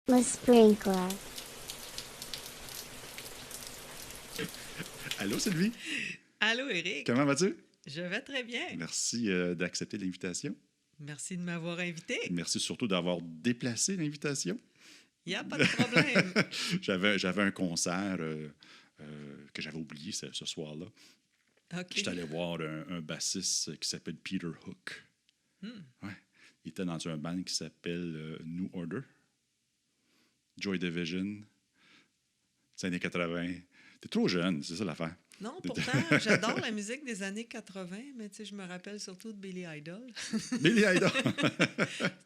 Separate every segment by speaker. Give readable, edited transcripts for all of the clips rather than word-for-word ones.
Speaker 1: Le sprinkler.
Speaker 2: Allô, Sylvie?
Speaker 3: Allô, Eric.
Speaker 2: Comment vas-tu?
Speaker 3: Je vais très bien.
Speaker 2: Merci d'accepter l'invitation.
Speaker 3: Merci de m'avoir invité.
Speaker 2: Merci surtout d'avoir déplacé l'invitation.
Speaker 3: Il n'y a pas de problème.
Speaker 2: J'avais un concert que j'avais oublié ce soir-là.
Speaker 3: OK.
Speaker 2: J'étais allé voir un bassiste qui s'appelle Peter Hook. Ouais. Il était dans un band qui s'appelle New Order. Joy Division. C'est années 80. T'es trop jeune, c'est ça l'affaire.
Speaker 3: Non, pourtant, j'adore la musique des années 80, mais tu sais, je me rappelle surtout de Billy Idol.
Speaker 2: Billy Idol.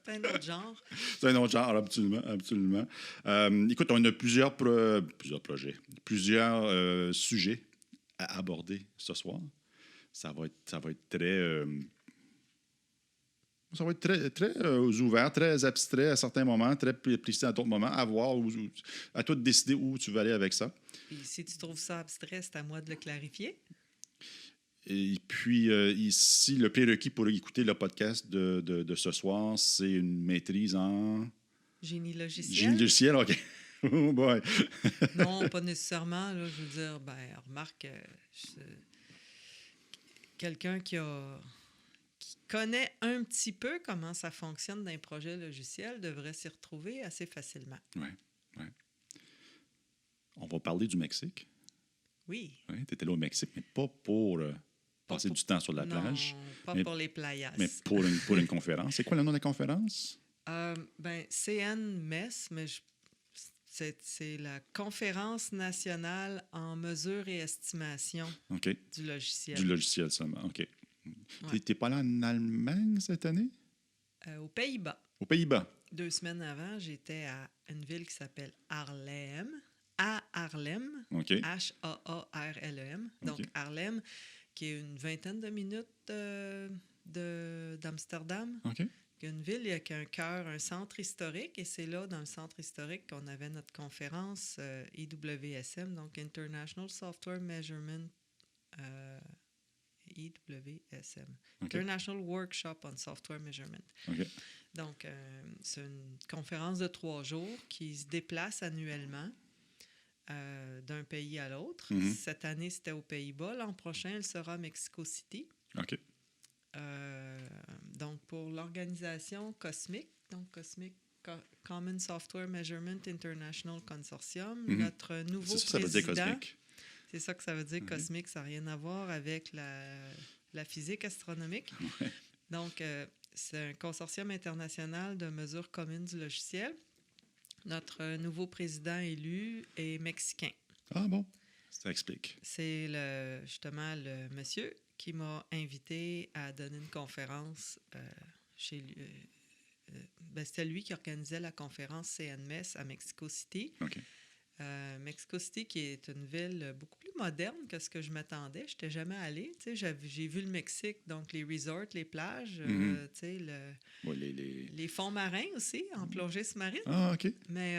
Speaker 3: C'est un autre genre.
Speaker 2: C'est un autre genre, absolument. Absolument. Écoute, on a plusieurs projets, plusieurs sujets à aborder ce soir. Ça va être très... ça va être très ouvert, très abstrait à certains moments, très précis à d'autres moments. À voir, à toi de décider où tu veux aller avec ça.
Speaker 3: Puis si tu trouves ça abstrait, c'est à moi de le clarifier.
Speaker 2: Et puis, ici, le prérequis pour écouter le podcast de ce soir, c'est une maîtrise en...
Speaker 3: Génie logiciel.
Speaker 2: Génie logiciel, OK. Oh boy.
Speaker 3: Non, pas nécessairement. Là, je veux dire, remarque, quelqu'un qui connaît un petit peu comment ça fonctionne dans un projet logiciel devrait s'y retrouver assez facilement.
Speaker 2: Oui, oui. On va parler du Mexique.
Speaker 3: Oui.
Speaker 2: Oui, tu étais là au Mexique, mais pas pour passer du temps sur la plage.
Speaker 3: Non, pas pour les playas.
Speaker 2: Mais pour une conférence. C'est quoi le nom de la conférence?
Speaker 3: CNMES, mais c'est la Conférence nationale en mesure et estimation du logiciel.
Speaker 2: Du logiciel seulement, OK.
Speaker 3: Ouais.
Speaker 2: T'es pas allé en Allemagne cette année?
Speaker 3: Aux Pays-Bas.
Speaker 2: Aux Pays-Bas.
Speaker 3: 2 semaines avant, j'étais à une ville qui s'appelle Haarlem. À Haarlem.
Speaker 2: OK.
Speaker 3: Haarlem. Donc,
Speaker 2: OK.
Speaker 3: Haarlem, qui est une vingtaine de minutes d'Amsterdam.
Speaker 2: OK.
Speaker 3: Une ville qui a un cœur, un centre historique, et c'est là, dans le centre historique, qu'on avait notre conférence IWSM, donc International Software Measurement, IWSM,
Speaker 2: OK.
Speaker 3: International Workshop on Software Measurement.
Speaker 2: OK.
Speaker 3: Donc, c'est une conférence de 3 jours qui se déplace annuellement d'un pays à l'autre.
Speaker 2: Mm-hmm.
Speaker 3: Cette année, c'était aux Pays-Bas. L'an prochain, elle sera à Mexico City.
Speaker 2: OK.
Speaker 3: Donc, pour l'organisation Cosmic, donc Cosmic Common Software Measurement International Consortium, notre nouveau
Speaker 2: ça
Speaker 3: président...
Speaker 2: veut dire Cosmic.
Speaker 3: C'est ça que ça veut dire, Cosmic. Ça n'a rien à voir avec la physique astronomique.
Speaker 2: Ouais.
Speaker 3: Donc, c'est un consortium international de mesures communes du logiciel. Notre nouveau président élu est mexicain.
Speaker 2: Ah bon? Ça explique.
Speaker 3: C'est justement le monsieur qui m'a invité à donner une conférence chez lui. C'était lui qui organisait la conférence CNMES à Mexico City.
Speaker 2: OK.
Speaker 3: Mexico City, qui est une ville beaucoup plus moderne que ce que je m'attendais. Je n'étais jamais allée. J'ai vu le Mexique, donc les resorts, les plages, les fonds marins aussi, en plongée sous-marine.
Speaker 2: Ah, OK.
Speaker 3: Mais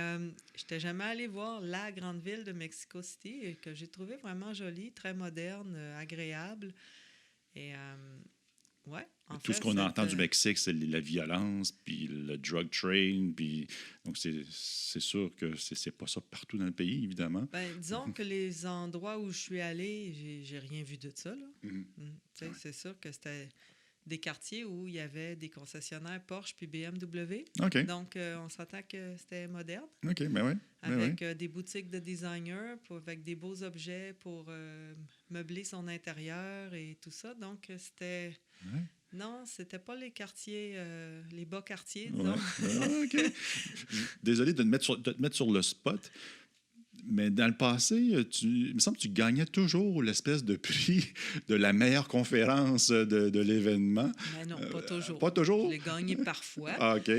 Speaker 3: je n'étais jamais allée voir la grande ville de Mexico City, et que j'ai trouvé vraiment jolie, très moderne, agréable. Et ouais.
Speaker 2: Tout ce qu'on entend du Mexique, c'est la violence, puis le drug trade, puis donc c'est sûr que c'est pas ça partout dans le pays, évidemment.
Speaker 3: Disons que les endroits où je suis allée, j'ai rien vu de ça, là. Ouais. C'est sûr que c'était des quartiers où il y avait des concessionnaires Porsche puis BMW.
Speaker 2: OK.
Speaker 3: Donc, on s'entend que c'était moderne.
Speaker 2: OK, ben oui.
Speaker 3: Avec des boutiques de designers, avec des beaux objets pour meubler son intérieur et tout ça. Donc, c'était...
Speaker 2: Ouais.
Speaker 3: Non, c'était pas les quartiers, les bas quartiers, disons.
Speaker 2: Ouais. OK. Désolé de te mettre sur le spot, mais dans le passé, il me semble que tu gagnais toujours l'espèce de prix de la meilleure conférence de l'événement.
Speaker 3: Mais non, pas toujours.
Speaker 2: Pas toujours?
Speaker 3: Je l'ai gagné parfois.
Speaker 2: Ah, OK.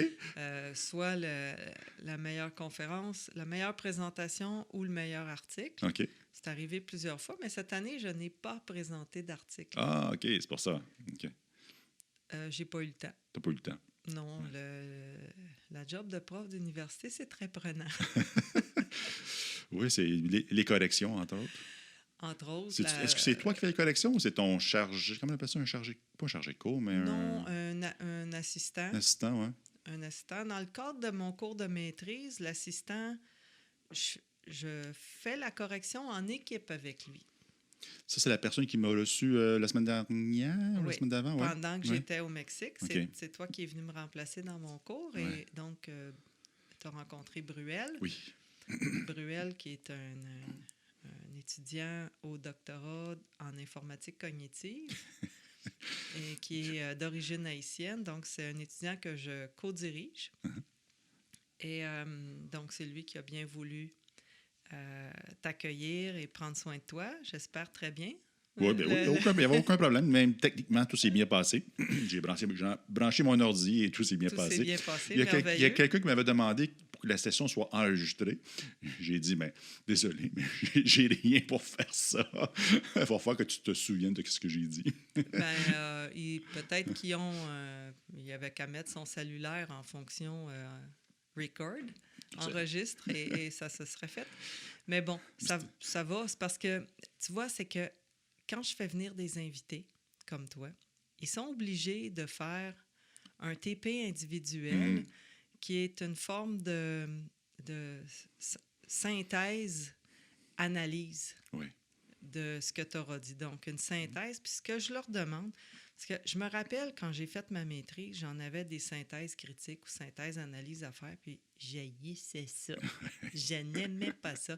Speaker 3: Soit la meilleure conférence, la meilleure présentation ou le meilleur article.
Speaker 2: OK.
Speaker 3: C'est arrivé plusieurs fois, mais cette année, je n'ai pas présenté d'article.
Speaker 2: Ah, OK, c'est pour ça. OK.
Speaker 3: J'ai pas eu le temps.
Speaker 2: T'as pas eu le temps.
Speaker 3: Non, la job de prof d'université, c'est très prenant.
Speaker 2: Oui, c'est les corrections, entre autres.
Speaker 3: Entre autres.
Speaker 2: Est-ce que c'est toi qui fais les corrections ou c'est ton chargé? Comment on appelle ça? Un chargé? Pas un chargé de cours, mais
Speaker 3: non, un assistant.
Speaker 2: Un assistant, oui.
Speaker 3: un assistant. Dans le cadre de mon cours de maîtrise, l'assistant, je fais la correction en équipe avec lui.
Speaker 2: Ça, c'est la personne qui m'a reçu la semaine dernière ou la semaine d'avant? Ouais.
Speaker 3: Pendant que j'étais au Mexique.
Speaker 2: Okay.
Speaker 3: C'est toi qui es venu me remplacer dans mon cours.
Speaker 2: Ouais.
Speaker 3: Et donc, tu as rencontré Bruel.
Speaker 2: Oui.
Speaker 3: Bruel, qui est un étudiant au doctorat en informatique cognitive et qui est d'origine haïtienne. Donc, c'est un étudiant que je co-dirige. Et donc, c'est lui qui a bien voulu t'accueillir et prendre soin de toi. J'espère très bien.
Speaker 2: Oui, il n'y avait aucun problème. Même techniquement, tout s'est bien passé. J'ai branché mon ordi et tout s'est bien passé.
Speaker 3: Tout s'est bien passé,
Speaker 2: il y a quelqu'un qui m'avait demandé pour que la session soit enregistrée. J'ai dit, mais désolé, mais j'ai rien pour faire ça. Il va falloir que tu te souviennes de ce que j'ai dit.
Speaker 3: Peut-être qu'il y avait qu'à mettre son cellulaire en fonction record, enregistre, et ça se serait fait. Mais bon, ça va. C'est parce que, tu vois, c'est que quand je fais venir des invités comme toi, ils sont obligés de faire un TP individuel qui est une forme de synthèse-analyse de ce que tu auras dit. Donc, une synthèse. Puis ce que je leur demande, parce que je me rappelle quand j'ai fait ma maîtrise, j'en avais des synthèses critiques ou synthèses-analyses à faire, puis j'haïssais ça. Je n'aimais pas ça.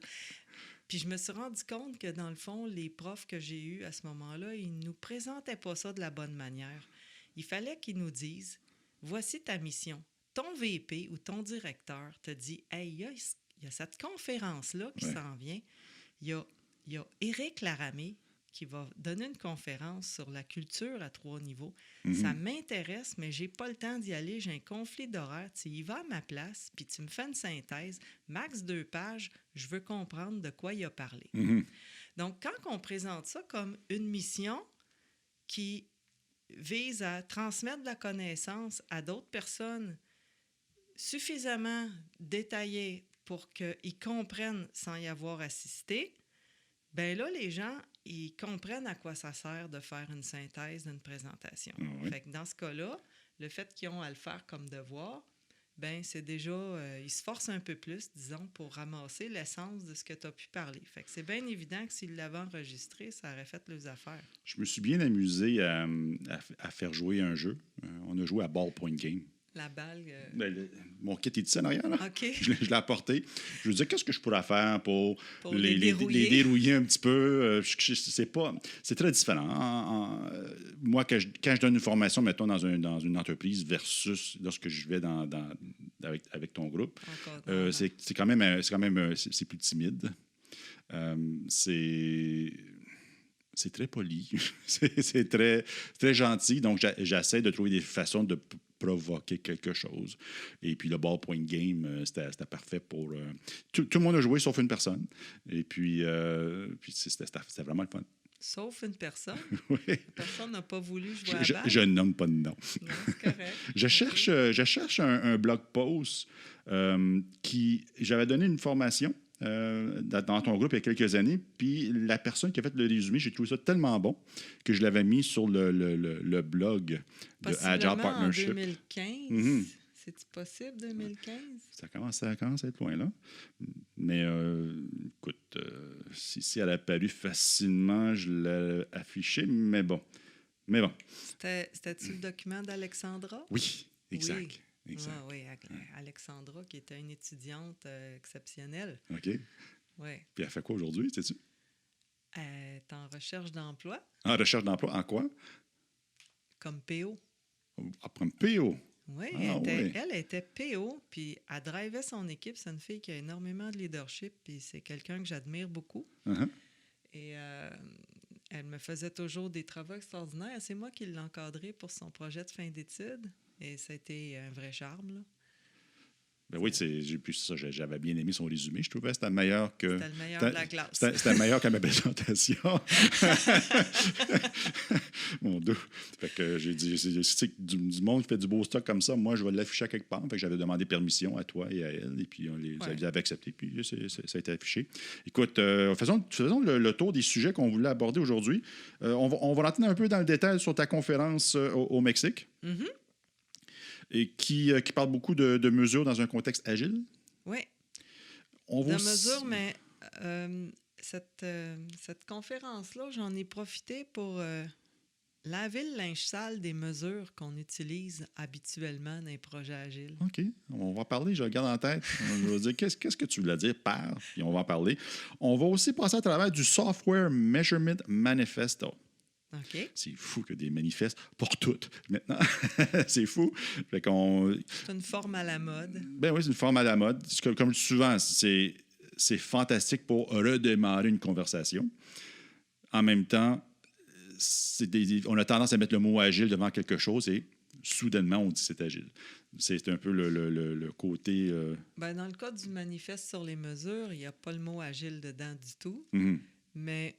Speaker 3: Puis je me suis rendu compte que, dans le fond, les profs que j'ai eus à ce moment-là, ils ne nous présentaient pas ça de la bonne manière. Il fallait qu'ils nous disent, voici ta mission. Ton VP ou ton directeur te dit, hey, il y a cette conférence-là qui s'en vient. Il y a Éric Laramé qui va donner une conférence sur la culture à 3 niveaux. Ça m'intéresse, mais j'ai pas le temps d'y aller. J'ai un conflit d'horaire. Tu y vas à ma place, puis tu me fais une synthèse. Max 2 pages, je veux comprendre de quoi il a parlé. Donc, quand on présente ça comme une mission qui vise à transmettre de la connaissance à d'autres personnes suffisamment détaillées pour qu'ils comprennent sans y avoir assisté, bien là, les gens, ils comprennent à quoi ça sert de faire une synthèse d'une présentation. Fait que dans ce cas-là, le fait qu'ils ont à le faire comme devoir, ben c'est déjà, ils se forcent un peu plus, disons, pour ramasser l'essence de ce que tu as pu parler. Fait que c'est bien évident que s'ils l'avaient enregistré, ça aurait fait leurs affaires.
Speaker 2: Je me suis bien amusé à faire jouer un jeu. On a joué à Ballpoint Game.
Speaker 3: La balle...
Speaker 2: mon kit est ici en arrière, là.
Speaker 3: OK.
Speaker 2: Je l'ai apporté. Je me disais, qu'est-ce que je pourrais faire pour les
Speaker 3: dérouiller
Speaker 2: un petit peu? C'est très différent. Moi, quand je donne une formation, mettons, dans une entreprise versus lorsque je vais avec ton groupe, c'est quand même c'est plus timide. C'est très poli. c'est très gentil. Donc, j'essaie de trouver des façons de provoquer quelque chose. Et puis, le Ballpoint Game, c'était parfait pour... Tout le monde a joué, sauf une personne. Et puis c'était vraiment le fun.
Speaker 3: Sauf une personne?
Speaker 2: Oui.
Speaker 3: La personne n'a pas voulu jouer à la balle?
Speaker 2: Je ne nomme pas de nom.
Speaker 3: Non, c'est correct.
Speaker 2: Je cherche un blog post j'avais donné une formation dans ton groupe il y a quelques années, puis la personne qui a fait le résumé, j'ai trouvé ça tellement bon que je l'avais mis sur le blog de Agile Partnership.
Speaker 3: En 2015? C'est-tu possible, 2015?
Speaker 2: Ça commence à être loin, là. Mais écoute, si elle a apparu facilement, je l'ai affiché, mais bon.
Speaker 3: C'était-tu le document d'Alexandra?
Speaker 2: Oui, exact. Oui. Exact.
Speaker 3: Ah, oui, Alexandra, qui était une étudiante exceptionnelle.
Speaker 2: OK.
Speaker 3: Oui.
Speaker 2: Puis elle fait quoi aujourd'hui, sais-tu?
Speaker 3: Elle est en recherche d'emploi.
Speaker 2: En recherche d'emploi, en quoi?
Speaker 3: Comme PO.
Speaker 2: Comme PO?
Speaker 3: Oui, elle était PO, puis elle drivait son équipe. C'est une fille qui a énormément de leadership, puis c'est quelqu'un que j'admire beaucoup. Et elle me faisait toujours des travaux extraordinaires. C'est moi qui l'ai encadrée pour son projet de fin d'études. Et ça a été un vrai charme, là.
Speaker 2: Ben oui, j'avais bien aimé son résumé. Je trouvais que c'était meilleur que...
Speaker 3: C'était le meilleur de la classe.
Speaker 2: C'était meilleur que ma présentation. Mon Dieu. Fait que j'ai dit, c'est du monde qui fait du beau stock comme ça, moi, je vais l'afficher à quelque part. Fait que j'avais demandé permission à toi et à elle, et puis ils avaient accepté, puis ça a été affiché. Écoute, faisons le tour des sujets qu'on voulait aborder aujourd'hui. On va rentrer un peu dans le détail sur ta conférence au Mexique. et qui parle beaucoup de mesures dans un contexte agile.
Speaker 3: Oui,
Speaker 2: On
Speaker 3: de
Speaker 2: va aussi-
Speaker 3: mesure, mais cette conférence-là, j'en ai profité pour laver le linge sale des mesures qu'on utilise habituellement dans les projets agiles.
Speaker 2: OK, on va en parler, je le garde en tête. Je vais dire, qu'est-ce que tu voulais dire par, puis on va en parler. On va aussi passer à travers du Software Measurement Manifesto.
Speaker 3: OK?
Speaker 2: C'est fou que des manifestes pour toutes, maintenant. C'est fou. Fait qu'on...
Speaker 3: C'est une forme à la mode.
Speaker 2: Ben oui, c'est une forme à la mode. Comme souvent, c'est fantastique pour redémarrer une conversation. En même temps, on a tendance à mettre le mot agile devant quelque chose et soudainement, on dit c'est agile. C'est un peu le côté...
Speaker 3: Ben, dans le cas du manifeste sur les mesures, il n'y a pas le mot agile dedans du tout, mais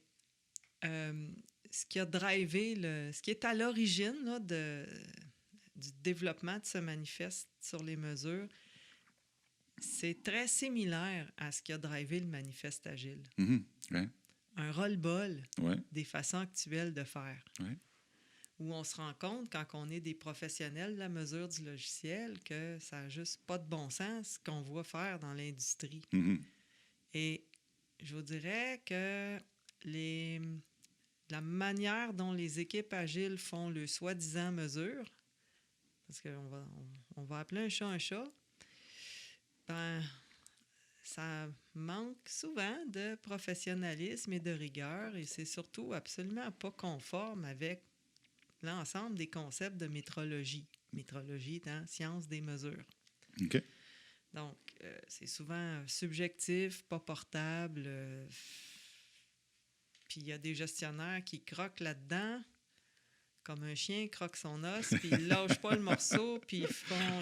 Speaker 3: ce qui a drivé, ce qui est à l'origine là, du développement de ce manifeste sur les mesures, c'est très similaire à ce qui a drivé le manifeste agile.
Speaker 2: Ouais.
Speaker 3: Un roll-ball
Speaker 2: Ouais.
Speaker 3: des façons actuelles de faire.
Speaker 2: Ouais.
Speaker 3: Où on se rend compte, quand on est des professionnels de la mesure du logiciel, que ça n'a juste pas de bon sens ce qu'on voit faire dans l'industrie. Et je vous dirais que la manière dont les équipes agiles font le soi-disant mesure, parce qu'on va appeler un chat, ben, ça manque souvent de professionnalisme et de rigueur, et c'est surtout absolument pas conforme avec l'ensemble des concepts de métrologie. Métrologie étant science des mesures.
Speaker 2: OK.
Speaker 3: Donc, c'est souvent subjectif, pas portable. Puis il y a des gestionnaires qui croquent là-dedans, comme un chien croque son os, puis ils lâchent pas le morceau, puis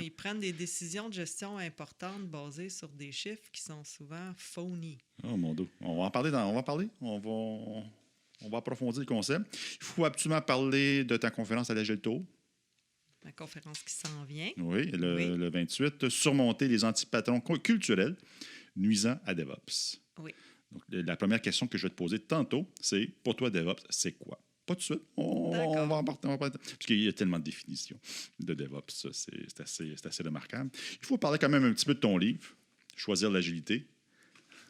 Speaker 3: ils prennent des décisions de gestion importantes basées sur des chiffres qui sont souvent phony.
Speaker 2: Oh mon Dieu. On va en parler. On va approfondir le concept. Il faut absolument parler de ta conférence à l'Agile Tour.
Speaker 3: La conférence qui s'en vient.
Speaker 2: Oui, le 28. Surmonter les antipatrons culturels nuisant à DevOps.
Speaker 3: Oui.
Speaker 2: Donc, la première question que je vais te poser tantôt, c'est pour toi, DevOps, c'est quoi? Pas tout de suite. On va en parler. Parce qu'il y a tellement de définitions de DevOps. Ça, c'est assez remarquable. Il faut parler quand même un petit peu de ton livre, Choisir l'agilité.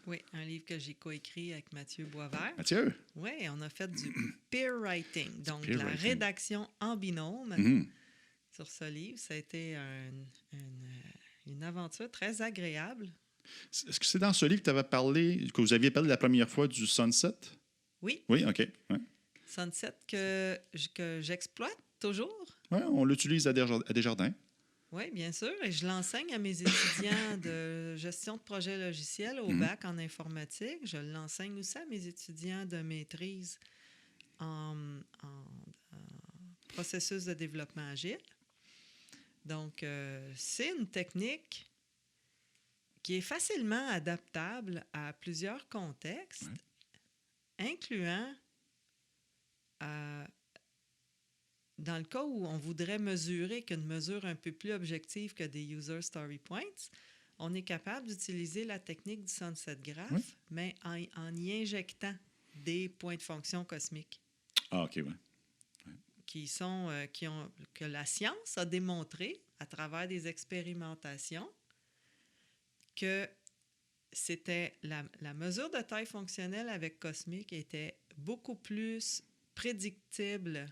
Speaker 3: Oui, un livre que j'ai coécrit avec Mathieu Boisvert.
Speaker 2: Mathieu?
Speaker 3: Oui, on a fait du peer writing, donc
Speaker 2: peer
Speaker 3: la
Speaker 2: writing.
Speaker 3: rédaction en binôme sur ce livre. Ça a été une aventure très agréable.
Speaker 2: Est-ce que c'est dans ce livre que vous aviez parlé la première fois du Sunset?
Speaker 3: Oui.
Speaker 2: Oui, OK. Ouais.
Speaker 3: Sunset que j'exploite toujours.
Speaker 2: Oui, on l'utilise à Desjardins.
Speaker 3: Oui, bien sûr. Et je l'enseigne à mes étudiants de gestion de projet logiciel au bac en informatique. Je l'enseigne aussi à mes étudiants de maîtrise en processus de développement agile. Donc, c'est une technique qui est facilement adaptable à plusieurs contextes, incluant dans le cas où on voudrait mesurer qu'une mesure un peu plus objective que des user story points, on est capable d'utiliser la technique du sunset graph, mais en y injectant des points de fonction cosmiques.
Speaker 2: Ah, OK, oui.
Speaker 3: Que la science a démontré à travers des expérimentations que c'était la mesure de taille fonctionnelle avec cosmique était beaucoup plus prédictible.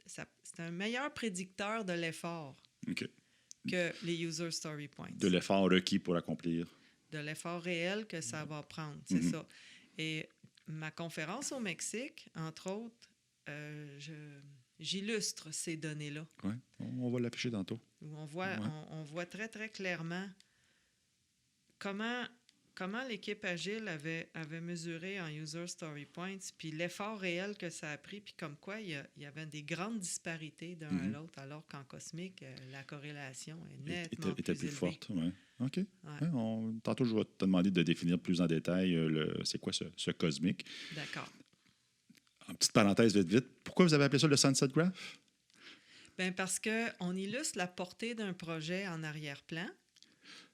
Speaker 3: C'est un meilleur prédicteur de l'effort que les user story points.
Speaker 2: De l'effort requis pour accomplir.
Speaker 3: De l'effort réel que ça va prendre, c'est ça. Et ma conférence au Mexique, entre autres, j'illustre ces données-là.
Speaker 2: Oui, on va l'afficher tantôt.
Speaker 3: Où on voit très, très clairement comment l'équipe agile avait mesuré en user story points, puis l'effort réel que ça a pris, puis comme quoi il y avait des grandes disparités d'un à l'autre, alors qu'en cosmique, la corrélation est nettement
Speaker 2: était plus
Speaker 3: élevée.
Speaker 2: forte. Ouais. OK.
Speaker 3: Ouais.
Speaker 2: Ouais, tantôt, je vais te demander de définir plus en détail c'est quoi ce cosmique.
Speaker 3: D'accord.
Speaker 2: En petite parenthèse, vite. Pourquoi vous avez appelé ça le Sunset Graph?
Speaker 3: Bien, parce qu'on illustre la portée d'un projet en arrière-plan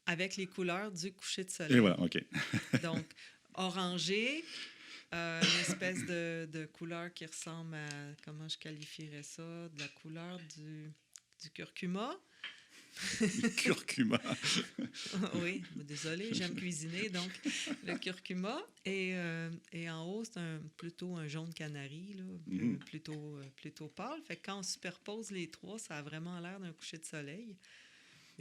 Speaker 3: avec les couleurs du coucher de soleil.
Speaker 2: Et voilà, OK.
Speaker 3: Donc, orangé, une espèce de couleur qui ressemble à, comment je qualifierais ça, de la couleur du curcuma.
Speaker 2: Le curcuma.
Speaker 3: Oui, désolé, j'aime cuisiner. Donc, le curcuma. Et en haut, c'est plutôt un jaune canari, là, plutôt pâle. Fait que quand on superpose les trois, ça a vraiment l'air d'un coucher de soleil.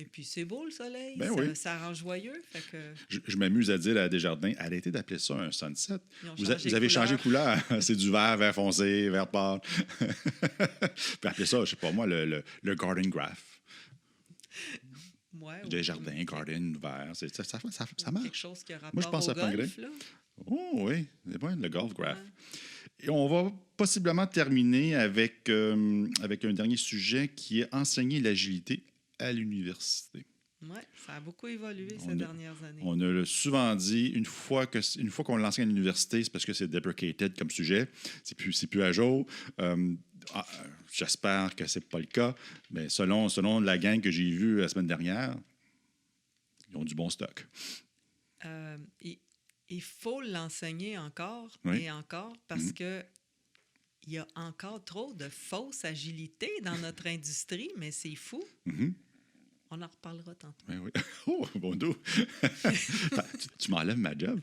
Speaker 3: Et puis, c'est beau, le soleil.
Speaker 2: Ben oui.
Speaker 3: Ça rend joyeux. Fait que
Speaker 2: Je m'amuse à dire à Desjardins, arrêtez d'appeler ça un sunset. Vous avez changé de
Speaker 3: couleur.
Speaker 2: couleur. C'est du vert foncé, vert pâle. Puis appelez ça, je sais pas moi, le Garden Graph.
Speaker 3: Ouais,
Speaker 2: Desjardins, Garden, vert. Ça marche.
Speaker 3: Quelque chose qui a rapport
Speaker 2: Moi, je pense
Speaker 3: au
Speaker 2: à Pinglet.
Speaker 3: golf, là.
Speaker 2: Oh oui, c'est bon, le Golf Graph.
Speaker 3: Ouais.
Speaker 2: Et on va possiblement terminer avec un dernier sujet qui est enseigner l'agilité à l'université.
Speaker 3: Oui, ça a beaucoup évolué ces dernières années.
Speaker 2: On a souvent dit, une fois qu'on l'enseigne à l'université, c'est parce que c'est deprecated comme sujet, c'est plus à jour. J'espère que c'est pas le cas, mais selon la gang que j'ai vue la semaine dernière, ils ont du bon stock.
Speaker 3: Il faut l'enseigner encore et encore parce que il y a encore trop de fausse agilité dans notre industrie, mais c'est fou. On en reparlera tantôt.
Speaker 2: Oui, oui. Oh, bon dos. Tu m'enlèves ma job.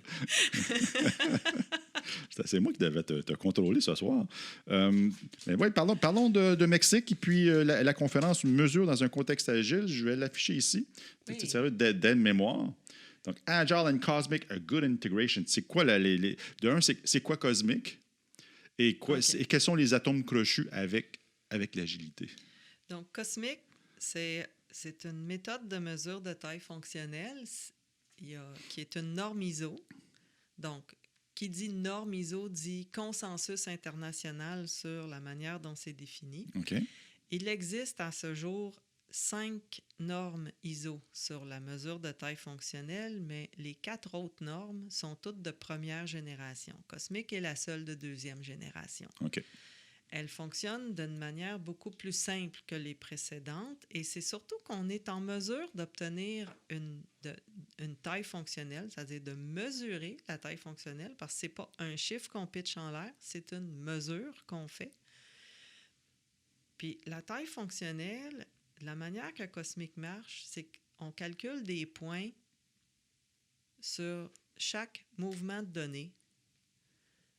Speaker 2: C'est moi qui devais te contrôler ce soir. Mais ouais, parlons de Mexique et puis la conférence Mesure dans un contexte agile. Je vais l'afficher ici.
Speaker 3: Oui.
Speaker 2: C'est sérieux d'aide-mémoire. Donc, Agile and Cosmic, a good integration. C'est quoi, c'est quoi Cosmic? Et quels sont les atomes crochus avec l'agilité?
Speaker 3: Donc, Cosmic, c'est une méthode de mesure de taille fonctionnelle qui est une norme ISO. Donc, qui dit norme ISO dit consensus international sur la manière dont c'est défini.
Speaker 2: Okay.
Speaker 3: Il existe à ce jour 5 normes ISO sur la mesure de taille fonctionnelle, mais les 4 autres normes sont toutes de première génération. Cosmic est la seule de deuxième génération.
Speaker 2: OK.
Speaker 3: Elle fonctionne d'une manière beaucoup plus simple que les précédentes et c'est surtout qu'on est en mesure d'obtenir une taille fonctionnelle, c'est-à-dire de mesurer la taille fonctionnelle parce que ce n'est pas un chiffre qu'on pitche en l'air, c'est une mesure qu'on fait. Puis la taille fonctionnelle, la manière que Cosmic marche, c'est qu'on calcule des points sur chaque mouvement de données.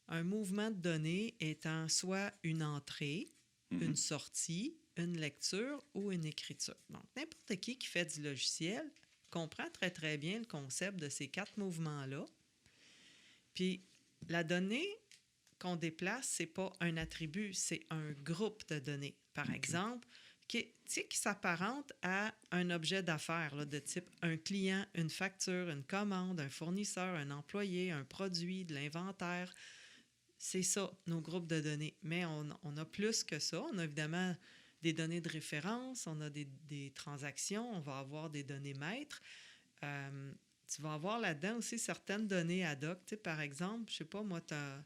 Speaker 3: Un mouvement de données étant soit une entrée, une sortie, une lecture ou une écriture. Donc, n'importe qui fait du logiciel comprend très, très bien le concept de ces 4 mouvements-là. Puis, la donnée qu'on déplace, ce n'est pas un attribut, c'est un groupe de données. Par exemple, qui s'apparente à un objet d'affaires là, de type un client, une facture, une commande, un fournisseur, un employé, un produit, de l'inventaire. C'est ça, nos groupes de données. Mais on a plus que ça. On a évidemment des données de référence, on a des transactions, on va avoir des données maîtres. Tu vas avoir là-dedans aussi certaines données ad hoc. Tu sais, par exemple, je ne sais pas, moi, tu as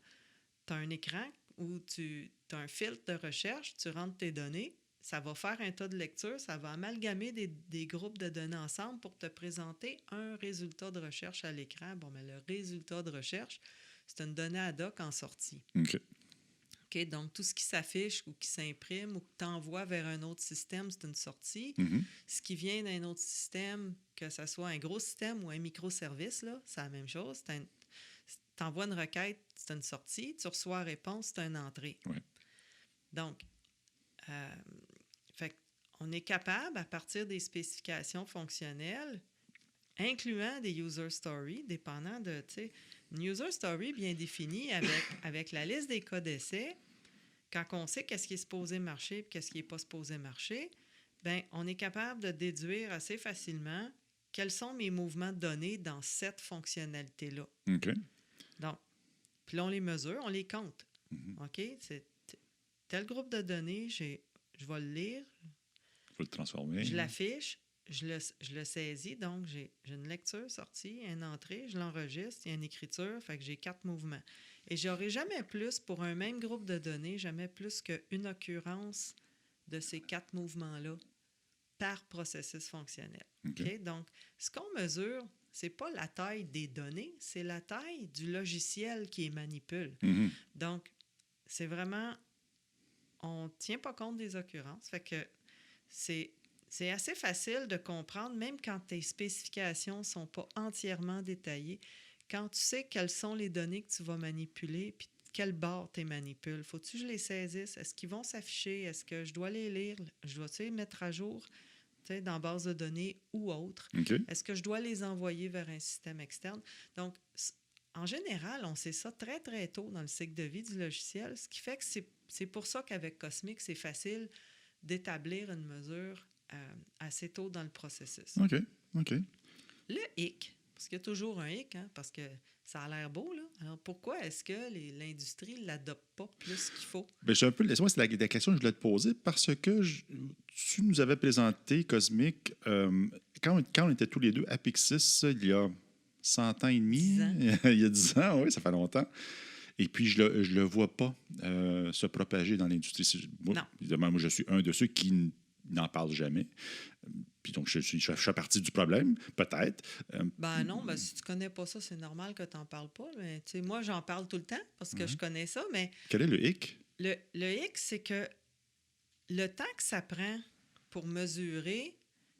Speaker 3: un écran où tu as un filtre de recherche, tu rentres tes données, ça va faire un tas de lectures, ça va amalgamer des groupes de données ensemble pour te présenter un résultat de recherche à l'écran. Bon, mais le résultat de recherche, c'est une donnée ad hoc en sortie. OK, donc, tout ce qui s'affiche ou qui s'imprime ou que tu envoies vers un autre système, c'est une sortie. Ce qui vient d'un autre système, que ce soit un gros système ou un microservice, là, c'est la même chose. Tu envoies une requête, c'est une sortie. Tu reçois réponse, c'est une entrée.
Speaker 2: Ouais.
Speaker 3: Donc, on est capable, à partir des spécifications fonctionnelles, incluant des user stories, dépendant de, tu sais, une user story bien définie avec la liste des cas d'essai, quand on sait qu'est-ce qui est supposé marcher et qu'est-ce qui n'est pas supposé marcher, bien, on est capable de déduire assez facilement quels sont mes mouvements de données dans cette fonctionnalité-là.
Speaker 2: OK.
Speaker 3: Donc, puis là, on les mesure, on les compte. OK? C'est tel groupe de données, je vais le lire.
Speaker 2: Il faut le transformer.
Speaker 3: Je l'affiche. Je le saisis, donc j'ai une lecture, sortie, une entrée, je l'enregistre, il y a une écriture, fait que j'ai 4 mouvements. Et je n'aurai jamais plus, pour un même groupe de données, jamais plus qu'une occurrence de ces 4 mouvements-là par processus fonctionnel. Okay? Donc, ce qu'on mesure, ce n'est pas la taille des données, c'est la taille du logiciel qui les manipule. Donc, c'est vraiment, on ne tient pas compte des occurrences, fait que c'est c'est assez facile de comprendre, même quand tes spécifications ne sont pas entièrement détaillées, quand tu sais quelles sont les données que tu vas manipuler, puis quelle barre tu manipules. Faut-tu que je les saisisse? Est-ce qu'ils vont s'afficher? Est-ce que je dois les lire? Je dois-tu les mettre à jour dans base de données ou autre?
Speaker 2: OK.
Speaker 3: Est-ce que je dois les envoyer vers un système externe? Donc, en général, on sait ça très, très tôt dans le cycle de vie du logiciel, ce qui fait que c'est pour ça qu'avec Cosmic, c'est facile d'établir une mesure assez tôt dans le processus.
Speaker 2: OK. OK.
Speaker 3: Le hic, parce qu'il y a toujours un hic, hein, parce que ça a l'air beau, là. Alors, pourquoi est-ce que l'industrie ne l'adopte pas plus qu'il faut?
Speaker 2: Ben, moi, c'est la question que je voulais te poser parce que tu nous avais présenté Cosmic quand on était tous les deux à Pixis, il y a 100 ans et demi.
Speaker 3: 10 ans.
Speaker 2: Il y a 10 ans, oui, ça fait longtemps. Et puis, je le vois pas se propager dans l'industrie.
Speaker 3: Non.
Speaker 2: Évidemment, moi, je suis un de ceux qui n'en parle jamais. Puis donc, je fais partie du problème, peut-être.
Speaker 3: Non, si tu connais pas ça, c'est normal que tu n'en parles pas. Mais moi, j'en parle tout le temps parce que je connais ça. Mais
Speaker 2: quel est le hic?
Speaker 3: Le hic, c'est que le temps que ça prend pour mesurer,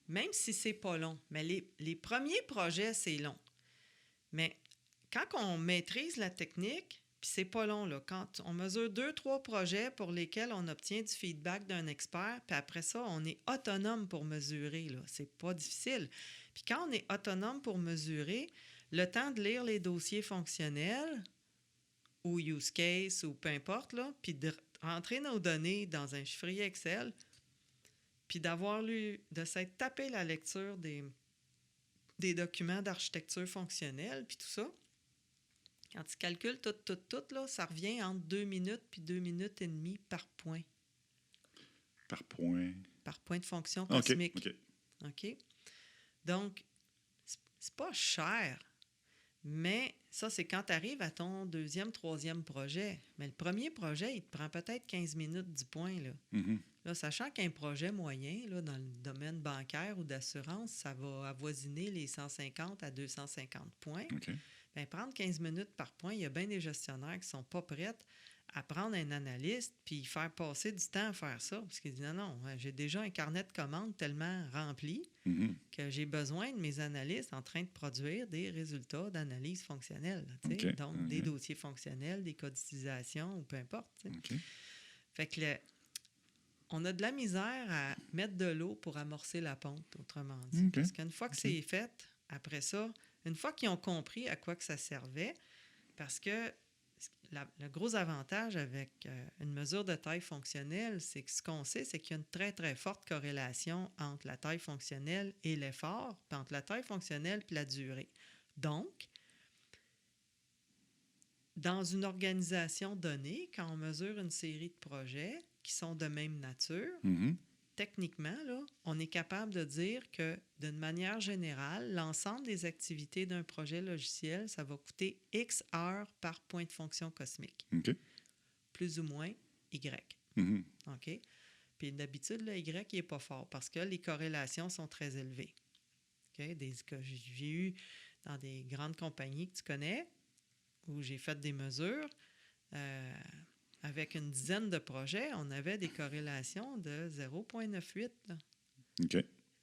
Speaker 3: même si c'est pas long, mais les premiers projets, c'est long. Mais quand on maîtrise la technique, puis c'est pas long, là, quand on mesure 2-3 projets pour lesquels on obtient du feedback d'un expert, puis après ça, on est autonome pour mesurer, là. C'est pas difficile. Puis quand on est autonome pour mesurer, le temps de lire les dossiers fonctionnels ou use case ou peu importe, là, puis de rentrer nos données dans un chiffrier Excel, puis de s'être tapé la lecture des documents d'architecture fonctionnelle, puis tout ça, quand tu calcules tout, là, ça revient entre 2 minutes puis 2 minutes et demie par point.
Speaker 2: Par point.
Speaker 3: Par point de fonction cosmique.
Speaker 2: OK.
Speaker 3: Donc, c'est pas cher, mais ça, c'est quand tu arrives à ton 2e, 3e projet. Mais le premier projet, il te prend peut-être 15 minutes du point, là.
Speaker 2: Mm-hmm.
Speaker 3: Là, sachant qu'un projet moyen, là, dans le domaine bancaire ou d'assurance, ça va avoisiner les 150 à 250 points.
Speaker 2: OK.
Speaker 3: Bien, prendre 15 minutes par point, il y a bien des gestionnaires qui ne sont pas prêts à prendre un analyste puis faire passer du temps à faire ça. Parce qu'ils disent non, j'ai déjà un carnet de commandes tellement rempli que j'ai besoin de mes analystes en train de produire des résultats d'analyse fonctionnelle. Okay. Donc, des dossiers fonctionnels, des codes d'utilisation ou peu importe. Okay. Fait que on a de la misère à mettre de l'eau pour amorcer la pompe, autrement dit. Okay. Parce qu'une fois que c'est fait, après ça, une fois qu'ils ont compris à quoi que ça servait, parce que le gros avantage avec une mesure de taille fonctionnelle, c'est que ce qu'on sait, c'est qu'il y a une très, très forte corrélation entre la taille fonctionnelle et l'effort, puis entre la taille fonctionnelle et la durée. Donc, dans une organisation donnée, quand on mesure une série de projets qui sont de même nature, techniquement, là, on est capable de dire que, d'une manière générale, l'ensemble des activités d'un projet logiciel, ça va coûter X heures par point de fonction cosmique.
Speaker 2: Okay.
Speaker 3: Plus ou moins Y. OK? Puis d'habitude, le Y, il n'est pas fort parce que les corrélations sont très élevées. Okay? Que j'ai eu dans des grandes compagnies que tu connais, où j'ai fait des mesures, avec une dizaine de projets, on avait des corrélations de 0,98.
Speaker 2: OK.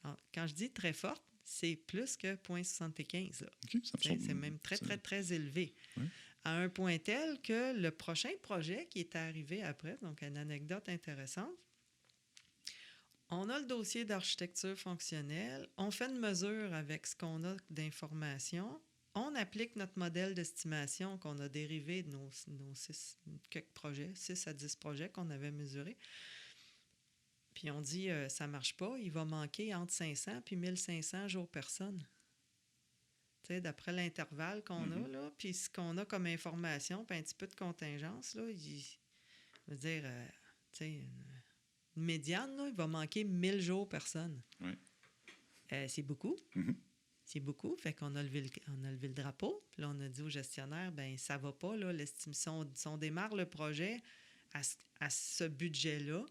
Speaker 3: Alors, quand je dis très forte, c'est plus que 0,75.
Speaker 2: Okay,
Speaker 3: c'est même très, très, très élevé. Ouais. À un point tel que le prochain projet qui est arrivé après, donc une anecdote intéressante, on a le dossier d'architecture fonctionnelle, on fait une mesure avec ce qu'on a d'informations, on applique notre modèle d'estimation qu'on a dérivé de nos 6 à 10 projets qu'on avait mesurés. Puis on dit, ça ne marche pas, il va manquer entre 500 et 1500 jours personne. Tu sais, d'après l'intervalle qu'on a, là, puis ce qu'on a comme information, puis un petit peu de contingence, là, je veux dire, tu sais, une médiane, là, il va manquer 1000 jours personne.
Speaker 2: Ouais.
Speaker 3: C'est beaucoup. C'est beaucoup, fait qu'on a levé le drapeau. Puis là, on a dit au gestionnaire, bien, ça va pas, là, si on démarre le projet à ce budget-là,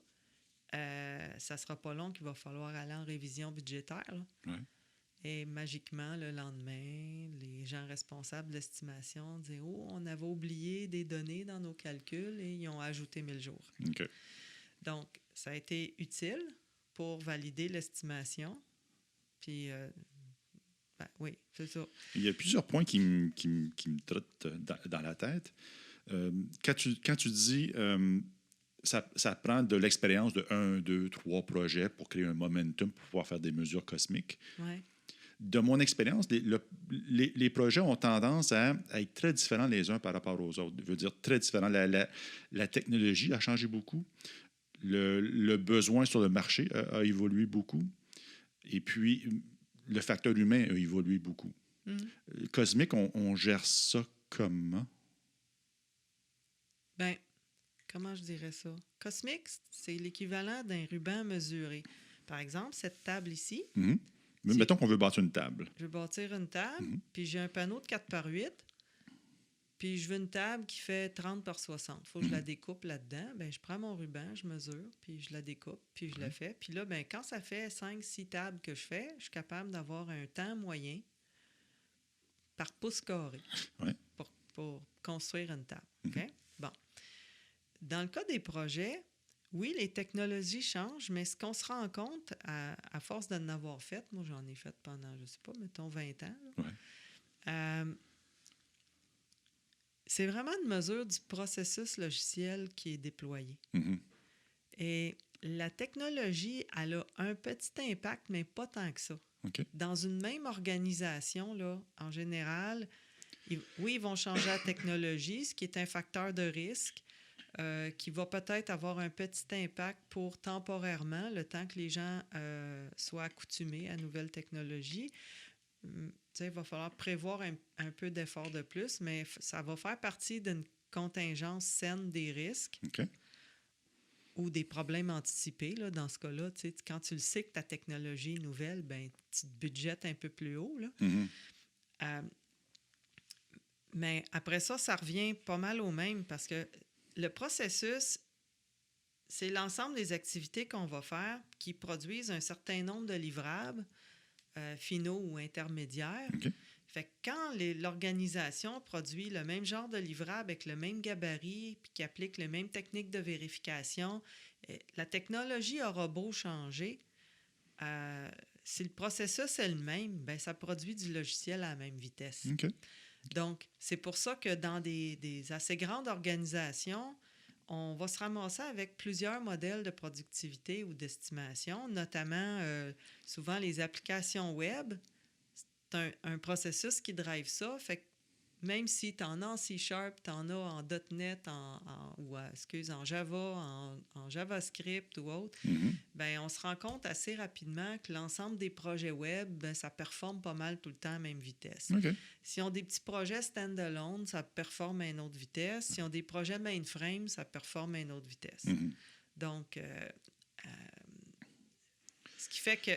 Speaker 3: ça sera pas long qu'il va falloir aller en révision budgétaire.
Speaker 2: Ouais.
Speaker 3: Et magiquement, le lendemain, les gens responsables de l'estimation disaient « Oh, on avait oublié des données dans nos calculs et ils ont ajouté 1000 jours.
Speaker 2: Okay. »
Speaker 3: Donc, ça a été utile pour valider l'estimation. Puis, oui, c'est ça.
Speaker 2: Il y a plusieurs points qui me trottent dans la tête. Quand tu dis ça prend de l'expérience de 1, 2, 3 projets pour créer un momentum pour pouvoir faire des mesures cosmiques.
Speaker 3: Ouais.
Speaker 2: De mon expérience, les projets ont tendance à être très différents les uns par rapport aux autres. Je veux dire, très différents. La technologie a changé beaucoup. Le besoin sur le marché a évolué beaucoup. Et puis, le facteur humain a évolué beaucoup. Cosmique, on gère ça comment?
Speaker 3: Bien, comment je dirais ça? Cosmique, c'est l'équivalent d'un ruban mesuré. Par exemple, cette table ici.
Speaker 2: Mettons qu'on veut bâtir une table.
Speaker 3: Je veux bâtir une table, puis j'ai un panneau de 4 par 8, puis je veux une table qui fait 30 par 60. Il faut que je la découpe là-dedans. Bien, je prends mon ruban, je mesure, puis je la découpe, puis je la fais. Puis là, bien, quand ça fait 5-6 tables que je fais, je suis capable d'avoir un temps moyen par pouce carré pour construire une table. OK? Bon. Dans le cas des projets, oui, les technologies changent, mais ce qu'on se rend compte, à force d'en avoir fait, moi j'en ai fait pendant, je ne sais pas, mettons 20 ans, c'est vraiment une mesure du processus logiciel qui est déployé. Et la technologie, elle a un petit impact, mais pas tant que ça. Dans une même organisation, là, en général, ils vont changer la technologie, ce qui est un facteur de risque. Qui va peut-être avoir un petit impact pour temporairement, le temps que les gens soient accoutumés à nouvelles technologies. Il va falloir prévoir un peu d'effort de plus, mais ça va faire partie d'une contingence saine des risques ou des problèmes anticipés. Là, dans ce cas-là, quand tu le sais que ta technologie est nouvelle, ben, tu te budgètes un peu plus haut. Là. Mais après ça, ça revient pas mal au même parce que le processus, c'est l'ensemble des activités qu'on va faire qui produisent un certain nombre de livrables finaux ou intermédiaires. Fait que quand l'organisation produit le même genre de livrable avec le même gabarit puis qui applique les mêmes techniques de vérification, la technologie aura beau changer. Si le processus est le même, ben, ça produit du logiciel à la même vitesse. Donc, c'est pour ça que dans des assez grandes organisations, on va se ramasser avec plusieurs modèles de productivité ou d'estimation, notamment souvent les applications web. C'est un processus qui drive ça. Fait que même si tu en as en C#, tu en as en .NET, en Java, en JavaScript ou autre, ben, on se rend compte assez rapidement que l'ensemble des projets web, ben, ça performe pas mal tout le temps à la même vitesse. Si on a des petits projets stand-alone, ça performe à une autre vitesse. Si on a des projets mainframe, ça performe à une autre vitesse. Donc, ce qui fait que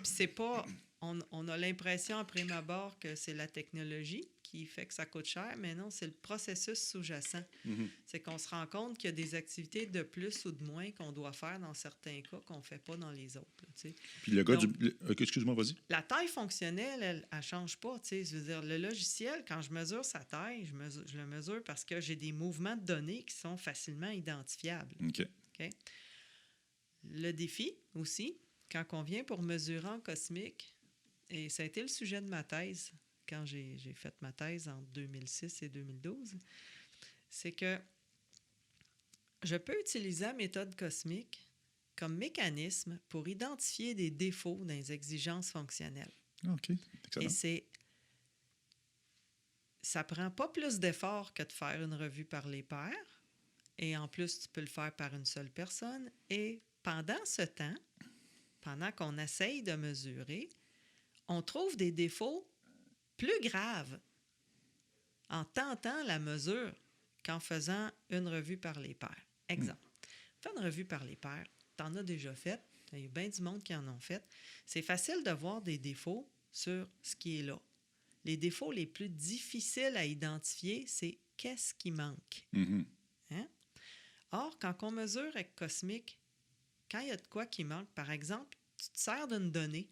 Speaker 3: c'est pas... On a l'impression, à prime abord, que c'est la technologie qui fait que ça coûte cher, mais non, c'est le processus sous-jacent. C'est qu'on se rend compte qu'il y a des activités de plus ou de moins qu'on doit faire dans certains cas qu'on ne fait pas dans les autres. Là,
Speaker 2: puis le gars excuse-moi, vas-y.
Speaker 3: La taille fonctionnelle, elle ne change pas. Je veux dire, le logiciel, quand je mesure sa taille, je le mesure parce que j'ai des mouvements de données qui sont facilement identifiables. Le défi aussi, quand on vient pour mesurer en cosmique, et ça a été le sujet de ma thèse, quand j'ai fait ma thèse en 2006 et 2012, c'est que je peux utiliser la méthode cosmique comme mécanisme pour identifier des défauts dans les exigences fonctionnelles.
Speaker 2: Excellent.
Speaker 3: Et ça prend pas plus d'effort que de faire une revue par les pairs. Et en plus, tu peux le faire par une seule personne. Et pendant ce temps, pendant qu'on essaye de mesurer, on trouve des défauts plus graves en tentant la mesure qu'en faisant une revue par les pairs. Exemple, fais une revue par les pairs, tu en as déjà fait, il y a bien du monde qui en ont fait. C'est facile de voir des défauts sur ce qui est là. Les défauts les plus difficiles à identifier, c'est qu'est-ce qui manque. Hein? Or, quand on mesure avec Cosmic, quand il y a de quoi qui manque, par exemple, tu te sers d'une donnée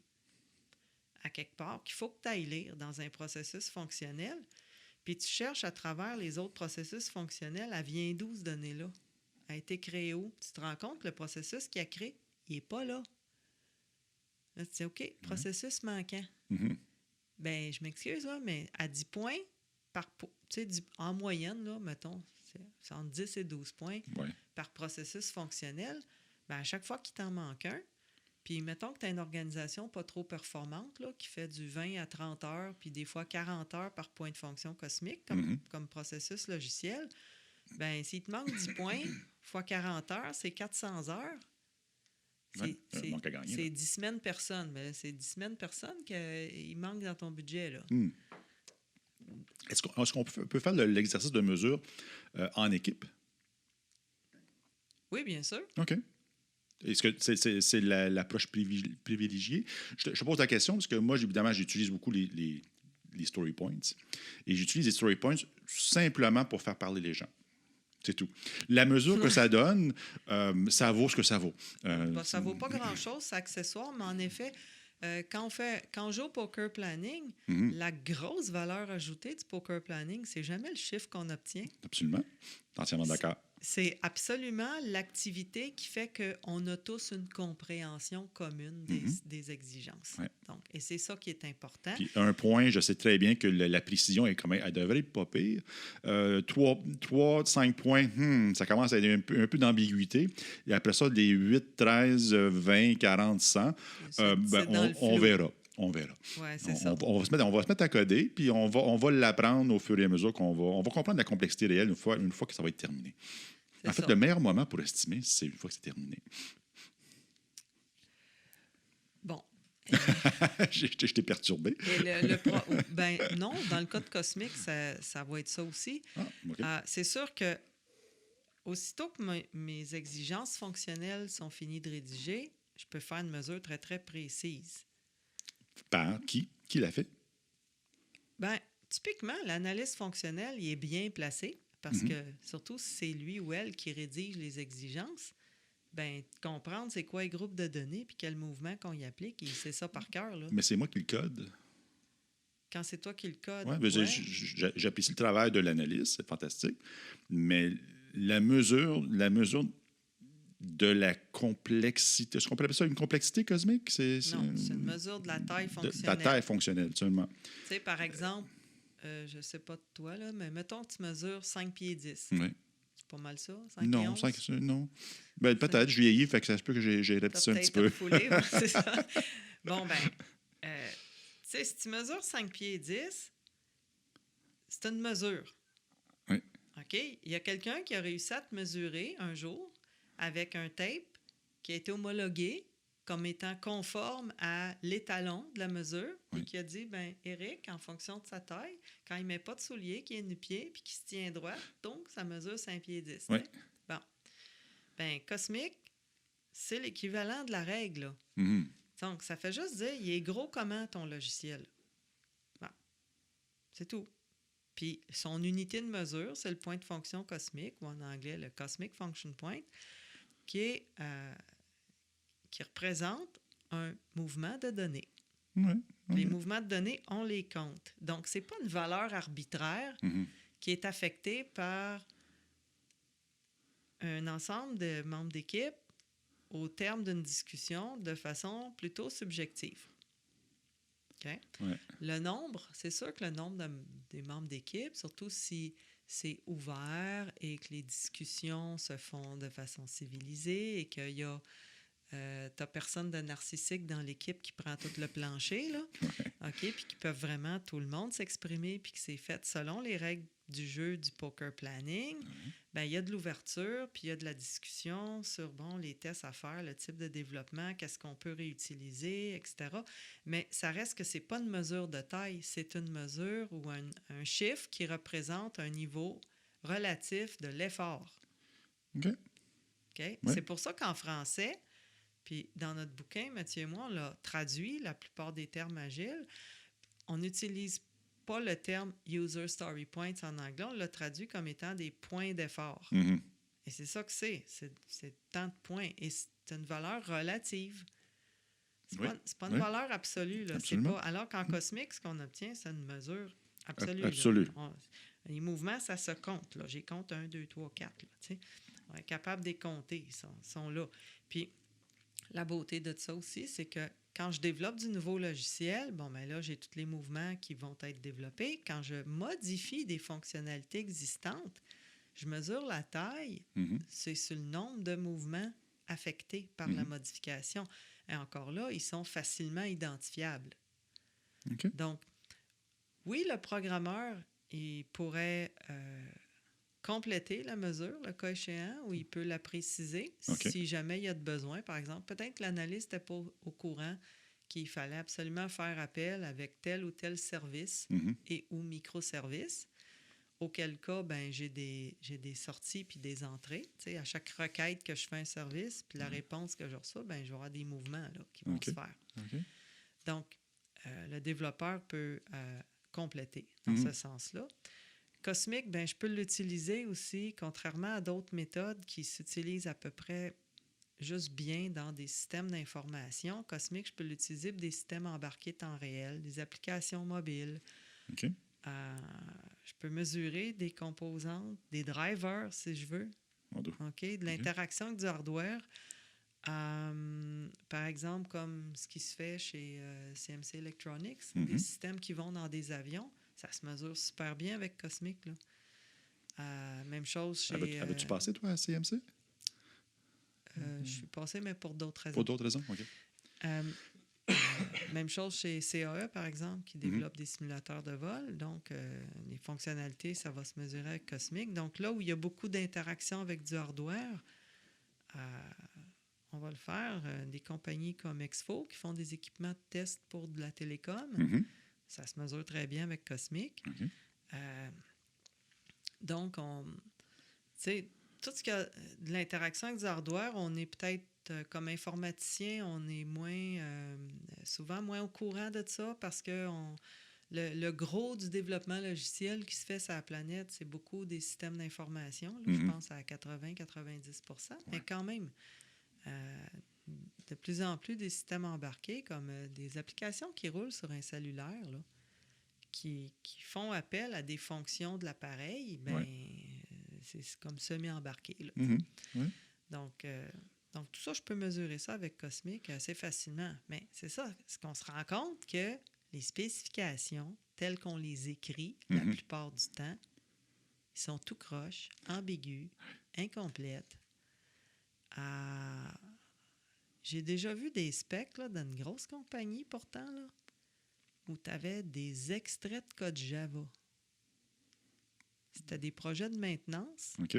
Speaker 3: à quelque part qu'il faut que tu ailles lire dans un processus fonctionnel, puis tu cherches à travers les autres processus fonctionnels, elle vient d'où cette donnée-là? Elle a été créée où? Tu te rends compte que le processus qui a créé, il n'est pas là. Là, tu dis, OK, processus manquant.
Speaker 2: Mhm.
Speaker 3: Ben, je m'excuse, là, mais à 10 points, en moyenne, là, mettons, c'est entre 10 et 12 points
Speaker 2: Ouais.
Speaker 3: par processus fonctionnel, ben, à chaque fois qu'il t'en manque un, puis mettons que tu as une organisation pas trop performante, là, qui fait du 20 à 30 heures, puis des fois 40 heures par point de fonction cosmique comme processus logiciel, ben s'il te manque 10 points fois 40 heures, c'est 400 heures.
Speaker 2: Manque à gagner.
Speaker 3: C'est 10 semaines personnes. Mais c'est 10 semaines personnes qu'il manque dans ton budget. Là.
Speaker 2: Est-ce qu'on peut faire l'exercice de mesure en équipe?
Speaker 3: Oui, bien sûr.
Speaker 2: OK. Est-ce que c'est l'approche privilégiée? Je te pose la question parce que moi, évidemment, j'utilise beaucoup les story points. Et j'utilise les story points simplement pour faire parler les gens. C'est tout. La mesure que ça donne, ça vaut ce que ça vaut.
Speaker 3: Ça ne vaut pas grand-chose, c'est accessoire, mais en effet, quand on joue au poker planning, la grosse valeur ajoutée du poker planning, c'est jamais le chiffre qu'on obtient.
Speaker 2: Absolument. Entièrement d'accord.
Speaker 3: C'est absolument l'activité qui fait qu'on a tous une compréhension commune des exigences.
Speaker 2: Ouais.
Speaker 3: Donc, et c'est ça qui est important.
Speaker 2: Puis un point, je sais très bien que la précision est quand même, elle devrait être pas pire. 5 points, ça commence à être un peu d'ambiguïté. Et après ça, les 8, 13, 20, 40, 100, on verra. On verra.
Speaker 3: Ouais, c'est ça.
Speaker 2: On va se mettre à coder, puis on va l'apprendre au fur et à mesure on va comprendre la complexité réelle une fois que ça va être terminé. En fait, le meilleur moment pour estimer, c'est une fois que c'est terminé.
Speaker 3: Bon.
Speaker 2: Je t'ai perturbé.
Speaker 3: Non, dans le cas de Cosmic, ça va être ça aussi.
Speaker 2: Okay.
Speaker 3: C'est sûr que aussitôt que mes exigences fonctionnelles sont finies de rédiger, je peux faire une mesure très, très précise.
Speaker 2: Par qui? Qui l'a fait?
Speaker 3: Bien, typiquement, l'analyste fonctionnel, il est bien placé parce que, surtout si c'est lui ou elle qui rédige les exigences, bien, comprendre c'est quoi les groupes de données puis quel mouvement qu'on y applique, il sait ça par cœur. Là.
Speaker 2: Mais c'est moi qui le code.
Speaker 3: Quand c'est toi qui le code.
Speaker 2: Ouais. J'apprécie le travail de l'analyste, c'est fantastique. Mais la mesure de la complexité. Est-ce qu'on peut appeler ça une complexité cosmique?
Speaker 3: Non, c'est une mesure de la taille fonctionnelle.
Speaker 2: De la taille fonctionnelle, seulement.
Speaker 3: Tu sais, par exemple, je ne sais pas de toi, là, mais mettons que tu mesures 5 pieds 10.
Speaker 2: Oui.
Speaker 3: C'est pas mal ça? 5
Speaker 2: non,
Speaker 3: pieds 11?
Speaker 2: 5, non. Ben, peut-être, je vieillis, fait que ça se peut que j'ai rapetissé un petit peu.
Speaker 3: Refoulé, c'est ça. Bon, ben, tu sais, si tu mesures 5 pieds 10, c'est une mesure.
Speaker 2: Oui.
Speaker 3: OK? Il y a quelqu'un qui a réussi à te mesurer un jour avec un tape qui a été homologué comme étant conforme à l'étalon de la mesure et qui a dit, ben Éric, en fonction de sa taille, quand il ne met pas de souliers, qu'il a une pied puis qu'il se tient droit, donc ça mesure 5 pieds 10.
Speaker 2: Oui.
Speaker 3: Bon. Ben cosmique, c'est l'équivalent de la règle. Là.
Speaker 2: Mm-hmm.
Speaker 3: Donc, ça fait juste dire, il est gros comment ton logiciel? Bon. C'est tout. Puis, son unité de mesure, c'est le point de fonction cosmique, ou en anglais, le Cosmic Function Point, qui représente un mouvement de données.
Speaker 2: Oui.
Speaker 3: Les mouvements de données, on les compte. Donc, ce n'est pas une valeur arbitraire qui est affectée par un ensemble de membres d'équipe au terme d'une discussion de façon plutôt subjective. Okay?
Speaker 2: Ouais.
Speaker 3: Le nombre, c'est sûr que le nombre des membres d'équipe, surtout si c'est ouvert et que les discussions se font de façon civilisée et qu'il y a t'as personne de narcissique dans l'équipe qui prend tout le plancher, là, OK, puis qui peuvent vraiment tout le monde s'exprimer, puis que c'est fait selon les règles du jeu du poker planning, ben il y a de l'ouverture, puis il y a de la discussion sur, les tests à faire, le type de développement, qu'est-ce qu'on peut réutiliser, etc. Mais ça reste que c'est pas une mesure de taille, c'est une mesure ou un chiffre qui représente un niveau relatif de l'effort.
Speaker 2: OK.
Speaker 3: Okay? Ouais. C'est pour ça qu'en français, puis dans notre bouquin, Mathieu et moi, on l'a traduit, la plupart des termes agiles. On n'utilise pas le terme « user story points » en anglais, on l'a traduit comme étant des points d'effort.
Speaker 2: Mm-hmm.
Speaker 3: Et c'est ça que c'est tant de points. Et c'est une valeur relative. C'est pas une valeur absolue. Là. C'est pas, alors qu'en cosmique, ce qu'on obtient, c'est une mesure absolue.
Speaker 2: Absolue.
Speaker 3: Les mouvements, ça se compte. Là. J'y compte 1, 2, 3, 4. Là, on est capable de les compter. Ils sont là. Puis, la beauté de ça aussi, c'est que quand je développe du nouveau logiciel, bon, ben là, j'ai tous les mouvements qui vont être développés. Quand je modifie des fonctionnalités existantes, je mesure la taille,
Speaker 2: Mhm.
Speaker 3: c'est sur le nombre de mouvements affectés par la modification. Et encore là, ils sont facilement identifiables.
Speaker 2: OK.
Speaker 3: Donc, oui, le programmeur, il pourrait compléter la mesure, le cas échéant, ou il peut la préciser
Speaker 2: OK.
Speaker 3: si jamais il y a de besoin. Par exemple, peut-être que l'analyste n'était pas au courant qu'il fallait absolument faire appel avec tel ou tel service
Speaker 2: Mhm.
Speaker 3: et ou microservice. Auquel cas, ben, j'ai des sorties puis des entrées. Tu sais, à chaque requête que je fais un service, puis la réponse que je reçois, ben, je vais avoir des mouvements là, qui vont
Speaker 2: OK.
Speaker 3: se faire.
Speaker 2: OK.
Speaker 3: Donc, le développeur peut compléter dans ce sens-là. Cosmic, ben, je peux l'utiliser aussi, contrairement à d'autres méthodes qui s'utilisent à peu près juste bien dans des systèmes d'information. Cosmic, je peux l'utiliser pour des systèmes embarqués temps réel, des applications mobiles.
Speaker 2: OK.
Speaker 3: Je peux mesurer des composantes, des drivers, si je veux. OK? De l'interaction avec du hardware. Par exemple, comme ce qui se fait chez CMC Electronics, des systèmes qui vont dans des avions, ça se mesure super bien avec Cosmic. Là. Même chose chez...
Speaker 2: Avais-tu passé, toi, à CMC?
Speaker 3: Je suis passé, mais pour d'autres raisons.
Speaker 2: Pour d'autres raisons? OK.
Speaker 3: Même chose chez CAE, par exemple, qui développe des simulateurs de vol. Donc, les fonctionnalités, ça va se mesurer avec Cosmic. Donc, là où il y a beaucoup d'interactions avec du hardware, on va le faire. Des compagnies comme Exfo qui font des équipements de test pour de la télécom, ça se mesure très bien avec Cosmic. Donc, tu sais, tout ce qui a de l'interaction avec du hardware, on est peut-être, comme informaticien, on est souvent moins au courant de ça parce que le gros du développement logiciel qui se fait sur la planète, c'est beaucoup des systèmes d'information. Là, je pense à 80-90 %. Mais quand même, de plus en plus des systèmes embarqués, comme des applications qui roulent sur un cellulaire, là, qui font appel à des fonctions de l'appareil, ben, c'est comme semi-embarqué. Là, Donc, tout ça, je peux mesurer ça avec Cosmic assez facilement. Mais c'est ça, ce qu'on se rend compte que les spécifications, telles qu'on les écrit la plupart du temps, ils sont tout croches, ambigus, incomplètes. J'ai déjà vu des specs là, dans une grosse compagnie, pourtant, là, où tu avais des extraits de code Java. C'était des projets de maintenance.
Speaker 2: OK.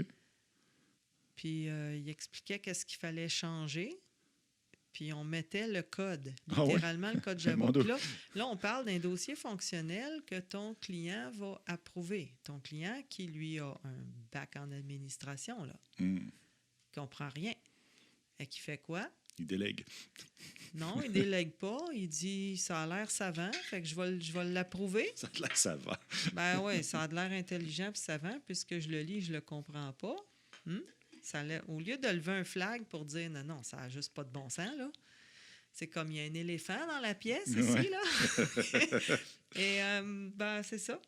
Speaker 3: Puis, il expliquait qu'est-ce qu'il fallait changer. Puis, on mettait le code,
Speaker 2: Ah
Speaker 3: littéralement le code Java.
Speaker 2: Mon
Speaker 3: Puis là, on parle d'un dossier fonctionnel que ton client va approuver. Ton client qui, lui, a un bac en administration, là, ne comprend rien. Et qui fait quoi?
Speaker 2: Il délègue.
Speaker 3: Non, il délègue pas. Il dit, ça a l'air savant, fait que je vais l'approuver.
Speaker 2: Ça te laisse, ça va.
Speaker 3: Ben oui, ça a l'air intelligent et savant, puisque je le lis, je le comprends pas. Au lieu de lever un flag pour dire, non, ça n'a juste pas de bon sens, là. C'est comme il y a un éléphant dans la pièce ici, là. Et, ben, c'est ça.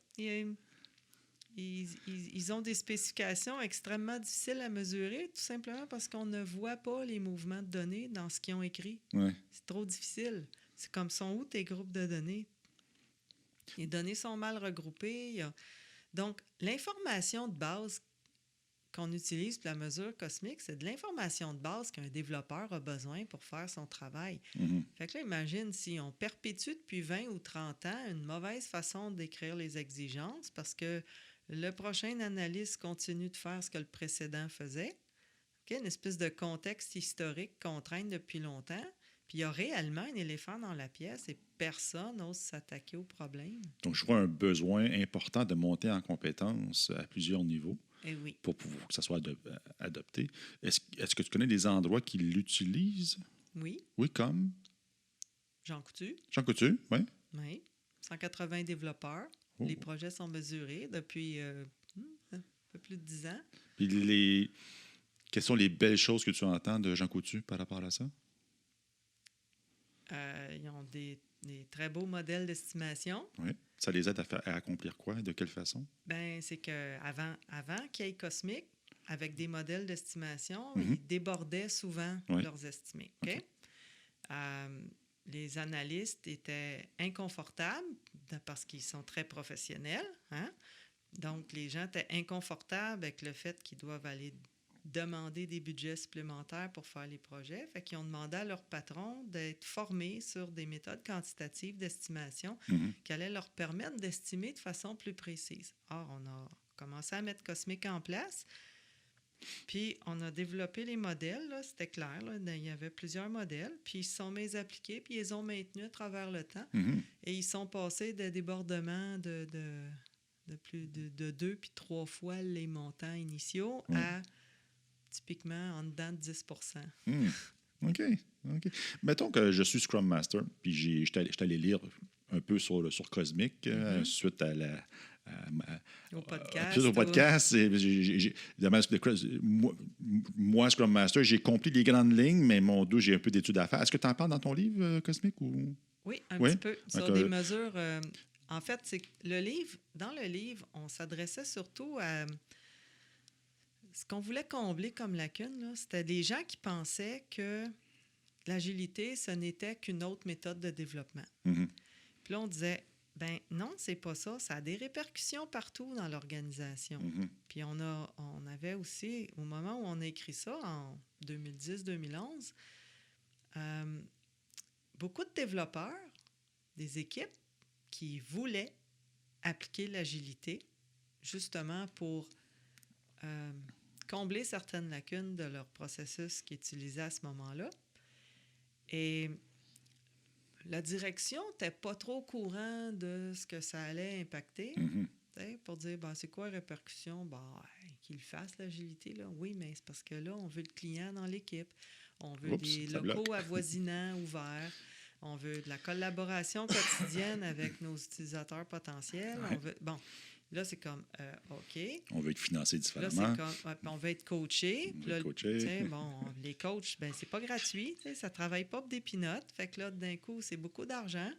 Speaker 3: Ils ont des spécifications extrêmement difficiles à mesurer, tout simplement parce qu'on ne voit pas les mouvements de données dans ce qu'ils ont écrit.
Speaker 2: Ouais.
Speaker 3: C'est trop difficile. C'est comme sont où tes groupes de données? Les données sont mal regroupées. Donc, l'information de base qu'on utilise pour la mesure cosmique, c'est de l'information de base qu'un développeur a besoin pour faire son travail. Fait que là, imagine si on perpétue depuis 20 ou 30 ans une mauvaise façon d'écrire les exigences parce que le prochain analyste continue de faire ce que le précédent faisait. Okay? Une espèce de contexte historique qu'on traîne depuis longtemps. Puis il y a réellement un éléphant dans la pièce et personne n'ose s'attaquer au problème.
Speaker 2: Donc, je vois un besoin important de monter en compétences à plusieurs niveaux
Speaker 3: oui.
Speaker 2: pour pouvoir que ça soit adopté. Est-ce que tu connais des endroits qui l'utilisent?
Speaker 3: Oui.
Speaker 2: Oui, comme?
Speaker 3: Jean Coutu.
Speaker 2: Jean Coutu, oui.
Speaker 3: Oui. 180 développeurs. Oh. Les projets sont mesurés depuis un peu plus de 10 ans.
Speaker 2: Puis quelles sont les belles choses que tu entends de Jean Coutu par rapport à ça?
Speaker 3: Ils ont des très beaux modèles d'estimation.
Speaker 2: Oui. Ça les aide à accomplir quoi? De quelle façon?
Speaker 3: Bien, c'est qu'avant qu'il y ait Cosmic, avec des modèles d'estimation, ils débordaient souvent leurs estimés. Okay? les analystes étaient inconfortables parce qu'ils sont très professionnels. Hein? Donc, les gens étaient inconfortables avec le fait qu'ils doivent aller demander des budgets supplémentaires pour faire les projets. Fait qu'ils ont demandé à leur patron d'être formés sur des méthodes quantitatives d'estimation qui allaient leur permettre d'estimer de façon plus précise. Or, on a commencé à mettre Cosmic en place. Puis, on a développé les modèles, là, c'était clair. Là, il y avait plusieurs modèles. Puis, ils se sont mis à appliquer, puis ils les ont maintenus à travers le temps. Et ils sont passés de débordements de plus de 2 puis 3 fois les montants initiaux à typiquement en dedans de 10
Speaker 2: OK. Mettons que je suis Scrum Master, puis j'étais allé lire un peu sur Cosmic suite à
Speaker 3: au podcast.
Speaker 2: Au podcast. Moi, Scrum Master, j'ai compris les grandes lignes, mais mon dos, j'ai un peu d'études à faire. Est-ce que tu en parles dans ton livre, Cosmic? Ou...
Speaker 3: Oui, un petit peu. Sur des mesures. En fait, c'est dans le livre, on s'adressait surtout à ce qu'on voulait combler comme lacune. Là, c'était des gens qui pensaient que l'agilité, ce n'était qu'une autre méthode de développement. Puis là, on disait, ben non, c'est pas ça. Ça a des répercussions partout dans l'organisation. Puis on avait aussi, au moment où on a écrit ça, en 2010-2011, beaucoup de développeurs, des équipes qui voulaient appliquer l'agilité justement pour combler certaines lacunes de leur processus qu'ils utilisaient à ce moment-là. Et la direction n'était pas trop au courant de ce que ça allait impacter. Pour dire, c'est quoi la répercussion? Qu'il fasse l'agilité, là. Oui, mais c'est parce que là, on veut le client dans l'équipe. On veut des locaux avoisinants ouverts. On veut de la collaboration quotidienne avec nos utilisateurs potentiels. Là, c'est comme, OK.
Speaker 2: On veut être financé différemment.
Speaker 3: Là, c'est comme, on veut être coaché. Les coachs, c'est pas gratuit. Ça ne travaille pas pour des peanuts. Fait que là, d'un coup, c'est beaucoup d'argent.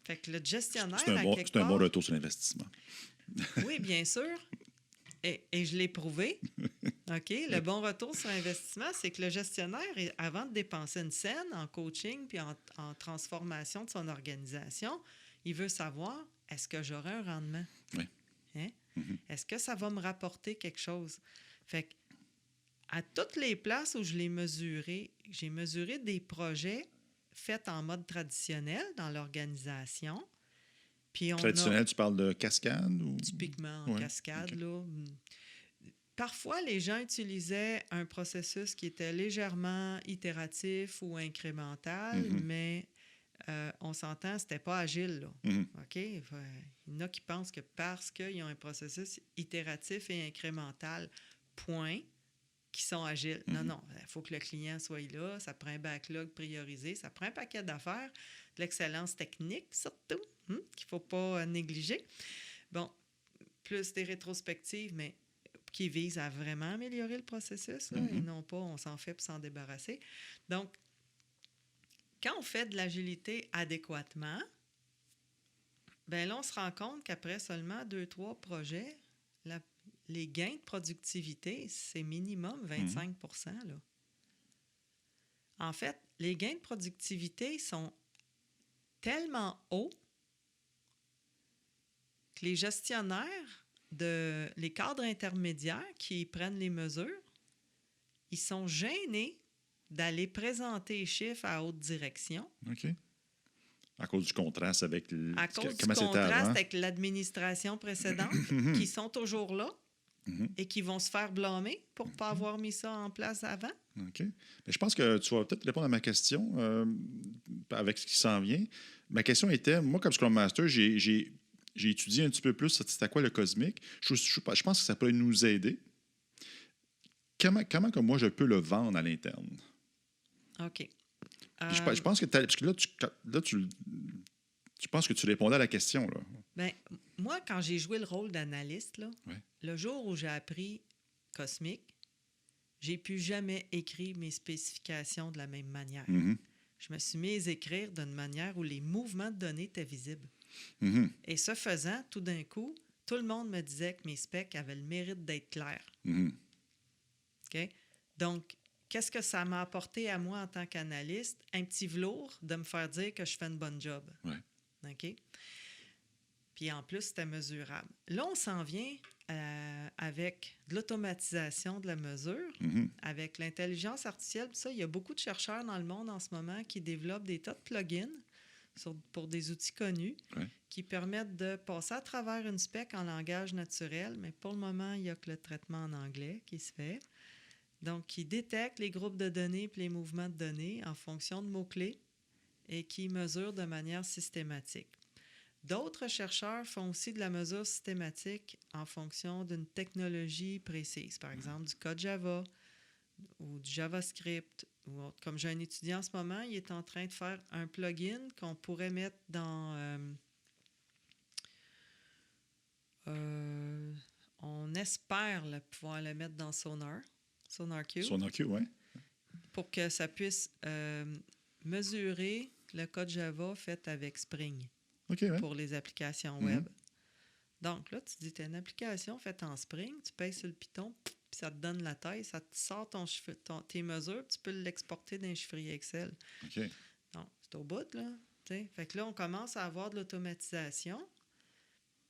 Speaker 3: Fait que le gestionnaire,
Speaker 2: c'est un bon retour sur l'investissement.
Speaker 3: Oui, bien sûr. Et je l'ai prouvé. OK? Le bon retour sur investissement, c'est que le gestionnaire, avant de dépenser une scène en coaching puis en transformation de son organisation, il veut savoir, est-ce que j'aurai un rendement?
Speaker 2: Oui.
Speaker 3: Hein? Est-ce que ça va me rapporter quelque chose? Fait que, à toutes les places où je l'ai mesuré, j'ai mesuré des projets faits en mode traditionnel dans l'organisation. Puis
Speaker 2: traditionnel, tu parles de cascade? Ou...
Speaker 3: Typiquement en cascade, okay. Là. Parfois, les gens utilisaient un processus qui était légèrement itératif ou incrémental, mais on s'entend, c'était pas agile. Là. OK? Il y en a qui pensent que parce qu'ils ont un processus itératif et incrémental, point, qui sont agiles. Non, il faut que le client soit là, ça prend un backlog priorisé, ça prend un paquet d'affaires, de l'excellence technique surtout, qu'il ne faut pas négliger. Bon, plus des rétrospectives, mais qui visent à vraiment améliorer le processus, là, et non pas on s'en fait pour s'en débarrasser. Donc, quand on fait de l'agilité adéquatement, là, on se rend compte qu'après seulement 2-3 projets, les gains de productivité, c'est minimum 25 %. Là. En fait, les gains de productivité sont tellement hauts que les gestionnaires, les cadres intermédiaires qui prennent les mesures, ils sont gênés d'aller présenter les chiffres à haute direction.
Speaker 2: OK. À cause du contraste avec...
Speaker 3: À cause du contraste avec l'administration précédente, qui sont toujours là et qui vont se faire blâmer pour ne pas avoir mis ça en place avant.
Speaker 2: OK. Mais je pense que tu vas peut-être répondre à ma question avec ce qui s'en vient. Ma question était, moi, comme Scrum Master, j'ai étudié un petit peu plus c'était quoi le Cosmic. Je pense que ça peut nous aider. Comment que moi, je peux le vendre à l'interne?
Speaker 3: OK.
Speaker 2: Je pense que parce que là, tu penses que tu répondais à la question. Là.
Speaker 3: Moi, quand j'ai joué le rôle d'analyste, là, le jour où j'ai appris Cosmic, j'ai plus jamais écrit mes spécifications de la même manière. Je me suis mis à écrire d'une manière où les mouvements de données étaient visibles. Et ce faisant, tout d'un coup, tout le monde me disait que mes specs avaient le mérite d'être clairs. OK? Donc, qu'est-ce que ça m'a apporté à moi en tant qu'analyste? Un petit velours de me faire dire que je fais une bonne job.
Speaker 2: Ouais.
Speaker 3: OK? Puis en plus, c'était mesurable. Là, on s'en vient avec de l'automatisation de la mesure, avec l'intelligence artificielle. Ça, il y a beaucoup de chercheurs dans le monde en ce moment qui développent des tas de plugins pour des outils connus qui permettent de passer à travers une spec en langage naturel, mais pour le moment, il n'y a que le traitement en anglais qui se fait. Donc, qui détecte les groupes de données et les mouvements de données en fonction de mots-clés et qui mesure de manière systématique. D'autres chercheurs font aussi de la mesure systématique en fonction d'une technologie précise, par exemple du code Java ou du JavaScript. Ou autre. Comme j'ai un étudiant en ce moment, il est en train de faire un plugin qu'on pourrait mettre dans... on espère pouvoir le mettre dans SonarQube.
Speaker 2: SonarQube, oui.
Speaker 3: Pour que ça puisse mesurer le code Java fait avec Spring. Pour les applications web. Donc là, tu dis, tu as une application faite en Spring, tu payes sur le Python, puis ça te donne la taille, ça te sort tes mesures, puis tu peux l'exporter dans un chiffrier Excel. Donc, c'est au bout, là. T'sais. Fait que là, on commence à avoir de l'automatisation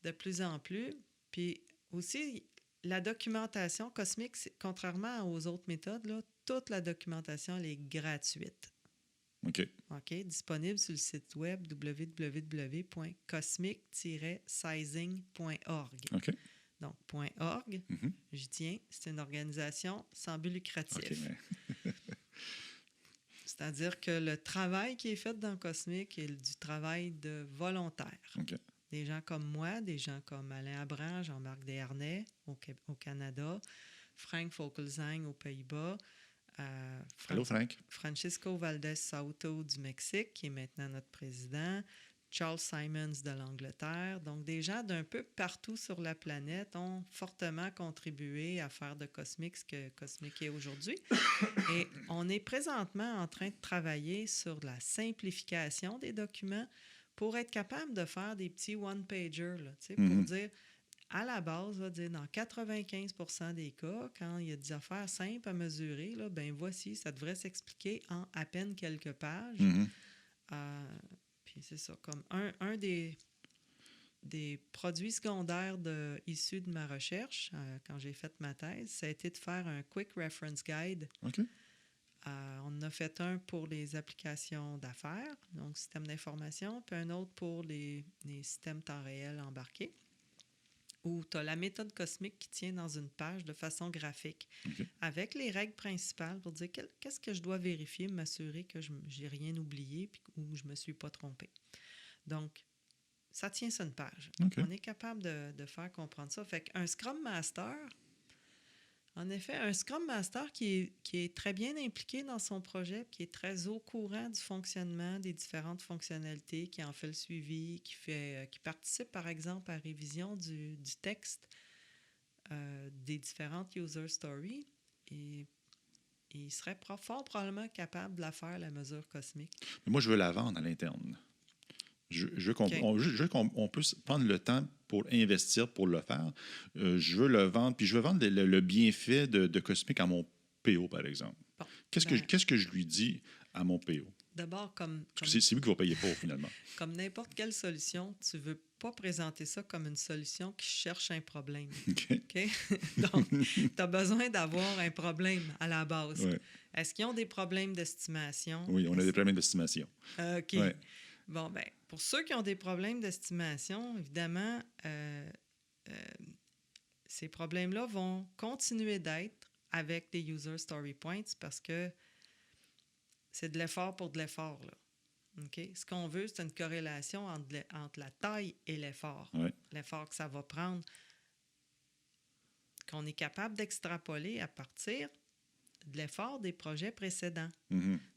Speaker 3: de plus en plus. Puis aussi, la documentation Cosmic, contrairement aux autres méthodes, là, toute la documentation, elle est gratuite.
Speaker 2: OK.
Speaker 3: Disponible sur le site web www.cosmic-sizing.org. Donc, .org, j'y tiens, c'est une organisation sans but lucratif. C'est-à-dire que le travail qui est fait dans Cosmic est du travail de volontaires. Des gens comme moi, des gens comme Alain Abran, Jean-Marc Desharnais au Canada, Frank Vogelzang aux Pays-Bas,
Speaker 2: Allô, Frank.
Speaker 3: Francisco Valdés Sauto du Mexique, qui est maintenant notre président, Charles Simons de l'Angleterre. Donc, des gens d'un peu partout sur la planète ont fortement contribué à faire de Cosmic ce que Cosmic est aujourd'hui. Et on est présentement en train de travailler sur la simplification des documents pour être capable de faire des petits one-pagers, là, pour dire... À la base, on va dire dans 95% des cas, quand il y a des affaires simples à mesurer, là, ben voici, ça devrait s'expliquer en à peine quelques pages. Puis c'est ça, comme un des produits secondaires issus de ma recherche, quand j'ai fait ma thèse, ça a été de faire un Quick Reference Guide. On en a fait un pour les applications d'affaires, donc système d'information, puis un autre pour les systèmes temps réel embarqués, où tu as la méthode cosmique qui tient dans une page de façon graphique, avec les règles principales pour dire qu'est-ce que je dois vérifier, m'assurer que je n'ai rien oublié ou je ne me suis pas trompé. Donc, ça tient sur une page. On est capable de faire comprendre ça. Fait qu'un Scrum Master, en effet, un Scrum Master qui est très bien impliqué dans son projet, qui est très au courant du fonctionnement des différentes fonctionnalités, qui en fait le suivi, qui participe, par exemple, à la révision du texte des différentes user stories, et il serait fort probablement capable de la faire, la mesure cosmique.
Speaker 2: Mais moi, je veux la vendre à l'interne. Je veux qu'on puisse prendre le temps pour investir, pour le faire. Je veux le vendre, puis je veux vendre le bienfait de Cosmic à mon PO, par exemple.
Speaker 3: Bon,
Speaker 2: Qu'est-ce que je lui dis à mon PO?
Speaker 3: D'abord,
Speaker 2: c'est lui qui va payer pour, finalement.
Speaker 3: Comme n'importe quelle solution, tu ne veux pas présenter ça comme une solution qui cherche un problème. Okay? Donc, tu as besoin d'avoir un problème à la base. Est-ce qu'ils ont des problèmes d'estimation?
Speaker 2: Oui, on a des problèmes d'estimation.
Speaker 3: OK. Bon, bien, pour ceux qui ont des problèmes d'estimation, évidemment, ces problèmes-là vont continuer d'être avec des user story points parce que c'est de l'effort pour de l'effort, là. Okay? Ce qu'on veut, c'est une corrélation entre la taille et l'effort. L'effort que ça va prendre, qu'on est capable d'extrapoler à partir de l'effort des projets précédents.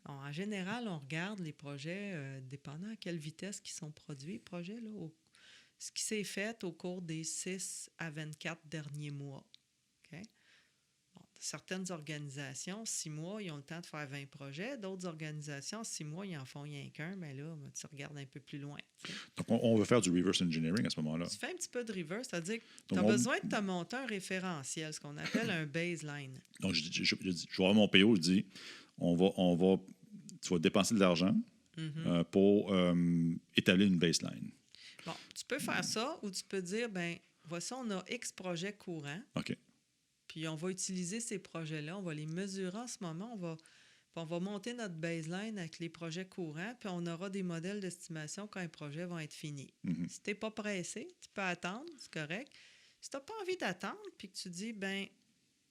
Speaker 3: En général, on regarde les projets dépendant à quelle vitesse ils sont produits, les projets, là, ce qui s'est fait au cours des 6 à 24 derniers mois. Okay? Bon, certaines organisations, 6 mois, ils ont le temps de faire 20 projets. D'autres organisations, 6 mois, ils en font rien qu'un. Mais là, tu regardes un peu plus loin. Tu sais.
Speaker 2: Donc, on veut faire du reverse engineering à ce moment-là.
Speaker 3: Tu fais un petit peu de reverse, c'est-à-dire que tu
Speaker 2: Donc,
Speaker 3: as besoin de te monter un référentiel, ce qu'on appelle un baseline.
Speaker 2: Donc, je vais avoir mon PO, je dis, tu vas dépenser de l'argent pour établir une baseline.
Speaker 3: Bon, tu peux faire ça ou tu peux dire, ben voici, on a X projets courants.
Speaker 2: OK.
Speaker 3: Puis on va utiliser ces projets-là, on va les mesurer en ce moment, on va monter notre baseline avec les projets courants, puis on aura des modèles d'estimation quand les projets vont être finis.
Speaker 2: Mm-hmm.
Speaker 3: Si tu n'es pas pressé, tu peux attendre, c'est correct. Si tu n'as pas envie d'attendre, puis que tu dis, ben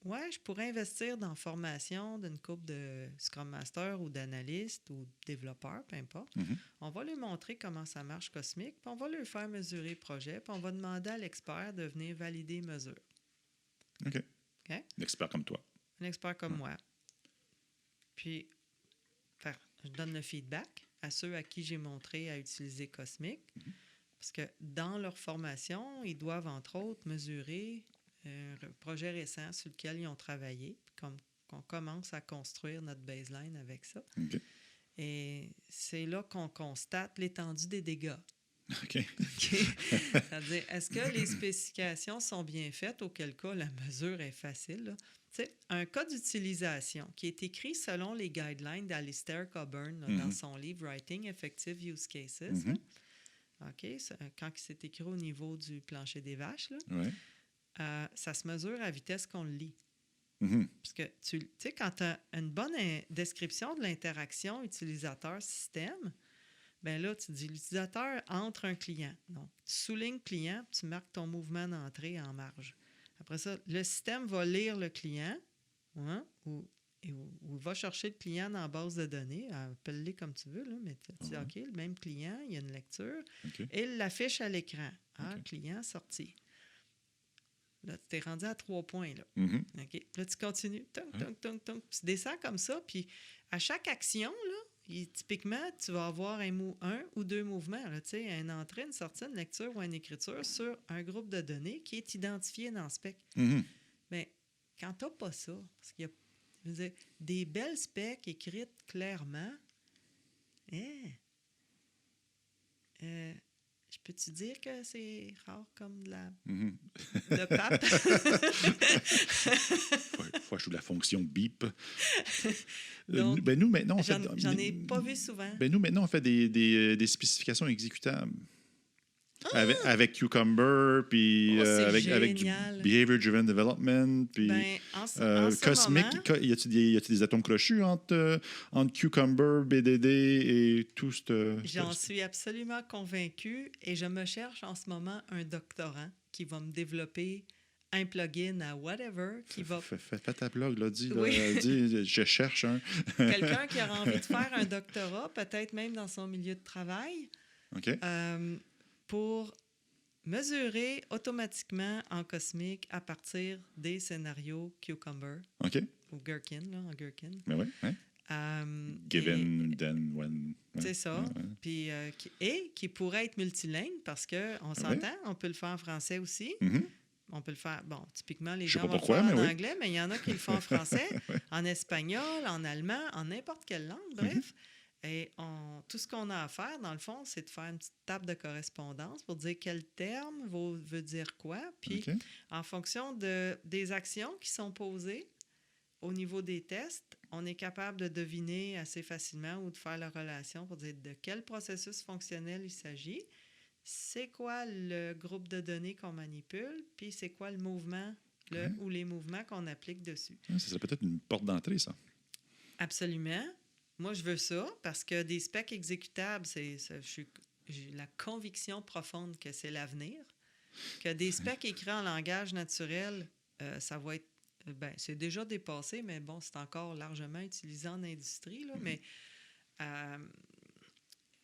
Speaker 3: ouais, je pourrais investir dans la formation d'une couple de Scrum Master ou d'analystes ou de développeurs, peu importe.
Speaker 2: Mm-hmm.
Speaker 3: On va lui montrer comment ça marche Cosmic, puis on va lui faire mesurer le projet, puis on va demander à l'expert de venir valider les mesures.
Speaker 2: OK.
Speaker 3: OK?
Speaker 2: L'expert comme toi.
Speaker 3: Un expert comme moi. Puis, je donne le feedback à ceux à qui j'ai montré à utiliser Cosmic, parce que dans leur formation, ils doivent, entre autres, mesurer un projet récent sur lequel ils ont travaillé, puis qu'on commence à construire notre baseline avec ça.
Speaker 2: OK.
Speaker 3: Et c'est là qu'on constate l'étendue des dégâts.
Speaker 2: OK.
Speaker 3: C'est-à-dire, est-ce que les spécifications sont bien faites, auquel cas la mesure est facile, là? Un cas d'utilisation qui est écrit selon les guidelines d'Alistair Coburn là, dans son livre Writing Effective Use Cases. Là. OK, quand c'est écrit au niveau du plancher des vaches, là,
Speaker 2: Ouais.
Speaker 3: ça se mesure à vitesse qu'on le lit.
Speaker 2: Mm-hmm.
Speaker 3: Parce que, tu sais, quand tu as une bonne description de l'interaction utilisateur-système, bien là, tu dis l'utilisateur entre un client. Donc, tu soulignes client, tu marques ton mouvement d'entrée en marge. Après ça, le système va lire le client ou va chercher le client dans la base de données, appelle-les comme tu veux, là, mais tu dis, OK, le même client, il y a une lecture, et il l'affiche à l'écran. Client sorti. Là, tu t'es rendu à 3 points. Là.
Speaker 2: Mm-hmm.
Speaker 3: OK. Là, tu continues. Tu descends comme ça, puis à chaque action, là, typiquement, tu vas avoir un ou deux mouvements, là, une entrée, une sortie, une lecture ou une écriture sur un groupe de données qui est identifié dans le spec.
Speaker 2: Mm-hmm.
Speaker 3: Mais quand tu n'as pas ça, parce qu'il y a des belles specs écrites clairement, je peux-tu dire que c'est rare comme de la de pape?
Speaker 2: Faut jouer la fonction beep.
Speaker 3: Donc,
Speaker 2: nous, maintenant,
Speaker 3: j'en ai pas vu souvent.
Speaker 2: Nous, maintenant, on fait des spécifications exécutables. Avec Cucumber, puis avec du Behavior-Driven Development, puis Cosmic.
Speaker 3: Moment,
Speaker 2: y a-t-il des atomes crochus entre Cucumber, BDD et tout ce...
Speaker 3: J'en suis absolument convaincue et je me cherche en ce moment un doctorant qui va me développer un plugin à whatever qui va...
Speaker 2: Fais ta blog, là, dis, je cherche un...
Speaker 3: Quelqu'un qui aura envie de faire un doctorat, peut-être même dans son milieu de travail, pour mesurer automatiquement en Cosmic à partir des scénarios Cucumber ou Gherkin, là, en Gherkin.
Speaker 2: Mais oui. Given, then, when.
Speaker 3: C'est ça. Puis, et qui pourrait être multilingue parce qu'on s'entend, on peut le faire en français aussi. On peut le faire, typiquement, les gens vont le faire en anglais, mais il y en a qui le font en français, en espagnol, en allemand, en n'importe quelle langue, bref. Et tout ce qu'on a à faire, dans le fond, c'est de faire une petite table de correspondance pour dire quel terme veut dire quoi. Puis, en fonction des actions qui sont posées au niveau des tests, on est capable de deviner assez facilement ou de faire la relation pour dire de quel processus fonctionnel il s'agit, c'est quoi le groupe de données qu'on manipule, puis c'est quoi le mouvement ou les mouvements qu'on applique dessus.
Speaker 2: Ça serait peut-être une porte d'entrée, ça.
Speaker 3: Absolument. Moi, je veux ça parce que des specs exécutables, j'ai la conviction profonde que c'est l'avenir. Que des specs écrits en langage naturel, ça va être... c'est déjà dépassé, mais bon, c'est encore largement utilisé en industrie. Là, mais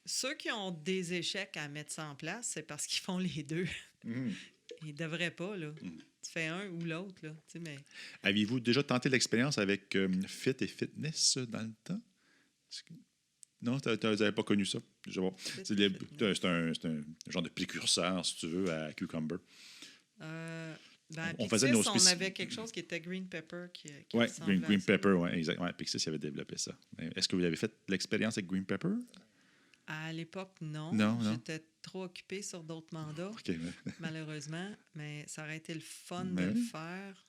Speaker 3: ceux qui ont des échecs à mettre ça en place, c'est parce qu'ils font les deux. Ils ne devraient pas, là. Tu fais un ou l'autre, là. Mais...
Speaker 2: Aviez-vous déjà tenté l'expérience avec Fit et Fitness dans le temps? Non, tu n'avais pas connu ça. C'est un genre de précurseur, si tu veux, à Cucumber.
Speaker 3: Ben,
Speaker 2: on
Speaker 3: Pixis,
Speaker 2: faisait nos
Speaker 3: on avait quelque chose qui était Green Pepper qui
Speaker 2: Oui,
Speaker 3: ressemblait à
Speaker 2: Green
Speaker 3: ça.
Speaker 2: Pepper, oui, exactement. Ouais, Pixis avait développé ça. Est-ce que vous avez fait l'expérience avec Green Pepper?
Speaker 3: À l'époque, non.
Speaker 2: Non.
Speaker 3: J'étais trop occupée sur d'autres mandats,
Speaker 2: OK.
Speaker 3: malheureusement. Mais ça aurait été le fun de
Speaker 2: Mais
Speaker 3: le
Speaker 2: oui.
Speaker 3: faire.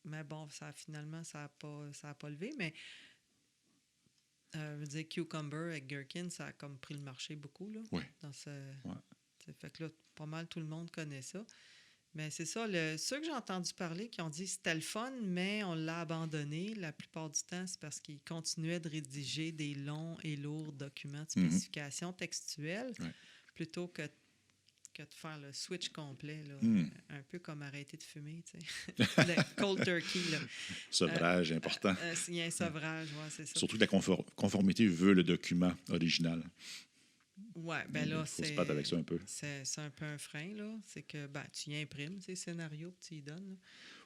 Speaker 3: Mais bon, finalement, ça a pas levé. Mais je veux dire, Cucumber avec Gherkin, ça a comme pris le marché beaucoup. Là,
Speaker 2: Oui.
Speaker 3: dans ce,
Speaker 2: Ouais.
Speaker 3: ça fait que là, pas mal tout le monde connaît ça. Mais c'est ça, ceux que j'ai entendu parler qui ont dit que c'était le fun, mais on l'a abandonné. La plupart du temps, c'est parce qu'ils continuaient de rédiger des longs et lourds documents de spécification textuelle plutôt que de faire le switch complet, là, un peu comme arrêter de fumer, tu sais. Le cold turkey, là.
Speaker 2: Sevrage important.
Speaker 3: Il y a un sevrage, oui, c'est ça.
Speaker 2: Surtout que la conformité veut le document original.
Speaker 3: Oui, ben là,
Speaker 2: il faut se battre avec ça un peu.
Speaker 3: C'est un peu un frein, là. C'est que, ben, tu y imprimes ces scénarios, puis tu y donnes. Là.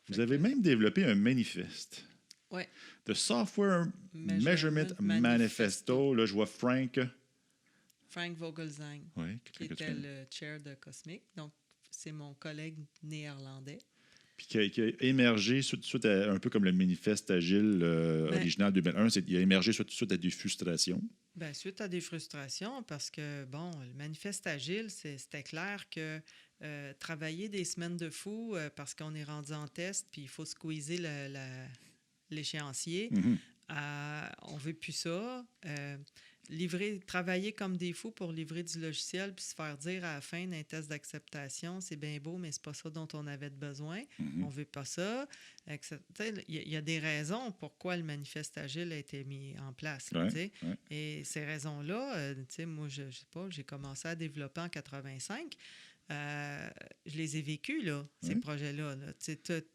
Speaker 2: Vous avez même développé un manifeste.
Speaker 3: Oui.
Speaker 2: The Software Measurement Manifesto. Là, je vois Frank
Speaker 3: Vogelsang, qui était le chair de Cosmic. Donc, c'est mon collègue néerlandais.
Speaker 2: Puis qui a émergé suite à, un peu comme le manifeste agile original 2001, il a émergé suite à des frustrations.
Speaker 3: Bien, suite à des frustrations, parce que, bon, le manifeste agile, c'était clair que travailler des semaines de fou parce qu'on est rendu en test, puis il faut squeezer l'échéancier, on ne veut plus ça. Travailler comme des fous pour livrer du logiciel puis se faire dire à la fin d'un test d'acceptation, c'est bien beau, mais c'est pas ça dont on avait besoin. On veut pas ça. Il y a des raisons pourquoi le manifeste agile a été mis en place. Et ces raisons-là, moi, je sais pas, j'ai commencé à développer en 85. Je les ai vécus, là, ces projets-là.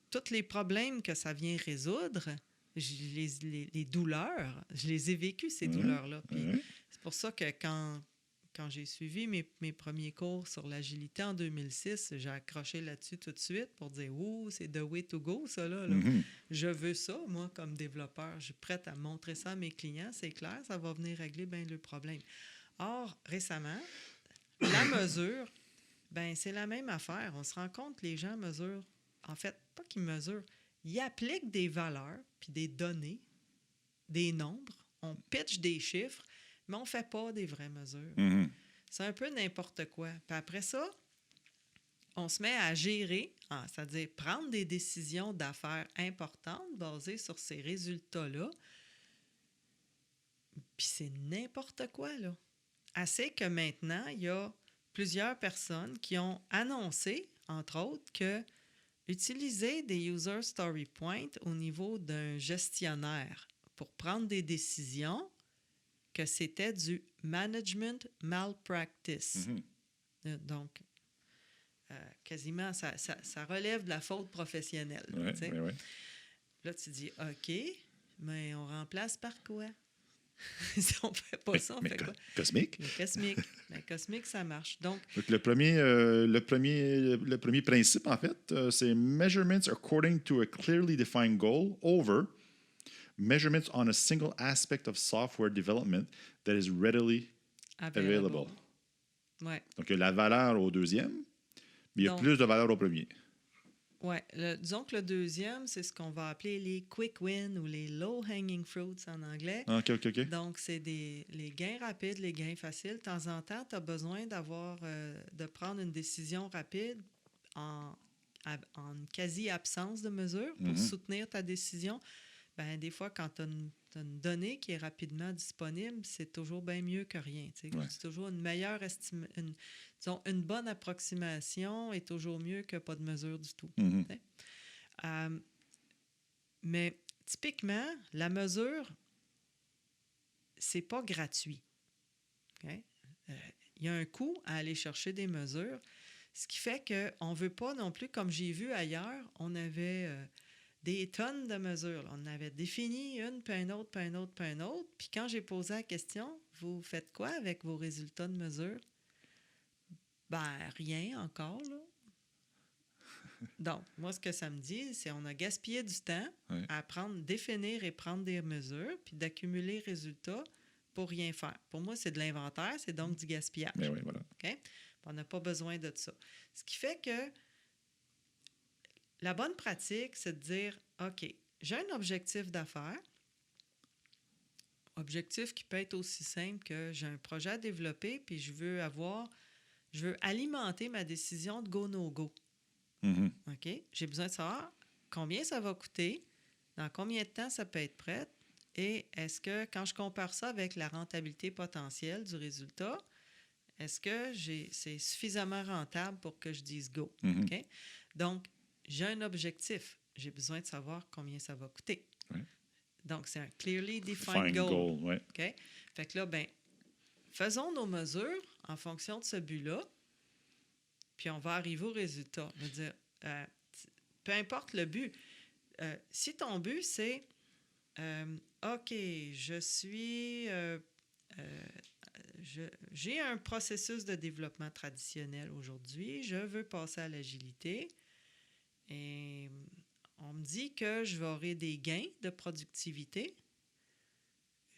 Speaker 3: Tous les problèmes que ça vient résoudre, les douleurs, je les ai vécues, ces douleurs-là. Puis c'est pour ça que quand j'ai suivi mes premiers cours sur l'agilité en 2006, j'ai accroché là-dessus tout de suite pour dire « Ouh, c'est the way to go, ça, là. Je veux ça, moi, comme développeur. Je suis prête à montrer ça à mes clients. C'est clair, ça va venir régler bien le problème. » Or, récemment, la mesure, ben c'est la même affaire. On se rend compte que les gens mesurent, en fait, pas qu'ils mesurent, ils appliquent des valeurs, puis des données, des nombres, on pitch des chiffres, mais on ne fait pas des vraies mesures. C'est un peu n'importe quoi. Puis après ça, on se met à gérer, c'est-à-dire prendre des décisions d'affaires importantes basées sur ces résultats-là. Puis c'est n'importe quoi, là. Assez que maintenant, il y a plusieurs personnes qui ont annoncé, entre autres, que utiliser des user story points au niveau d'un gestionnaire pour prendre des décisions, que c'était du management malpractice. Donc, quasiment, ça relève de la faute professionnelle. Là, tu dis, OK, mais on remplace par quoi? Si on ne fait pas ça, on fait quoi?
Speaker 2: Cosmic.
Speaker 3: Cosmic, ça marche. Donc
Speaker 2: le premier principe, en fait, c'est measurements according to a clearly defined goal over measurements on a single aspect of software development that is readily available.
Speaker 3: Ouais.
Speaker 2: Donc, il y a la valeur au deuxième, mais il y a plus de valeur au premier.
Speaker 3: Oui. Disons que le deuxième, c'est ce qu'on va appeler les quick wins ou les low-hanging fruits en anglais.
Speaker 2: OK.
Speaker 3: Donc, c'est les gains rapides, les gains faciles. De temps en temps, tu as besoin de prendre une décision rapide en quasi-absence de mesure pour soutenir ta décision. Ben, des fois, quand tu as une donnée qui est rapidement disponible, c'est toujours bien mieux que rien. C'est toujours une meilleure une bonne approximation est toujours mieux que pas de mesure du tout. Mais typiquement, la mesure, c'est pas gratuit. Okay? Il y a un coût à aller chercher des mesures, ce qui fait qu'on ne veut pas non plus, comme j'ai vu ailleurs, on avait des tonnes de mesures. On avait défini une, puis un autre, puis un autre, puis un autre. Puis quand j'ai posé la question, vous faites quoi avec vos résultats de mesure? Ben, rien encore, là. Donc, moi, ce que ça me dit, c'est qu'on a gaspillé du temps à définir et prendre des mesures, puis d'accumuler résultats pour rien faire. Pour moi, c'est de l'inventaire, c'est donc du gaspillage.
Speaker 2: Mais oui, voilà.
Speaker 3: Okay? On n'a pas besoin de ça. Ce qui fait que la bonne pratique, c'est de dire, OK, j'ai un objectif d'affaires. Objectif qui peut être aussi simple que j'ai un projet à développer, puis je veux alimenter ma décision de go, no go.
Speaker 2: Mhm.
Speaker 3: OK? J'ai besoin de savoir combien ça va coûter, dans combien de temps ça peut être prêt, et est-ce que, quand je compare ça avec la rentabilité potentielle du résultat, est-ce que c'est suffisamment rentable pour que je dise go?
Speaker 2: Mhm.
Speaker 3: OK? Donc, j'ai un objectif. J'ai besoin de savoir combien ça va coûter.
Speaker 2: Ouais.
Speaker 3: Donc, c'est un clearly defined
Speaker 2: Fine
Speaker 3: goal.
Speaker 2: goal, ouais.
Speaker 3: OK? Fait que là, ben, faisons nos mesures en fonction de ce but-là, puis on va arriver au résultat. Je veux dire, peu importe le but. Si ton but, c'est OK, j'ai un processus de développement traditionnel aujourd'hui, je veux passer à l'agilité et on me dit que je vais avoir des gains de productivité.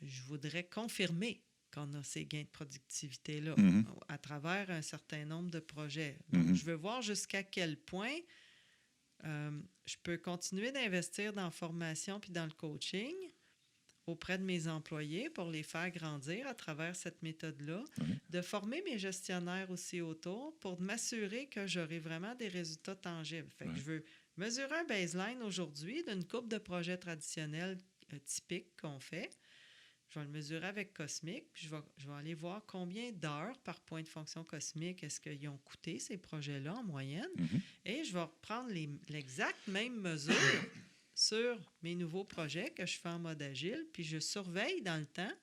Speaker 3: Je voudrais confirmer qu'on a ces gains de productivité-là
Speaker 2: Mhm.
Speaker 3: à travers un certain nombre de projets. Donc,
Speaker 2: Mhm.
Speaker 3: je veux voir jusqu'à quel point je peux continuer d'investir dans la formation puis dans le coaching auprès de mes employés pour les faire grandir à travers cette méthode-là, de former mes gestionnaires aussi autour pour m'assurer que j'aurai vraiment des résultats tangibles. Fait que je veux mesurer un baseline aujourd'hui d'une couple de projets traditionnels typiques qu'on fait. Je vais le mesurer avec Cosmic, puis je vais aller voir combien d'heures par point de fonction cosmique est-ce qu'ils ont coûté ces projets-là en moyenne.
Speaker 2: Mhm.
Speaker 3: Et je vais reprendre l'exacte même mesure sur mes nouveaux projets que je fais en mode agile, puis je surveille dans le temps,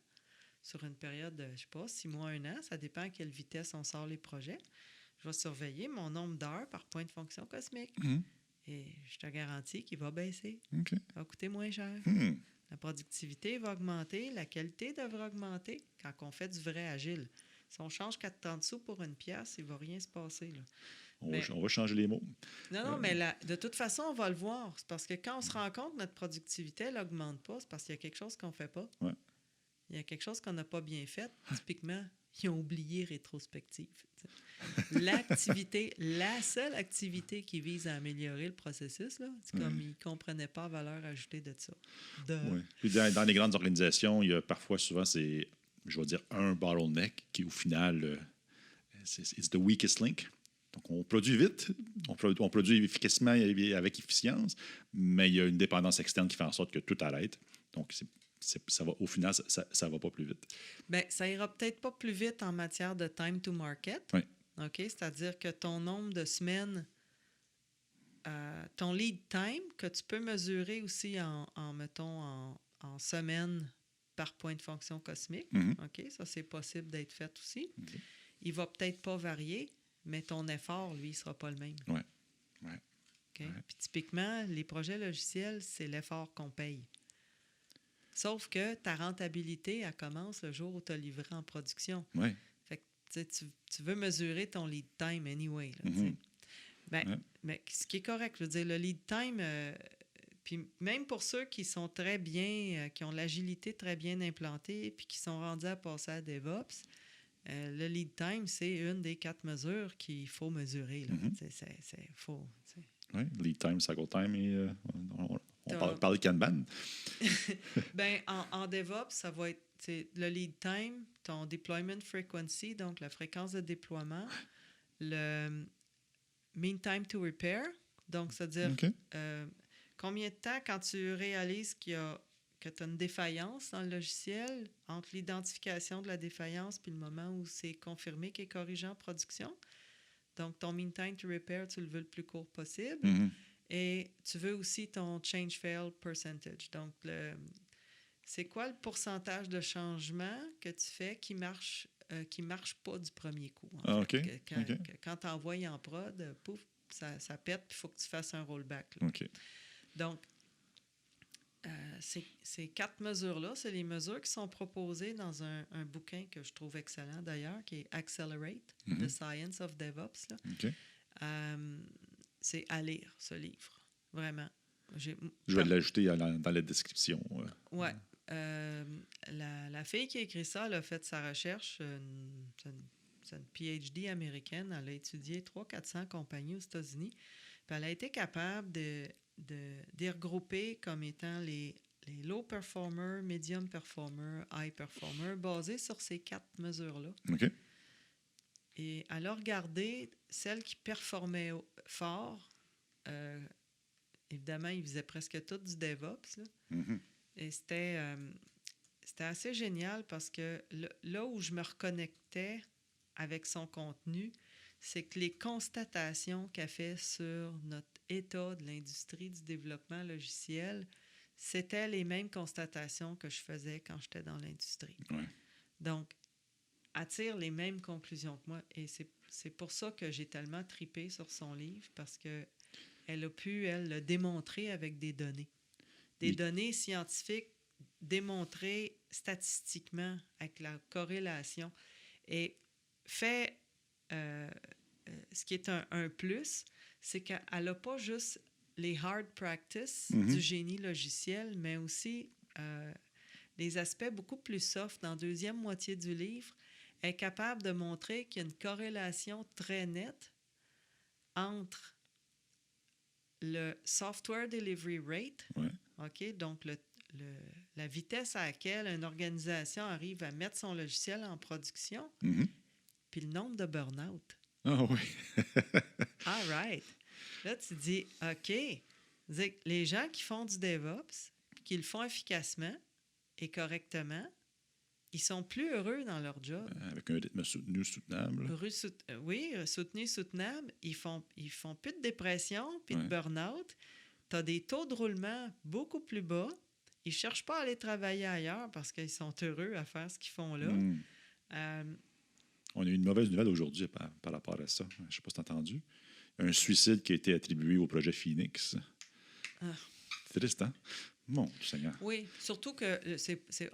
Speaker 3: sur une période de, je ne sais pas, 6 mois, 1 an, ça dépend à quelle vitesse on sort les projets. Je vais surveiller mon nombre d'heures par point de fonction cosmique.
Speaker 2: Mhm.
Speaker 3: Et je te garantis qu'il va baisser.
Speaker 2: OK.
Speaker 3: Il va coûter moins cher.
Speaker 2: Hmm.
Speaker 3: La productivité va augmenter, la qualité devra augmenter quand on fait du vrai agile. Si on change 40 sous pour une pièce, il ne va rien se passer. Là.
Speaker 2: On va changer les mots.
Speaker 3: Non, mais de toute façon, on va le voir. C'est parce que quand on se rend compte que notre productivité n'augmente pas, c'est parce qu'il y a quelque chose qu'on ne fait pas.
Speaker 2: Ouais.
Speaker 3: Il y a quelque chose qu'on n'a pas bien fait. Typiquement, ils ont oublié rétrospective. L'activité, la seule activité qui vise à améliorer le processus, là, c'est comme ils ne comprenaient pas la valeur ajoutée de ça.
Speaker 2: Ouais. Puis dans les grandes organisations, il y a parfois, souvent, c'est, je vais dire, un bottleneck qui, au final, c'est the weakest link. Donc, on produit vite, on produit efficacement avec efficience, mais il y a une dépendance externe qui fait en sorte que tout arrête. Donc, ça va, au final, ça ne va pas plus vite.
Speaker 3: Bien, ça ira peut-être pas plus vite en matière de time to market.
Speaker 2: Oui.
Speaker 3: OK? C'est-à-dire que ton nombre de semaines, ton lead time, que tu peux mesurer aussi mettons, en semaines par point de fonction cosmique.
Speaker 2: Mm-hmm.
Speaker 3: OK? Ça, c'est possible d'être fait aussi.
Speaker 2: Okay.
Speaker 3: Il va peut-être pas varier, mais ton effort, lui, ne sera pas le même.
Speaker 2: Oui.
Speaker 3: Okay? Puis typiquement, les projets logiciels, c'est l'effort qu'on paye. Sauf que ta rentabilité, elle commence le jour où tu as livré en production.
Speaker 2: Oui.
Speaker 3: Fait que tu veux mesurer ton lead time anyway. Là,
Speaker 2: mm-hmm.
Speaker 3: Mais ce qui est correct, je veux dire, le lead time, puis même pour ceux qui sont très bien, qui ont l'agilité très bien implantée, puis qui sont rendus à passer à DevOps, le lead time, c'est une des 4 mesures qu'il faut mesurer. Là.
Speaker 2: Mm-hmm.
Speaker 3: C'est faux.
Speaker 2: Oui, lead time, cycle time, et on parle de Kanban.
Speaker 3: Ben, en DevOps, ça va être le lead time, ton deployment frequency, donc la fréquence de déploiement, le mean time to repair, donc c'est-à-dire combien de temps quand tu réalises que tu as une défaillance dans le logiciel entre l'identification de la défaillance puis le moment où c'est confirmé qu'il est corrigé en production. Donc, ton mean time to repair, tu le veux le plus court possible.
Speaker 2: Mm-hmm.
Speaker 3: Et tu veux aussi ton change fail percentage. Donc, c'est quoi le pourcentage de changement que tu fais qui marche pas du premier coup? En fait. Quand tu envoies en prod, pouf, ça pète, puis il faut que tu fasses un rollback.
Speaker 2: OK.
Speaker 3: Donc, ces 4 mesures-là, c'est les mesures qui sont proposées dans un bouquin que je trouve excellent d'ailleurs, qui est Accelerate, The Science of DevOps. Là.
Speaker 2: OK.
Speaker 3: C'est à lire, ce livre. Vraiment.
Speaker 2: Je vais l'ajouter dans la description.
Speaker 3: Oui. La fille qui a écrit ça, elle a fait sa recherche. C'est une PhD américaine. Elle a étudié 300-400 compagnies aux États-Unis. Puis Puis elle a été capable de regrouper comme étant les low performers, medium performers, high performers, basés sur ces 4 mesures-là.
Speaker 2: OK.
Speaker 3: Et elle a regardé celles qui performaient fort. Évidemment, ils faisaient presque tout du DevOps, là.
Speaker 2: Mm-hmm.
Speaker 3: Et c'était assez génial parce que là où je me reconnectais avec son contenu, c'est que les constatations qu'elle fait sur notre état de l'industrie du développement logiciel, c'était les mêmes constatations que je faisais quand j'étais dans l'industrie.
Speaker 2: Ouais.
Speaker 3: Donc, elle tire les mêmes conclusions que moi. Et c'est pour ça que j'ai tellement tripé sur son livre, parce qu'elle a pu, elle, le démontrer avec des données. Des données scientifiques démontrées statistiquement avec la corrélation. Et fait, ce qui est un plus, c'est qu'elle n'a pas juste les hard practices du génie logiciel, mais aussi les aspects beaucoup plus soft. Dans la deuxième moitié du livre, elle est capable de montrer qu'il y a une corrélation très nette entre le software delivery rate, OK, donc la vitesse à laquelle une organisation arrive à mettre son logiciel en production, puis le nombre de burn-out.
Speaker 2: Ah oui.
Speaker 3: All right. Là, tu dis, OK, les gens qui font du DevOps, qui le font efficacement et correctement, ils sont plus heureux dans leur job.
Speaker 2: Avec un rythme soutenu, soutenable.
Speaker 3: Oui, soutenu, soutenable. Ils font plus de dépression puis de burn-out. Tu as des taux de roulement beaucoup plus bas. Ils ne cherchent pas à aller travailler ailleurs parce qu'ils sont heureux à faire ce qu'ils font là.
Speaker 2: On a eu une mauvaise nouvelle aujourd'hui par rapport à ça. Je ne sais pas si tu as entendu. Un suicide qui a été attribué au projet Phoenix. C'est triste, hein? Mon Seigneur.
Speaker 3: Oui, surtout que,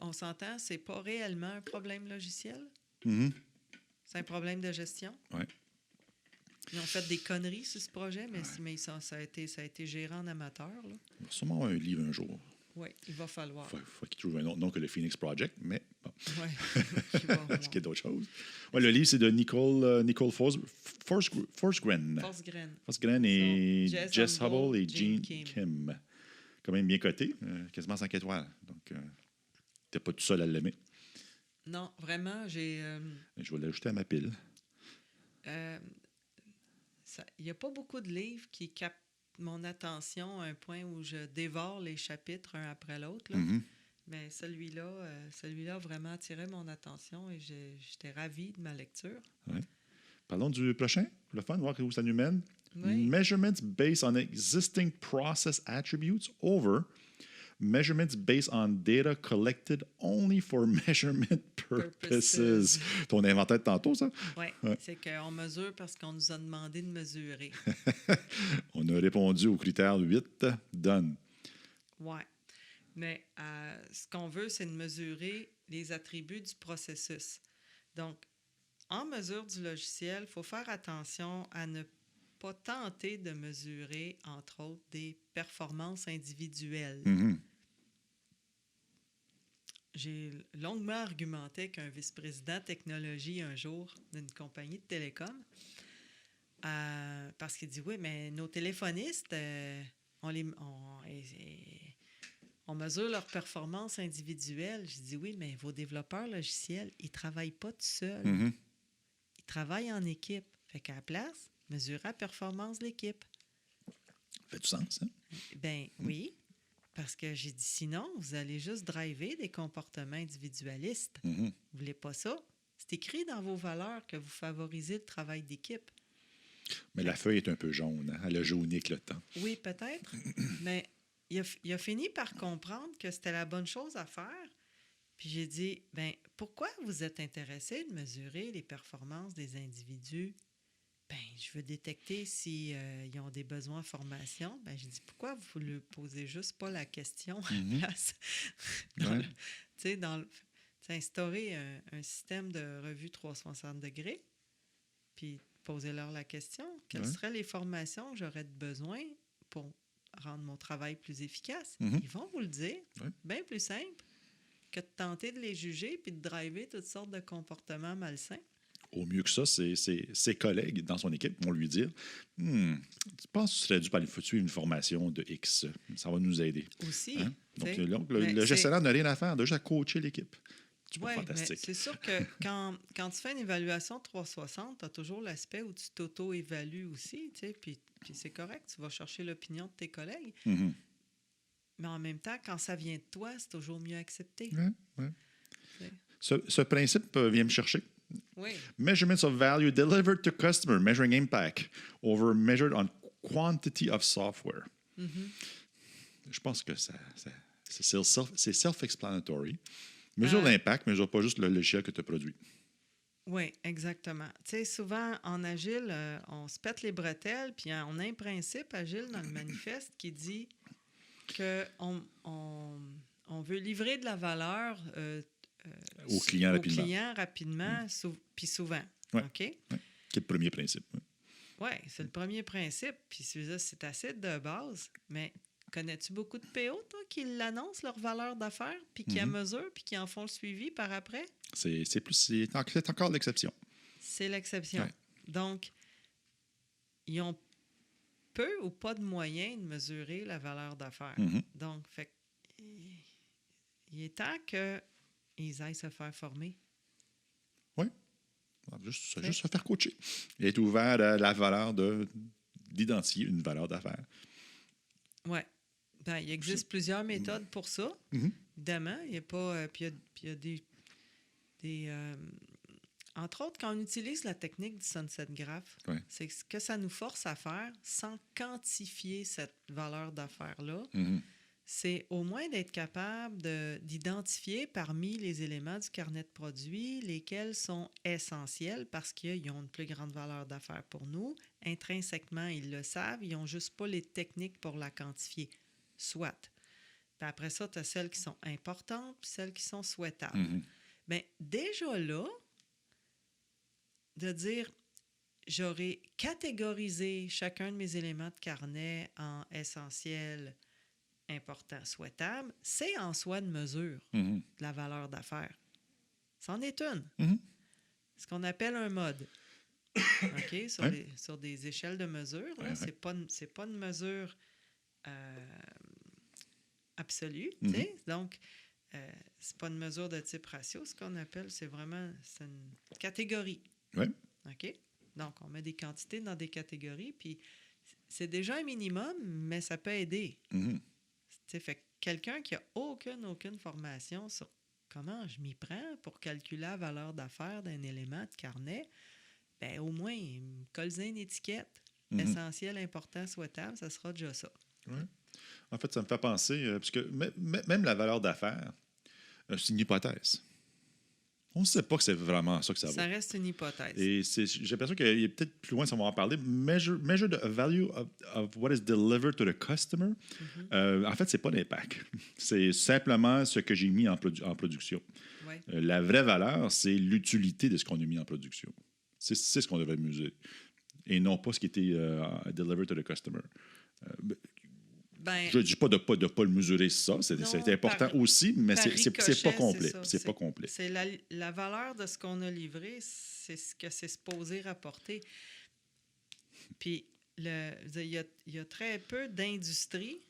Speaker 3: on s'entend, c'est pas réellement un problème logiciel. C'est un problème de gestion.
Speaker 2: Oui.
Speaker 3: Ils ont fait des conneries sur ce projet, mais ça a été géré en amateur. Là.
Speaker 2: Il va sûrement avoir un livre un jour.
Speaker 3: Oui, il va falloir.
Speaker 2: Il faut qu'il trouve un autre nom que le Phoenix Project, mais bon.
Speaker 3: Oui.
Speaker 2: Est-ce qu'il y a d'autres choses? Ouais, le livre, c'est de Nicole Forsgren. Forsgren et Jess Hubble et Gene Kim. Quand même bien coté, quasiment 5 étoiles. Donc, tu n'es pas tout seul à l'aimer.
Speaker 3: Non, vraiment, j'ai...
Speaker 2: Je vais l'ajouter à ma pile.
Speaker 3: Il n'y a pas beaucoup de livres qui captent mon attention à un point où je dévore les chapitres un après l'autre. Mais celui-là a vraiment attiré mon attention et j'étais ravie de ma lecture.
Speaker 2: Ouais. Parlons du prochain, le fun, voir où ça nous mène.
Speaker 3: Oui.
Speaker 2: Measurements based on existing process attributes over measurements based on data collected only for measurement purposes. Ton inventaire de tantôt, ça?
Speaker 3: Oui, c'est qu'on mesure parce qu'on nous a demandé de mesurer.
Speaker 2: On a répondu au critère 8, done.
Speaker 3: Oui, mais ce qu'on veut, c'est de mesurer les attributs du processus. Donc, en mesure du logiciel, il faut faire attention à ne pas tenter de mesurer, entre autres, des performances individuelles. J'ai longuement argumenté qu'un vice-président technologie un jour d'une compagnie de télécom parce qu'il dit, oui, mais nos téléphonistes, on mesure leur performance individuelle. Je dis, oui, mais vos développeurs logiciels, ils ne travaillent pas tout seuls. Ils travaillent en équipe. Fait qu'à la place, mesurer la performance de l'équipe.
Speaker 2: Ça fait du sens, hein?
Speaker 3: Ben oui, parce que j'ai dit, sinon, vous allez juste driver des comportements individualistes. Vous ne voulez pas ça? C'est écrit dans vos valeurs que vous favorisez le travail d'équipe.
Speaker 2: Mais la feuille est un peu jaune, hein? Elle a jauni avec le temps.
Speaker 3: Oui, peut-être, mais il a fini par comprendre que c'était la bonne chose à faire. Puis j'ai dit, ben pourquoi vous êtes intéressé de mesurer les performances des individus? Ben, je veux détecter s'ils ont des besoins en formation. Ben, j'ai dit, pourquoi vous ne posez juste pas la question à la place? Instaurer un système de revue 360 degrés, puis posez-leur la question. Quelles seraient les formations que j'aurais besoin pour rendre mon travail plus efficace? Ils vont vous le dire. Bien plus simple que de tenter de les juger puis de driver toutes sortes de comportements malsains.
Speaker 2: Au mieux que ça, ses collègues dans son équipe vont lui dire tu penses que tu serais dû aller suivre une formation de X. Ça va nous aider.
Speaker 3: Aussi.
Speaker 2: Hein? Donc,
Speaker 3: tu sais.
Speaker 2: le gestionnaire n'a rien à faire, déjà coacher l'équipe. C'est pas
Speaker 3: Oui, mais
Speaker 2: fantastique.
Speaker 3: c'est sûr que quand tu fais une évaluation 360, tu as toujours l'aspect où tu t'auto-évalues aussi, tu sais, puis c'est correct, tu vas chercher l'opinion de tes collègues.
Speaker 2: Mhm.
Speaker 3: Mais en même temps, quand ça vient de toi, c'est toujours mieux accepté.
Speaker 2: Ouais.
Speaker 3: Tu sais.
Speaker 2: Ce principe vient me chercher.
Speaker 3: Oui.
Speaker 2: Measurements of value delivered to customer, measuring impact over measured on quantity of software.
Speaker 3: Mhm.
Speaker 2: Je pense que c'est self-explanatory. Mesure l'impact, mesure pas juste le logiciel que tu as produit.
Speaker 3: Oui, exactement. Tu sais, souvent, en Agile, on se pète les bretelles, puis on a un principe Agile dans le manifeste qui dit qu'on on veut livrer de la valeur
Speaker 2: Au client
Speaker 3: rapidement, puis souvent.
Speaker 2: Ouais.
Speaker 3: OK?
Speaker 2: Ouais. Qui est le premier principe.
Speaker 3: Oui, c'est le premier principe. Puis c'est assez de base. Mais connais-tu beaucoup de PO, toi, qui l'annoncent leur valeur d'affaires, puis qui en mesurent, puis qui en font le suivi par après?
Speaker 2: C'est encore l'exception.
Speaker 3: C'est l'exception.
Speaker 2: Ouais.
Speaker 3: Donc, ils ont peu ou pas de moyens de mesurer la valeur d'affaires.
Speaker 2: Mhm.
Speaker 3: Donc, il est temps qu'ils aillent se faire former.
Speaker 2: Oui. Juste se faire coacher. Et être ouvert à la valeur d'identifier une valeur d'affaires.
Speaker 3: Oui. Ben, il existe plusieurs méthodes pour ça.
Speaker 2: Mhm.
Speaker 3: Évidemment, il n'y a pas. Puis il y a des entre autres, quand on utilise la technique du sunset graph,
Speaker 2: Ouais.
Speaker 3: c'est ce que ça nous force à faire sans quantifier cette valeur d'affaires-là.
Speaker 2: Mhm.
Speaker 3: C'est au moins d'être capable d'identifier parmi les éléments du carnet de produits lesquels sont essentiels parce qu'ils ont une plus grande valeur d'affaires pour nous. Intrinsèquement, ils le savent, ils n'ont juste pas les techniques pour la quantifier. Soit. Puis après ça, tu as celles qui sont importantes puis celles qui sont souhaitables.
Speaker 2: Mhm.
Speaker 3: Bien, déjà là, de dire, j'aurais catégorisé chacun de mes éléments de carnet en essentiel, important, souhaitable, c'est en soi une mesure
Speaker 2: Mhm.
Speaker 3: de la valeur d'affaires. C'en est une.
Speaker 2: Mhm.
Speaker 3: Ce qu'on appelle un mode. OK? Sur des échelles de mesure, là,
Speaker 2: Ouais.
Speaker 3: c'est pas une mesure absolue.
Speaker 2: Mhm.
Speaker 3: Tu sais. Donc, c'est pas une mesure de type ratio. Ce qu'on appelle, c'est une catégorie.
Speaker 2: Oui.
Speaker 3: OK? Donc, on met des quantités dans des catégories, puis c'est déjà un minimum, mais ça peut aider.
Speaker 2: Mhm.
Speaker 3: Fait que quelqu'un qui n'a aucune formation sur comment je m'y prends pour calculer la valeur d'affaires d'un élément de carnet, ben au moins, il me colle une étiquette.
Speaker 2: Mhm.
Speaker 3: Essentiel, important, souhaitable, ça sera déjà ça.
Speaker 2: Ouais. En fait, ça me fait penser, parce que même la valeur d'affaires, c'est une hypothèse. On ne sait pas que c'est vraiment ça que ça vaut.
Speaker 3: Ça reste une hypothèse.
Speaker 2: Et j'ai l'impression qu'il est peut-être plus loin, ça va en parler. Measure the value of what is delivered to the customer. En fait, ce n'est pas l'impact. C'est simplement ce que j'ai mis en production.
Speaker 3: Ouais.
Speaker 2: La vraie valeur, c'est l'utilité de ce qu'on a mis en production. C'est ce qu'on devrait mesurer. Et non pas ce qui était delivered to the customer. Je ne dis pas de pas le mesurer, ça. C'est important aussi, mais c'est pas complet. C'est pas complet.
Speaker 3: C'est la valeur de ce qu'on a livré, c'est ce que c'est supposé rapporter. Puis, il y a très peu d'industries,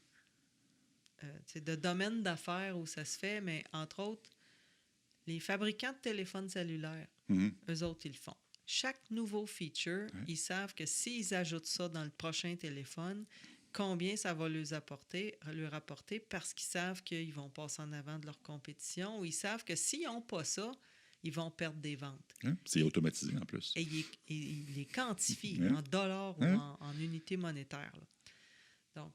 Speaker 3: de domaines d'affaires où ça se fait, mais entre autres, les fabricants de téléphones cellulaires, eux autres, ils le font. Chaque nouveau feature, ils savent que s'ils ajoutent ça dans le prochain téléphone, combien ça va leur rapporter parce qu'ils savent qu'ils vont passer en avant de leur compétition ou ils savent que s'ils n'ont pas ça, ils vont perdre des ventes.
Speaker 2: C'est automatisé en plus.
Speaker 3: Et ils les quantifient en dollars ou en unités monétaires. Là. Donc,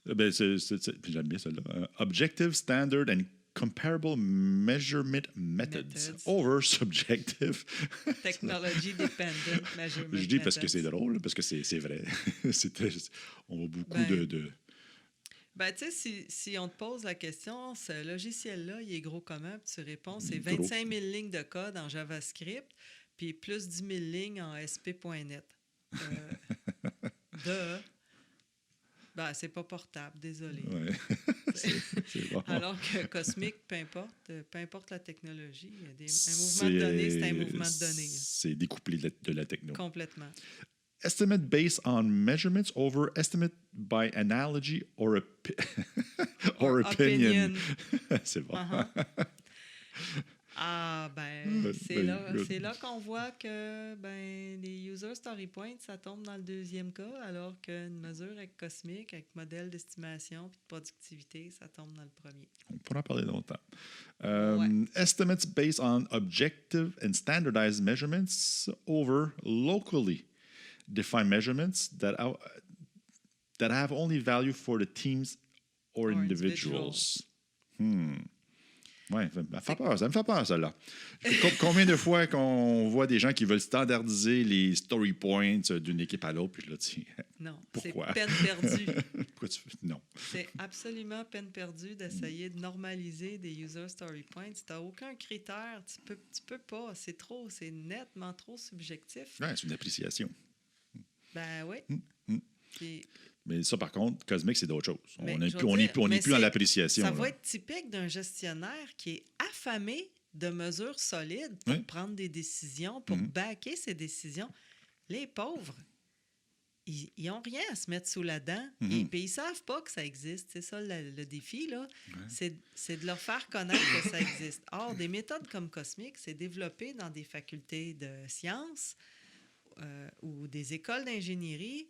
Speaker 2: ben, j'aime bien celle-là. Objective, standard and comparable measurement methods over subjective.
Speaker 3: Technology dependent measurement
Speaker 2: Je dis parce que c'est drôle, parce que c'est vrai. On voit beaucoup de...
Speaker 3: Ben, tu sais, si on te pose la question, ce logiciel-là, il est gros comment? Puis tu réponds, c'est 25 000 lignes de code en JavaScript, puis plus 10 000 lignes en SP.NET. Ben, c'est pas portable, désolé.
Speaker 2: Ouais. C'est bon.
Speaker 3: Alors que Cosmic, peu importe la technologie, il y a un mouvement de données, c'est un mouvement de données.
Speaker 2: C'est découplé de la techno.
Speaker 3: Complètement.
Speaker 2: Estimate based on measurements over estimate by analogy or, or opinion. C'est bon.
Speaker 3: Uh-huh. Ah, ben, c'est
Speaker 2: good.
Speaker 3: là qu'on voit que les user story points, ça tombe dans le deuxième cas, alors qu'une mesure avec Cosmic, avec modèle d'estimation puis de productivité, ça tombe dans le premier.
Speaker 2: On pourra en parler longtemps.
Speaker 3: Ouais.
Speaker 2: Estimates based on objective and standardized measurements over locally defined measurements that have only value for the teams or individuals. Oui, ça me fait peur, celle-là. Combien de fois qu'on voit des gens qui veulent standardiser les story points d'une équipe à l'autre, puis je le dis,
Speaker 3: non,
Speaker 2: pourquoi?
Speaker 3: C'est peine perdue.
Speaker 2: Pourquoi tu fais? Non.
Speaker 3: C'est absolument peine perdue d'essayer de normaliser des user story points. Tu n'as aucun critère, tu peux pas, c'est nettement trop subjectif.
Speaker 2: Ouais, c'est une appréciation.
Speaker 3: Ben oui. Puis,
Speaker 2: mais ça, par contre, Cosmic, c'est d'autres choses. On n'est
Speaker 3: plus
Speaker 2: dans l'appréciation.
Speaker 3: Ça va être typique d'un gestionnaire qui est affamé de mesures solides pour prendre des décisions, pour backer ses décisions. Les pauvres, ils n'ont rien à se mettre sous la dent. Et puis, ils ne savent pas que ça existe. C'est ça le défi, là. Ouais. C'est de leur faire connaître que ça existe. Or, des méthodes comme Cosmic, c'est développé dans des facultés de sciences ou des écoles d'ingénierie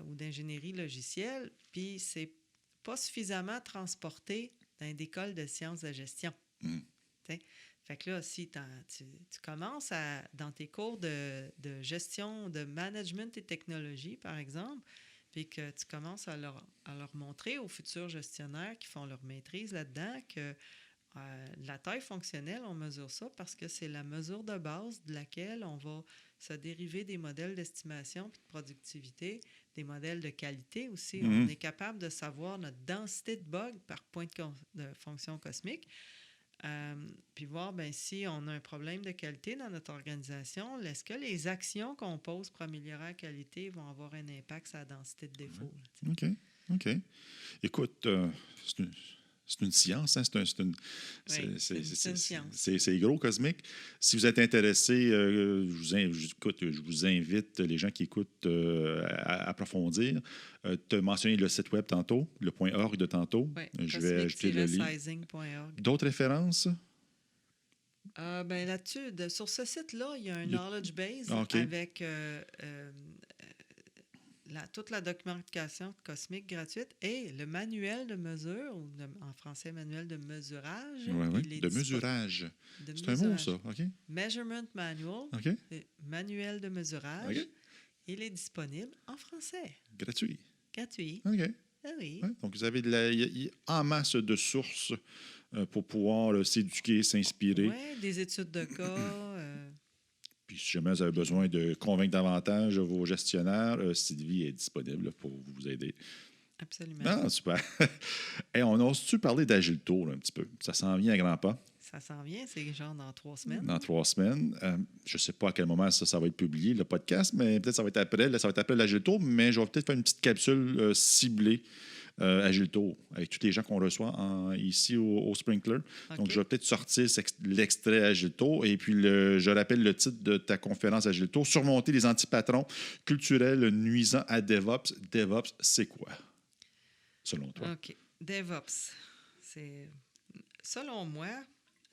Speaker 3: ou d'ingénierie logicielle, puis c'est pas suffisamment transporté dans une école de sciences de gestion. Fait que là, si tu commences dans tes cours de gestion, de management et technologie, par exemple, puis que tu commences à leur montrer aux futurs gestionnaires qui font leur maîtrise là-dedans que la taille fonctionnelle, on mesure ça parce que c'est la mesure de base de laquelle on va se dériver des modèles d'estimation puis de productivité, des modèles de qualité aussi. On est capable de savoir notre densité de bugs par point de fonction cosmique, puis voir si on a un problème de qualité dans notre organisation, est-ce que les actions qu'on pose pour améliorer la qualité vont avoir un impact sur la densité de défaut?
Speaker 2: OK. Écoute, c'est une science, hein? C'est une science. C'est gros, Cosmic. Si vous êtes intéressé, je vous invite, les gens qui écoutent, à approfondir. Tu as mentionné le site web tantôt, le .org de tantôt.
Speaker 3: Oui,
Speaker 2: je vais ajouter le lien. D'autres références?
Speaker 3: Là-dessus, sur ce site-là, il y a un knowledge base avec toute la documentation cosmique gratuite et le manuel de mesure, ou en français, manuel de mesurage.
Speaker 2: Oui, de mesurage. C'est un mot, ça. OK.
Speaker 3: Measurement Manual, manuel de mesurage. Il est disponible en français.
Speaker 2: Gratuit.
Speaker 3: OK. Ah oui.
Speaker 2: Donc, vous avez en masse de sources pour pouvoir s'éduquer, s'inspirer.
Speaker 3: Oui, des études de cas.
Speaker 2: Puis, si jamais vous avez besoin de convaincre davantage vos gestionnaires, Sylvie est disponible pour vous aider.
Speaker 3: Absolument.
Speaker 2: Ah, super. On ose-tu parler d'Agilto un petit peu? Ça s'en vient à grands pas.
Speaker 3: Ça s'en vient, c'est genre dans 3 semaines.
Speaker 2: Dans 3 semaines. Je ne sais pas à quel moment ça va être publié, le podcast, mais peut-être ça va être après. Là, ça va être après l'Agilto, mais je vais peut-être faire une petite capsule ciblée Agilto, avec tous les gens qu'on reçoit ici au Sprinkler. Okay. Donc, je vais peut-être sortir l'extrait Agilto. Et puis, je rappelle le titre de ta conférence Agilto, Surmonter les antipatrons culturels nuisant à DevOps. DevOps, c'est quoi, selon toi?
Speaker 3: OK. DevOps, c'est... Selon moi,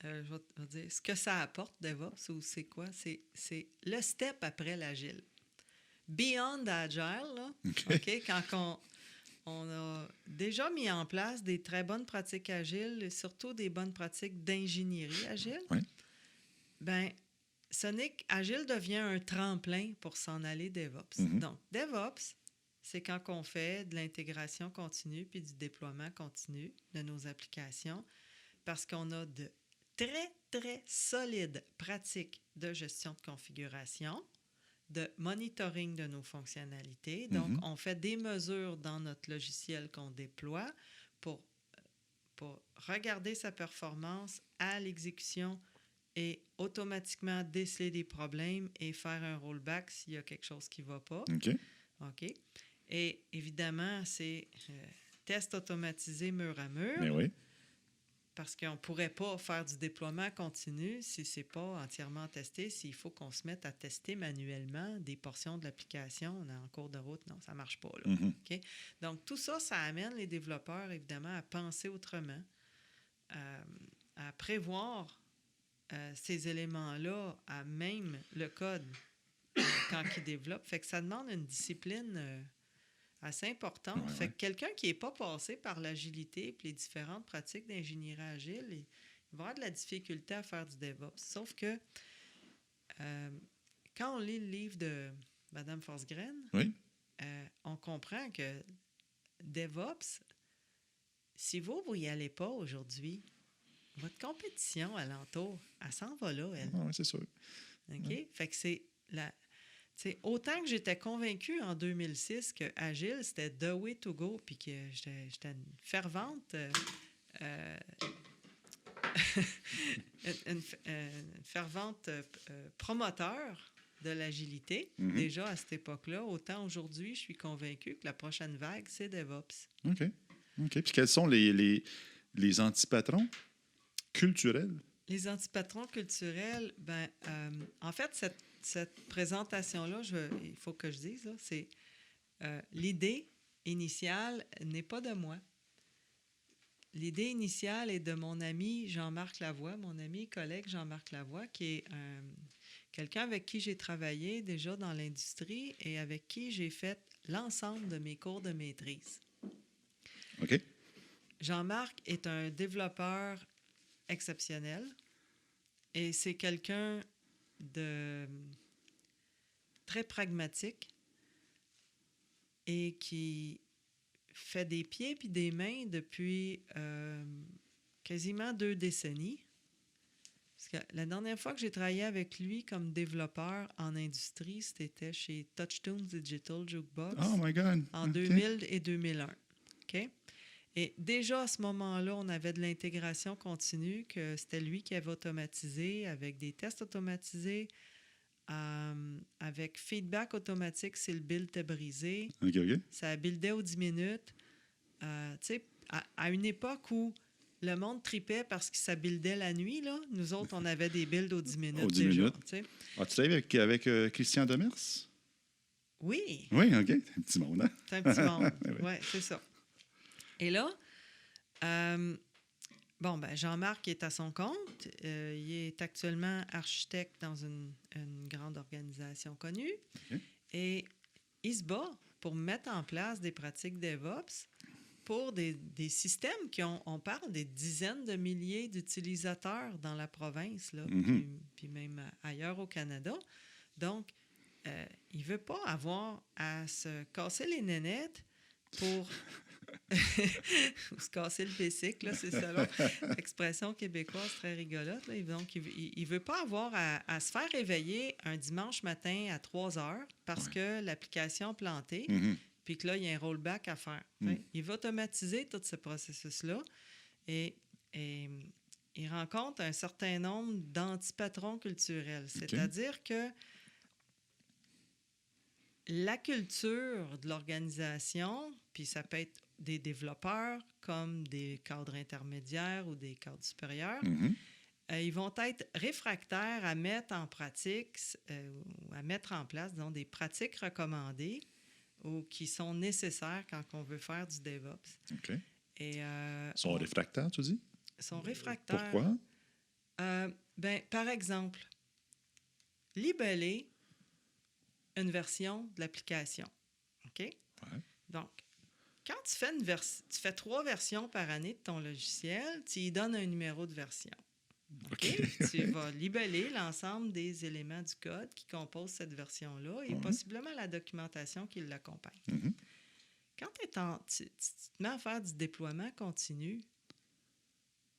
Speaker 3: je vais te dire, ce que ça apporte, DevOps, ou c'est quoi? C'est le step après l'Agile. Beyond Agile, là, OK, quand on a déjà mis en place des très bonnes pratiques agiles, et surtout des bonnes pratiques d'ingénierie agile. Agile devient un tremplin pour s'en aller DevOps. Donc, DevOps, c'est quand on fait de l'intégration continue puis du déploiement continu de nos applications parce qu'on a de très, très solides pratiques de gestion de configuration, de monitoring de nos fonctionnalités. Donc, on fait des mesures dans notre logiciel qu'on déploie pour regarder sa performance à l'exécution et automatiquement déceler des problèmes et faire un rollback s'il y a quelque chose qui ne va pas.
Speaker 2: OK.
Speaker 3: Et évidemment, c'est test automatisé mur à mur.
Speaker 2: Mais oui.
Speaker 3: Parce qu'on ne pourrait pas faire du déploiement continu si ce n'est pas entièrement testé, s'il faut qu'on se mette à tester manuellement des portions de l'application en cours de route. Non, ça ne marche pas. Là.
Speaker 2: Mm-hmm.
Speaker 3: Okay? Donc, tout ça, ça amène les développeurs, évidemment, à penser autrement, à prévoir ces éléments-là à même le code quand ils développent. Fait que ça demande une discipline assez importante.
Speaker 2: Ouais,
Speaker 3: fait que quelqu'un qui n'est pas passé par l'agilité et les différentes pratiques d'ingénierie agile, il va avoir de la difficulté à faire du DevOps. Sauf que quand on lit le livre de Mme Forsgren,
Speaker 2: Oui.
Speaker 3: On comprend que DevOps, si vous n'y allez pas aujourd'hui, votre compétition alentour, elle s'en va là, elle.
Speaker 2: Oui, c'est sûr.
Speaker 3: OK? Ouais. Fait que c'est autant que j'étais convaincue en 2006 que Agile, c'était the way to go, puis que j'étais une fervente une fervente promoteur de l'agilité, déjà à cette époque-là, autant aujourd'hui, je suis convaincue que la prochaine vague, c'est DevOps.
Speaker 2: OK. Puis quels sont les antipatrons culturels?
Speaker 3: Les antipatrons culturels, en fait, cette présentation-là, il faut que je dise, là, c'est l'idée initiale n'est pas de moi. L'idée initiale est de mon ami Jean-Marc Lavoie, mon ami et collègue Jean-Marc Lavoie, qui est quelqu'un avec qui j'ai travaillé déjà dans l'industrie et avec qui j'ai fait l'ensemble de mes cours de maîtrise.
Speaker 2: OK.
Speaker 3: Jean-Marc est un développeur exceptionnel et c'est quelqu'un de très pragmatique et qui fait des pieds puis des mains depuis quasiment 2 décennies. Parce que la dernière fois que j'ai travaillé avec lui comme développeur en industrie, c'était chez Touchtoons Digital Jukebox.
Speaker 2: Oh my God!
Speaker 3: En 2000 et 2001. OK? Et déjà à ce moment-là, on avait de l'intégration continue, que c'était lui qui avait automatisé avec des tests automatisés, avec feedback automatique si le build était brisé.
Speaker 2: OK.
Speaker 3: Ça buildait aux 10 minutes. Tu sais, à une époque où le monde tripait parce que ça buildait la nuit, là, nous autres, on avait des builds aux 10 minutes.
Speaker 2: Aux 10
Speaker 3: déjà,
Speaker 2: minutes.
Speaker 3: Tu
Speaker 2: travailles avec Christian Demers?
Speaker 3: Oui.
Speaker 2: Oui, OK. C'est un petit monde, hein?
Speaker 3: C'est un petit monde. Oui, c'est ça. Et là, Jean-Marc est à son compte. Il est actuellement architecte dans une grande organisation connue.
Speaker 2: Okay.
Speaker 3: Et il se bat pour mettre en place des pratiques DevOps pour des systèmes on parle des dizaines de milliers d'utilisateurs dans la province, là, puis même ailleurs au Canada. Donc, il ne veut pas avoir à se casser les nénettes pour se casser le bicycle, là, c'est ça, là. Expression québécoise très rigolote. Là. Donc, il ne veut pas avoir à se faire réveiller un dimanche matin à 3 heures parce que l'application a planté, puis que là, il y a un rollback à faire. Il va automatiser tout ce processus-là et il rencontre un certain nombre d'antipatrons culturels. C'est-à-dire que la culture de l'organisation, puis ça peut être des développeurs comme des cadres intermédiaires ou des cadres supérieurs, ils vont être réfractaires à mettre en pratique ou à mettre en place, disons, des pratiques recommandées ou qui sont nécessaires quand on veut faire du DevOps.
Speaker 2: OK.
Speaker 3: Et,
Speaker 2: ils sont réfractaires, tu dis?
Speaker 3: Ils sont réfractaires.
Speaker 2: Pourquoi?
Speaker 3: Par exemple, libeller une version de l'application. OK?
Speaker 2: Ouais.
Speaker 3: Donc, quand tu fais 3 versions par année de ton logiciel, tu y donnes un numéro de version. OK? Tu vas libeller l'ensemble des éléments du code qui composent cette version-là et possiblement la documentation qui l'accompagne. Quand tu te mets à faire du déploiement continu,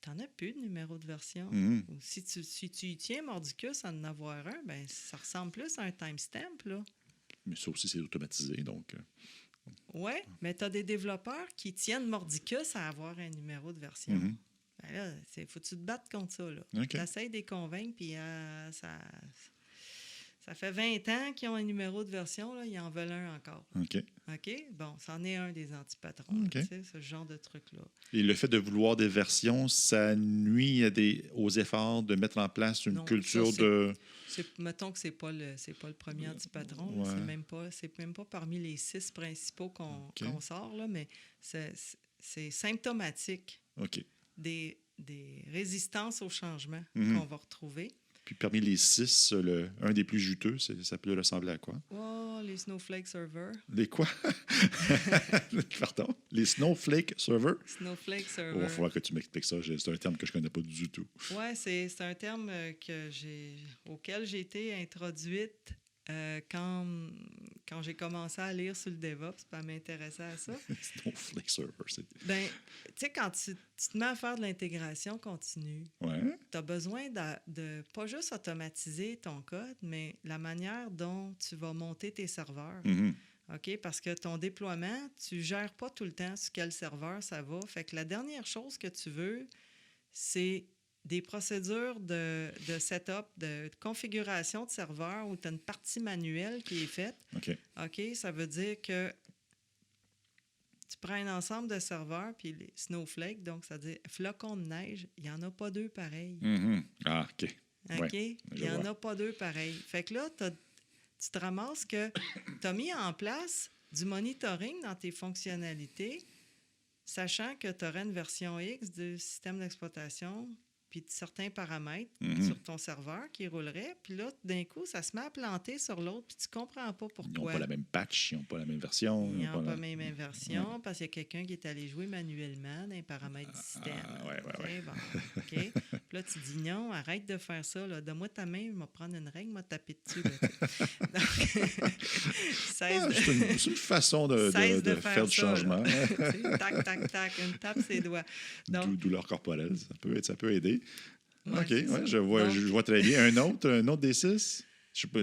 Speaker 3: tu n'en as plus de numéro de version. Ou si tu y tiens mordicus à en avoir un, ben ça ressemble plus à un timestamp, là.
Speaker 2: Mais ça aussi, c'est automatisé, donc...
Speaker 3: Oui, mais tu as des développeurs qui tiennent mordicus à avoir un numéro de version. Ben là, faut que tu te battes contre ça, là.
Speaker 2: Okay.
Speaker 3: Tu essaies de les convaincre, puis ça fait 20 ans qu'ils ont un numéro de version, là, ils en veulent un encore.
Speaker 2: OK.
Speaker 3: OK? Bon, c'en est un des antipatrons,
Speaker 2: OK.
Speaker 3: tu sais, ce genre de truc-là.
Speaker 2: Et le fait de vouloir des versions, ça nuit aux efforts de mettre en place une
Speaker 3: Non,
Speaker 2: culture
Speaker 3: ça,
Speaker 2: de...
Speaker 3: mettons que c'est pas le premier antipatron. Là.
Speaker 2: Ouais.
Speaker 3: C'est même pas parmi les 6 principaux
Speaker 2: OK.
Speaker 3: qu'on sort, là, mais c'est symptomatique
Speaker 2: OK.
Speaker 3: des résistances au changement
Speaker 2: Mhm.
Speaker 3: qu'on va retrouver.
Speaker 2: Puis parmi les 6, un des plus juteux, ça peut ressembler à quoi?
Speaker 3: Oh, les Snowflake Server.
Speaker 2: Les quoi? Pardon? Les Snowflake Server?
Speaker 3: Snowflake
Speaker 2: Il
Speaker 3: Server.
Speaker 2: va falloir que tu m'expliques ça. C'est un terme que je ne connais pas du tout.
Speaker 3: Oui, c'est un terme auquel j'ai été introduite quand j'ai commencé à lire sur le DevOps, à m'intéresser à ça.
Speaker 2: Snowflake Server, c'est...
Speaker 3: Ben, tu sais, quand tu te mets à faire de l'intégration continue,
Speaker 2: Ouais.
Speaker 3: tu as besoin de pas juste automatiser ton code, mais la manière dont tu vas monter tes serveurs.
Speaker 2: Mhm.
Speaker 3: OK? Parce que ton déploiement, tu ne gères pas tout le temps sur quel serveur ça va. Fait que la dernière chose que tu veux, c'est des procédures de setup, de configuration de serveur où tu as une partie manuelle qui est faite.
Speaker 2: OK.
Speaker 3: OK? Ça veut dire que tu prends un ensemble de serveurs, puis les snowflakes, donc ça veut dire flocons de neige, il n'y en a pas deux pareils.
Speaker 2: Mhm. Ah, OK.
Speaker 3: OK?
Speaker 2: Ouais,
Speaker 3: Il n'y en a pas deux pareils. Fait que là, tu te ramasses que tu as mis en place du monitoring dans tes fonctionnalités, sachant que tu aurais une version X du système d'exploitation, puis de certains paramètres sur ton serveur qui rouleraient. Puis là, d'un coup, ça se met à planter sur l'autre, puis tu ne comprends pas pourquoi.
Speaker 2: Ils n'ont pas la même patch, ils n'ont pas la même version.
Speaker 3: Ils n'ont pas la même version parce qu'il y a quelqu'un qui est allé jouer manuellement dans les paramètres du système.
Speaker 2: Ouais.
Speaker 3: Bon, OK. Puis là, tu dis non, arrête de faire ça. Là. Donne-moi ta main, je vais prendre une règle, je vais taper dessus. Là, donc,
Speaker 2: c'est une façon de faire du changement.
Speaker 3: Tac, tac, tac, une tape ses doigts. Donc,
Speaker 2: Douleur corporelle, ça peut aider.
Speaker 3: Ouais,
Speaker 2: OK,
Speaker 3: ouais,
Speaker 2: je vois très bien. Un autre des 6? Je sais pas.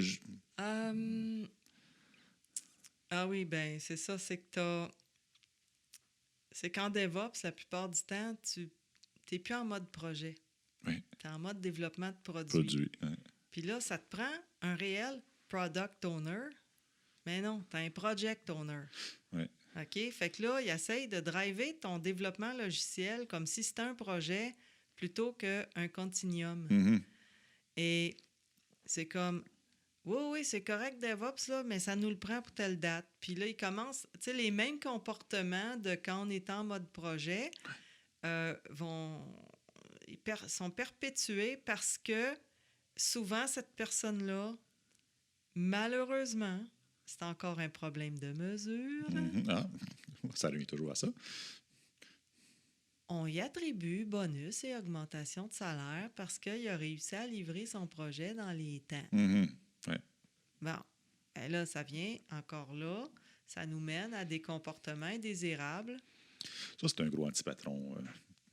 Speaker 3: Ah oui, ben c'est ça, c'est que c'est qu'en DevOps, la plupart du temps, tu n'es plus en mode projet.
Speaker 2: Oui.
Speaker 3: Tu es en mode développement de produit.
Speaker 2: Ouais.
Speaker 3: Puis là, ça te prend un réel product owner, mais non, tu as un project owner.
Speaker 2: Oui.
Speaker 3: OK? Fait que là, il essaye de driver ton développement logiciel comme si c'était un projet plutôt qu'un continuum.
Speaker 2: Mm-hmm.
Speaker 3: Et c'est comme, oui, c'est correct DevOps, là, mais ça nous le prend pour telle date. Puis là, il commence, tu sais, les mêmes comportements de quand on est en mode projet sont perpétués parce que souvent, cette personne-là, malheureusement, c'est encore un problème de mesure.
Speaker 2: Mm-hmm. Ah, ça revient toujours à ça.
Speaker 3: On y attribue bonus et augmentation de salaire parce qu'il a réussi à livrer son projet dans les temps.
Speaker 2: Mm-hmm. Ouais.
Speaker 3: Bon, et là, ça vient encore là. Ça nous mène à des comportements indésirables.
Speaker 2: Ça, c'est un gros antipatron.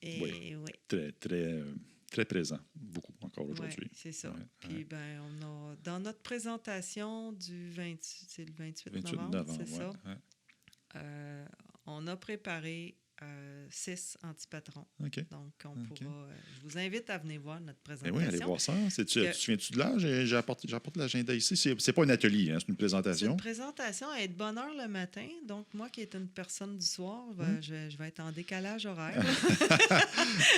Speaker 3: Oui.
Speaker 2: Très, très, très présent. Beaucoup encore aujourd'hui.
Speaker 3: Oui, c'est ça.
Speaker 2: Ouais,
Speaker 3: Puis, ben, on a, dans notre présentation du 28 novembre, c'est ça.
Speaker 2: Ouais.
Speaker 3: On a préparé 6 antipatrons.
Speaker 2: OK.
Speaker 3: Donc, pourra... je vous invite à venir voir notre présentation.
Speaker 2: Oui, allez voir ça. Tu viens-tu de là? J'apporte l'agenda ici. C'est pas un atelier, hein, c'est une présentation.
Speaker 3: C'est une présentation à être bonne heure le matin. Donc, moi qui est une personne du soir, je vais être en décalage horaire.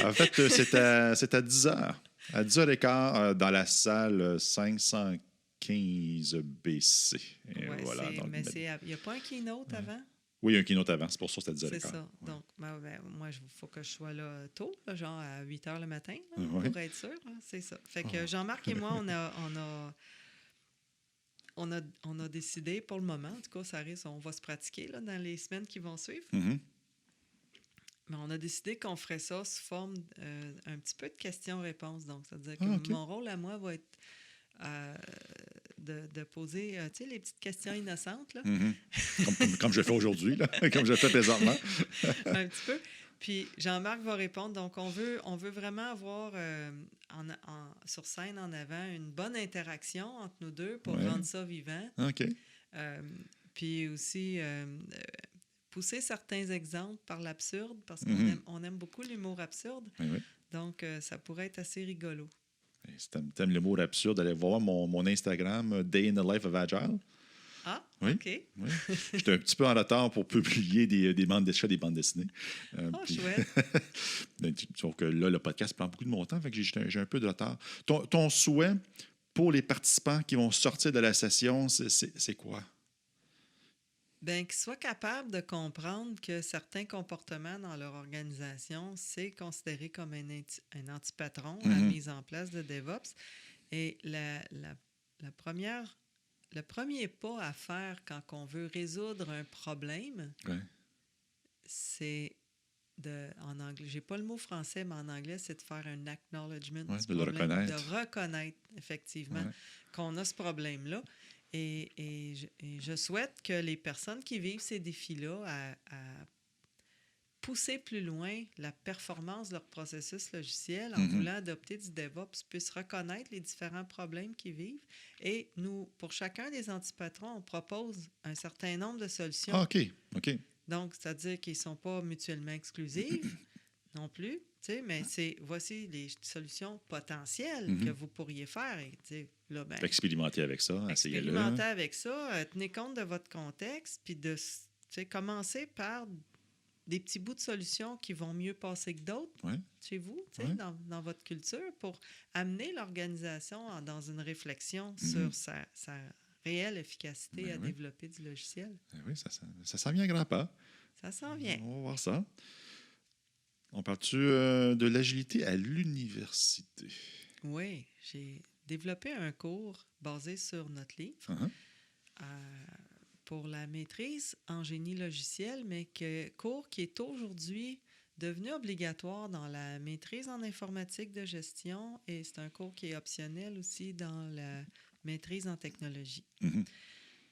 Speaker 2: En fait, c'est à 10 h. À 10h15 dans la salle 515 BC. Et voilà,
Speaker 3: mais il n'y a pas un keynote avant?
Speaker 2: Oui, il y a un keynote avant. C'est pour ça que c'est à 10h15.
Speaker 3: C'est ça. Ouais. Donc, moi, il faut que je sois là tôt, là, genre à 8 h le matin, là, pour être sûr. Hein, c'est ça. Fait que Jean-Marc et moi, on a décidé pour le moment, en tout cas, ça risque, on va se pratiquer là, dans les semaines qui vont suivre.
Speaker 2: Mm-hmm.
Speaker 3: Mais on a décidé qu'on ferait ça sous forme un petit peu de questions-réponses. Donc, ça veut dire que mon rôle à moi va être de poser les petites questions innocentes. Là.
Speaker 2: Mm-hmm. Comme je fais aujourd'hui, là, comme je fais présentement.
Speaker 3: Un petit peu. Puis Jean-Marc va répondre. Donc, on veut vraiment avoir sur scène en avant une bonne interaction entre nous deux pour rendre ça vivant.
Speaker 2: OK.
Speaker 3: Puis aussi pousser certains exemples par l'absurde parce qu'on aime beaucoup l'humour absurde.
Speaker 2: Oui.
Speaker 3: Donc, ça pourrait être assez rigolo.
Speaker 2: Si t'aimes l'humour absurde, allez voir mon Instagram, Day in the Life of Agile.
Speaker 3: Ah,
Speaker 2: Oui.
Speaker 3: OK.
Speaker 2: Oui. J'étais un petit peu en retard pour publier des bandes dessinées.
Speaker 3: Oh, chouette.
Speaker 2: Sauf que là, le podcast prend beaucoup de mon temps, fait que j'ai un peu de retard. Ton souhait pour les participants qui vont sortir de la session, c'est quoi?
Speaker 3: Bien, qu'ils soient capables de comprendre que certains comportements dans leur organisation, c'est considéré comme un antipatron, la mise en place de DevOps. Et la première, le premier pas à faire quand on veut résoudre un problème,
Speaker 2: Ouais.
Speaker 3: c'est en anglais, j'ai pas le mot français, mais en anglais, c'est de faire un acknowledgement
Speaker 2: Ouais,
Speaker 3: du
Speaker 2: de le
Speaker 3: problème,
Speaker 2: reconnaître.
Speaker 3: de reconnaître effectivement
Speaker 2: Ouais.
Speaker 3: qu'on a ce problème-là. Et je souhaite que les personnes qui vivent ces défis-là à pousser plus loin la performance de leur processus logiciel en voulant adopter du DevOps puissent reconnaître les différents problèmes qu'ils vivent. Et nous, pour chacun des antipatrons, on propose un certain nombre de solutions.
Speaker 2: Ah, OK.
Speaker 3: Donc, c'est-à-dire qu'ils ne sont pas mutuellement exclusifs non plus, mais voici les solutions potentielles que vous pourriez faire. Et, là, ben,
Speaker 2: Expérimenter avec ça, essayez-le.
Speaker 3: expérimenter avec ça, tenez compte de votre contexte, puis de commencer par des petits bouts de solutions qui vont mieux passer que d'autres chez vous, dans votre culture, pour amener l'organisation dans une réflexion sur sa réelle efficacité à développer du logiciel.
Speaker 2: Oui, ça s'en vient à grands pas.
Speaker 3: Ça s'en vient.
Speaker 2: On va voir ça. On parle-tu de l'agilité à l'université?
Speaker 3: Oui, j'ai développé un cours basé sur notre livre pour la maîtrise en génie logiciel, mais cours qui est aujourd'hui devenu obligatoire dans la maîtrise en informatique de gestion et c'est un cours qui est optionnel aussi dans la maîtrise en technologie.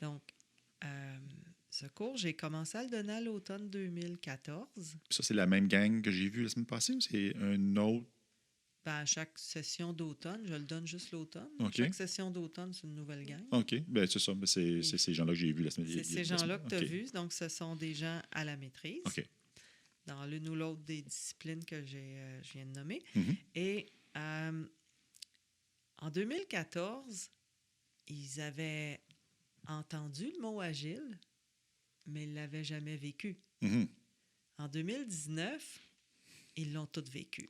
Speaker 3: Donc, ce cours, j'ai commencé à le donner à l'automne 2014.
Speaker 2: Ça, c'est la même gang que j'ai vue la semaine passée ou c'est un autre?
Speaker 3: Ben, à chaque session d'automne, je le donne juste l'automne.
Speaker 2: Okay.
Speaker 3: Chaque session d'automne, c'est une nouvelle gang.
Speaker 2: OK. Ben, c'est ça. Ben, c'est ces gens-là que j'ai vus la semaine
Speaker 3: passée. C'est ces gens-là que tu as vus. Donc, ce sont des gens à la maîtrise.
Speaker 2: OK.
Speaker 3: Dans l'une ou l'autre des disciplines que je viens de nommer. Et en 2014, ils avaient entendu le mot agile, mais ils ne l'avaient jamais vécu. En 2019, ils l'ont tous vécu.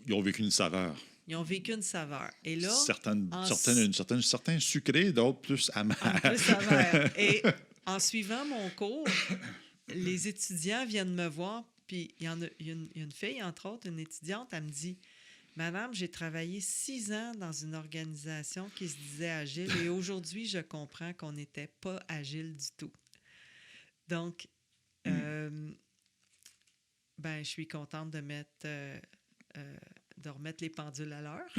Speaker 2: Ils ont vécu une saveur.
Speaker 3: Ils ont vécu une saveur. Et là,
Speaker 2: certains sucrés, d'autres plus amers.
Speaker 3: Plus amers. Et en suivant mon cours, les étudiants viennent me voir, puis il y a une fille, entre autres, une étudiante, elle me dit « Madame, j'ai travaillé 6 ans dans une organisation qui se disait agile et aujourd'hui, je comprends qu'on n'était pas agile du tout. » Donc, je suis contente de remettre les pendules à l'heure,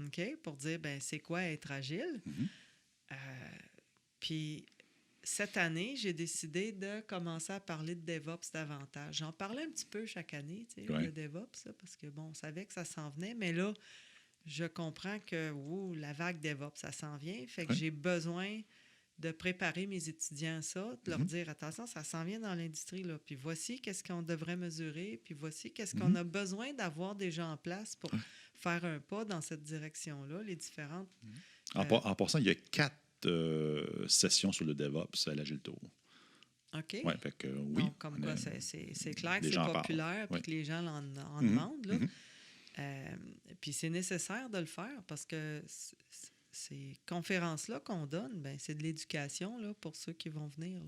Speaker 3: okay, pour dire c'est quoi être agile. Puis cette année, j'ai décidé de commencer à parler de DevOps davantage. J'en parlais un petit peu chaque année, de DevOps, là, parce que on savait que ça s'en venait, mais là, je comprends que la vague DevOps, ça s'en vient. Fait que j'ai besoin de préparer mes étudiants à ça, de leur dire, attention, ça s'en vient dans l'industrie, là. Puis voici qu'est-ce qu'on devrait mesurer, puis voici qu'est-ce qu'on a besoin d'avoir déjà en place pour faire un pas dans cette direction-là, les différentes...
Speaker 2: En passant, il y a 4 sessions sur le DevOps à l'Agile Tour.
Speaker 3: OK.
Speaker 2: Ouais, fait que, oui.
Speaker 3: Donc, comme quoi, c'est clair que c'est populaire et que les gens en demandent, là. Puis c'est nécessaire de le faire parce que ces conférences-là qu'on donne, c'est de l'éducation là, pour ceux qui vont venir.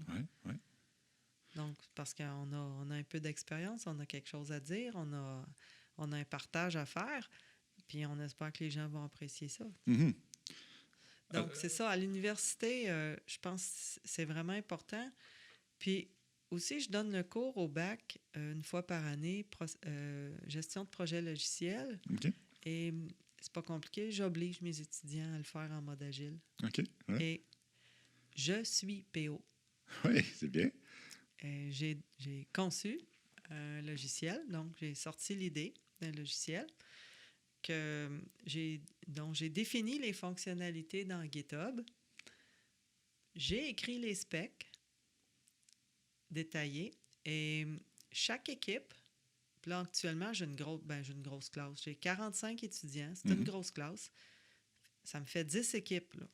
Speaker 2: Oui.
Speaker 3: Donc, parce qu'on a un peu d'expérience, on a quelque chose à dire, on a un partage à faire, puis on espère que les gens vont apprécier ça. Donc, c'est ça. À l'université, je pense que c'est vraiment important. Puis aussi, je donne le cours au bac une fois par année, gestion de projet logiciel. Et c'est pas compliqué. J'oblige mes étudiants à le faire en mode agile. Et je suis PO.
Speaker 2: Oui, c'est bien.
Speaker 3: J'ai conçu un logiciel. Donc, j'ai sorti l'idée d'un logiciel dont j'ai défini les fonctionnalités dans GitHub. J'ai écrit les specs détaillés et chaque équipe, là actuellement j'ai une grosse classe, j'ai 45 étudiants, c'est une grosse classe, ça me fait 10 équipes là.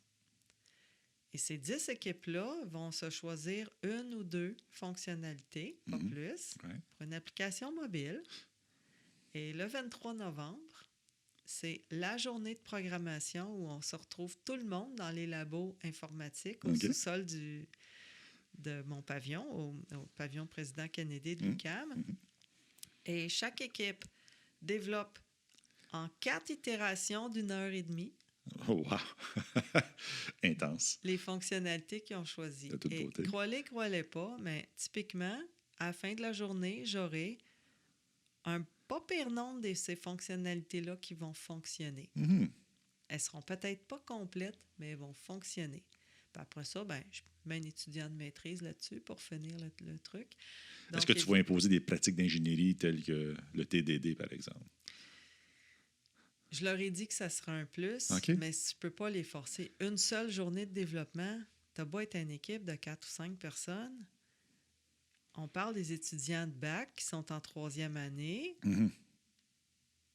Speaker 3: Et Et ces 10 équipes-là vont se choisir une ou deux fonctionnalités, pas plus, pour une application mobile. Et le 23 novembre, c'est la journée de programmation où on se retrouve tout le monde dans les labos informatiques au sous-sol de mon pavillon, au pavillon Président Kennedy de l'UQAM. Et chaque équipe développe en 4 itérations d'1h30.
Speaker 2: Oh, wow! Intense.
Speaker 3: Les fonctionnalités qu'ils ont choisies. Et croyez pas, mais typiquement, à la fin de la journée, j'aurai un pas pire nombre de ces fonctionnalités-là qui vont fonctionner. Elles seront peut-être pas complètes, mais elles vont fonctionner. Puis après ça, je mets un étudiant de maîtrise là-dessus pour finir le truc. Donc,
Speaker 2: est-ce que tu vas imposer des pratiques d'ingénierie telles que le TDD, par exemple?
Speaker 3: Je leur ai dit que ça sera un plus, mais je ne peux pas les forcer. Une seule journée de développement, tu as beau être une équipe de 4 ou 5 personnes. On parle des étudiants de bac qui sont en 3e année.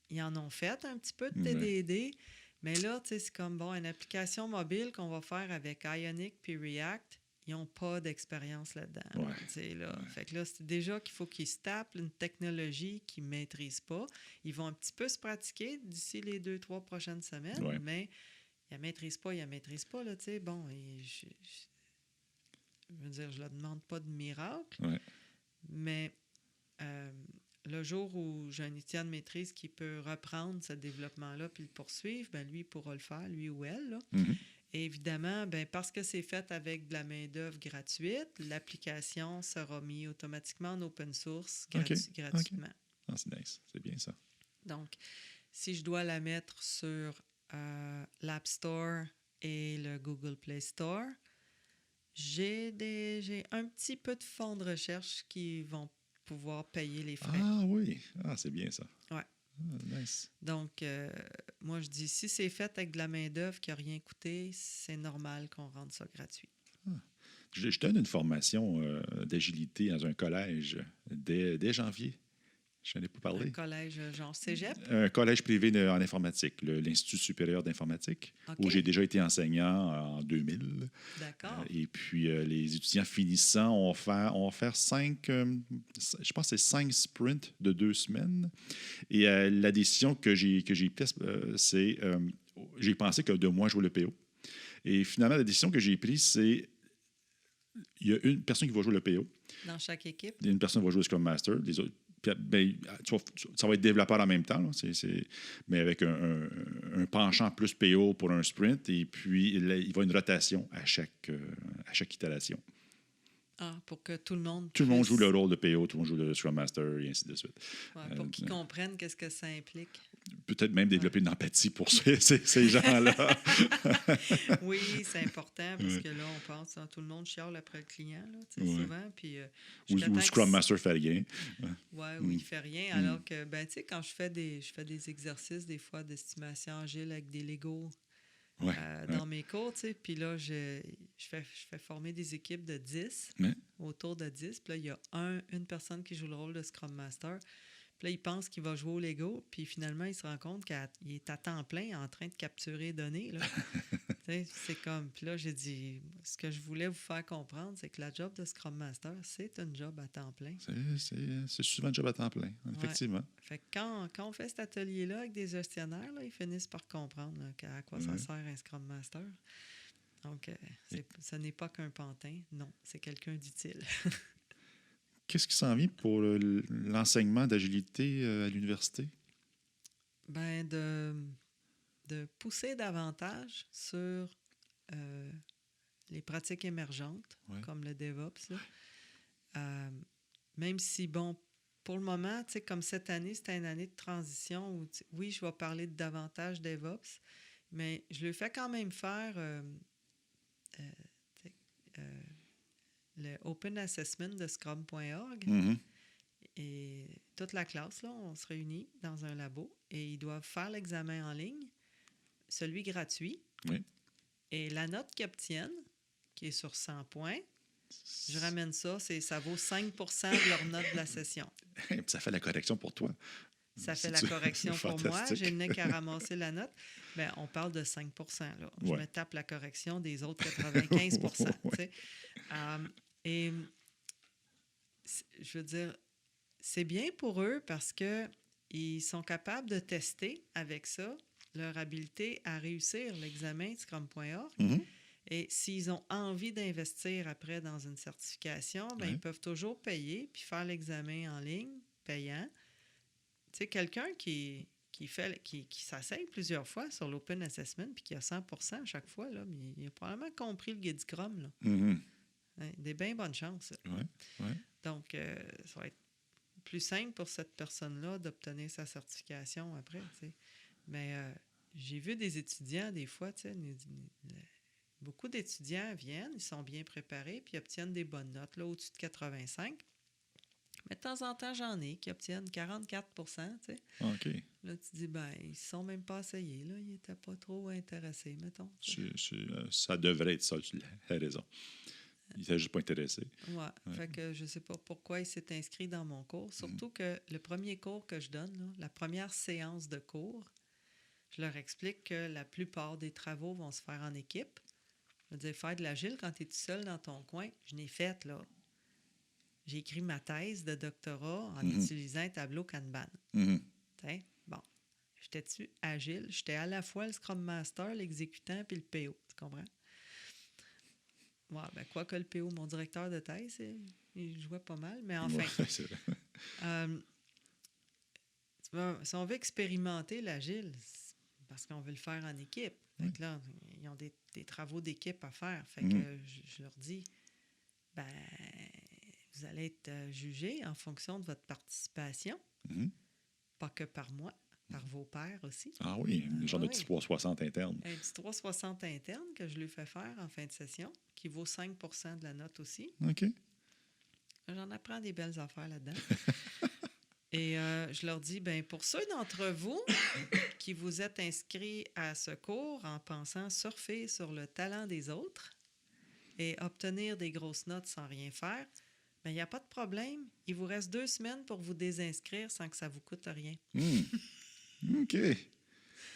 Speaker 3: Ils en ont fait un petit peu de TDD, mais là, tu sais, c'est comme, une application mobile qu'on va faire avec Ionic puis React, ils n'ont pas d'expérience là-dedans. Fait que là, c'est déjà qu'il faut qu'ils se tapent une technologie qu'ils ne maîtrisent pas. Ils vont un petit peu se pratiquer d'ici les 2-3 prochaines semaines, mais ils ne maîtrisent pas, là, tu sais. Bon, je veux dire, je ne leur demande pas de miracle, mais le jour où j'ai un étudiant de maîtrise qui peut reprendre ce développement-là puis le poursuivre, lui, il pourra le faire, lui ou elle, là. Et évidemment, parce que c'est fait avec de la main-d'œuvre gratuite, l'application sera mise automatiquement en open source gratuitement.
Speaker 2: Ah, c'est nice. C'est bien ça.
Speaker 3: Donc, si je dois la mettre sur l'App Store et le Google Play Store, j'ai un petit peu de fonds de recherche qui vont pouvoir payer les frais.
Speaker 2: Ah oui. Ah, c'est bien ça.
Speaker 3: Ouais.
Speaker 2: Ah, nice.
Speaker 3: Donc, moi, je dis, si c'est fait avec de la main-d'œuvre qui n'a rien coûté, c'est normal qu'on rende ça gratuit.
Speaker 2: Je donne une formation d'agilité dans un collège dès janvier. Je n'en ai pas parlé.
Speaker 3: Un collège genre cégep?
Speaker 2: Un collège privé en informatique, l'Institut supérieur d'informatique, où j'ai déjà été enseignant en 2000.
Speaker 3: D'accord.
Speaker 2: Et puis, les étudiants finissants on va faire 5, je pense que c'est 5 sprints de 2 semaines. Et la décision que j'ai prise, c'est, j'ai pensé que 2 mois, je jouais le PO. Et finalement, la décision que j'ai prise, c'est, il y a une personne qui va jouer le PO.
Speaker 3: Dans chaque équipe?
Speaker 2: Une personne va jouer le Scrum Master, les autres. Ça va être développeur en même temps, là, mais avec un penchant plus PO pour un sprint, et puis il va y avoir une rotation à chaque itération.
Speaker 3: Ah, pour que tout le monde
Speaker 2: Tout le monde joue le rôle de PO, tout le monde joue le Scrum Master, et ainsi de suite.
Speaker 3: Ouais, pour qu'ils comprennent qu'est-ce que ça implique.
Speaker 2: Peut-être même développer une empathie pour ces gens-là.
Speaker 3: Oui, c'est important, parce que là, on pense, tout le monde chiale après le client, là, souvent. Puis,
Speaker 2: ou le Scrum Master fait rien.
Speaker 3: Oui, il ne fait rien. Alors que, tu sais, quand je fais des exercices, des fois, d'estimation agile avec des Legos dans mes cours, tu sais, puis là, je fais former des équipes de 10, autour de 10. Puis là, il y a une personne qui joue le rôle de Scrum Master. Puis là, il pense qu'il va jouer au Lego, puis finalement, il se rend compte qu'il est à temps plein en train de capturer les données, là. C'est comme... Puis là, j'ai dit, ce que je voulais vous faire comprendre, c'est que la job de Scrum Master, c'est un job à temps plein.
Speaker 2: C'est souvent un job à temps plein, effectivement.
Speaker 3: Fait que quand on fait cet atelier-là avec des gestionnaires, là, ils finissent par comprendre là, à quoi ça sert un Scrum Master. Donc, ce n'est pas qu'un pantin, non, c'est quelqu'un d'utile.
Speaker 2: Qu'est-ce qui s'en vient pour l'enseignement d'agilité à l'université?
Speaker 3: De pousser davantage sur les pratiques émergentes, comme le DevOps. Là. Même si, pour le moment, comme cette année, c'était une année de transition où, oui, je vais parler de davantage DevOps, mais je le fais quand même faire le Open Assessment de Scrum.org. Et toute la classe, là, on se réunit dans un labo et ils doivent faire l'examen en ligne, celui gratuit. Et la note qu'ils obtiennent, qui est sur 100 points, je ramène ça vaut 5 % de leur note de la session.
Speaker 2: Ça fait la correction pour toi.
Speaker 3: Ça fait la
Speaker 2: C'est
Speaker 3: correction pour moi.
Speaker 2: fantastique.
Speaker 3: J'ai le nez qu'à ramasser la note. Bien, on parle de 5 là. Je
Speaker 2: Ouais.
Speaker 3: me tape la correction des autres 95 tu sais. Et je veux dire, c'est bien pour eux parce que ils sont capables de tester avec ça leur habileté à réussir l'examen de Scrum.org.
Speaker 2: Mhm.
Speaker 3: Et s'ils ont envie d'investir après dans une certification, ben,
Speaker 2: Ouais.
Speaker 3: ils peuvent toujours payer puis faire l'examen en ligne, payant. Tu sais, quelqu'un qui s'asseye plusieurs fois sur l'Open Assessment puis qui a 100 à chaque fois, là, mais il a probablement compris le guide Scrum. Là.
Speaker 2: Mhm.
Speaker 3: Hein, des bien bonnes chances.
Speaker 2: Ouais. Ouais.
Speaker 3: Donc, ça va être plus simple pour cette personne-là d'obtenir sa certification après. Tu sais. Mais j'ai vu des étudiants, des fois, tu sais, beaucoup d'étudiants viennent, ils sont bien préparés, puis obtiennent des bonnes notes, là, au-dessus de 85. Mais de temps en temps, j'en ai qui obtiennent 44 tu sais.
Speaker 2: OK.
Speaker 3: Là, tu dis, ben, ils ne se sont même pas essayés, là. Ils n'étaient pas trop intéressés, mettons.
Speaker 2: Ça devrait être ça, tu as raison. Il n'était juste pas intéressé.
Speaker 3: Ouais. Fait que je ne sais pas pourquoi il s'est inscrit dans mon cours. Surtout que le premier cours que je donne, là, la première séance de cours, je leur explique que la plupart des travaux vont se faire en équipe. Je veux dire, faire de l'agile quand tu es tout seul dans ton coin, je n'ai fait, là. J'ai écrit ma thèse de doctorat en utilisant un tableau Kanban. T'sais, bon, j'étais-tu agile? J'étais à la fois le Scrum Master, l'exécutant puis le PO. Tu comprends? Ouais, ben, quoi que le PO, mon directeur de thèse, il jouait pas mal, mais enfin.
Speaker 2: Ouais, c'est vrai.
Speaker 3: Si on veut expérimenter l'agile, c'est parce qu'on veut le faire en équipe. Fait que là, ils ont des travaux d'équipe à faire. Fait que je leur dis, ben, vous allez être jugés en fonction de votre participation, pas que par moi, par vos pairs aussi.
Speaker 2: Ah oui, le genre de petit
Speaker 3: oui.
Speaker 2: 360 interne.
Speaker 3: Un petit 360 interne que je lui fais faire en fin de session, qui vaut 5 de la note aussi.
Speaker 2: OK.
Speaker 3: J'en apprends des belles affaires là-dedans. Et je leur dis, ben pour ceux d'entre vous qui vous êtes inscrits à ce cours en pensant surfer sur le talent des autres et obtenir des grosses notes sans rien faire, ben il n'y a pas de problème. Il vous reste 2 semaines pour vous désinscrire sans que ça vous coûte rien.
Speaker 2: OK.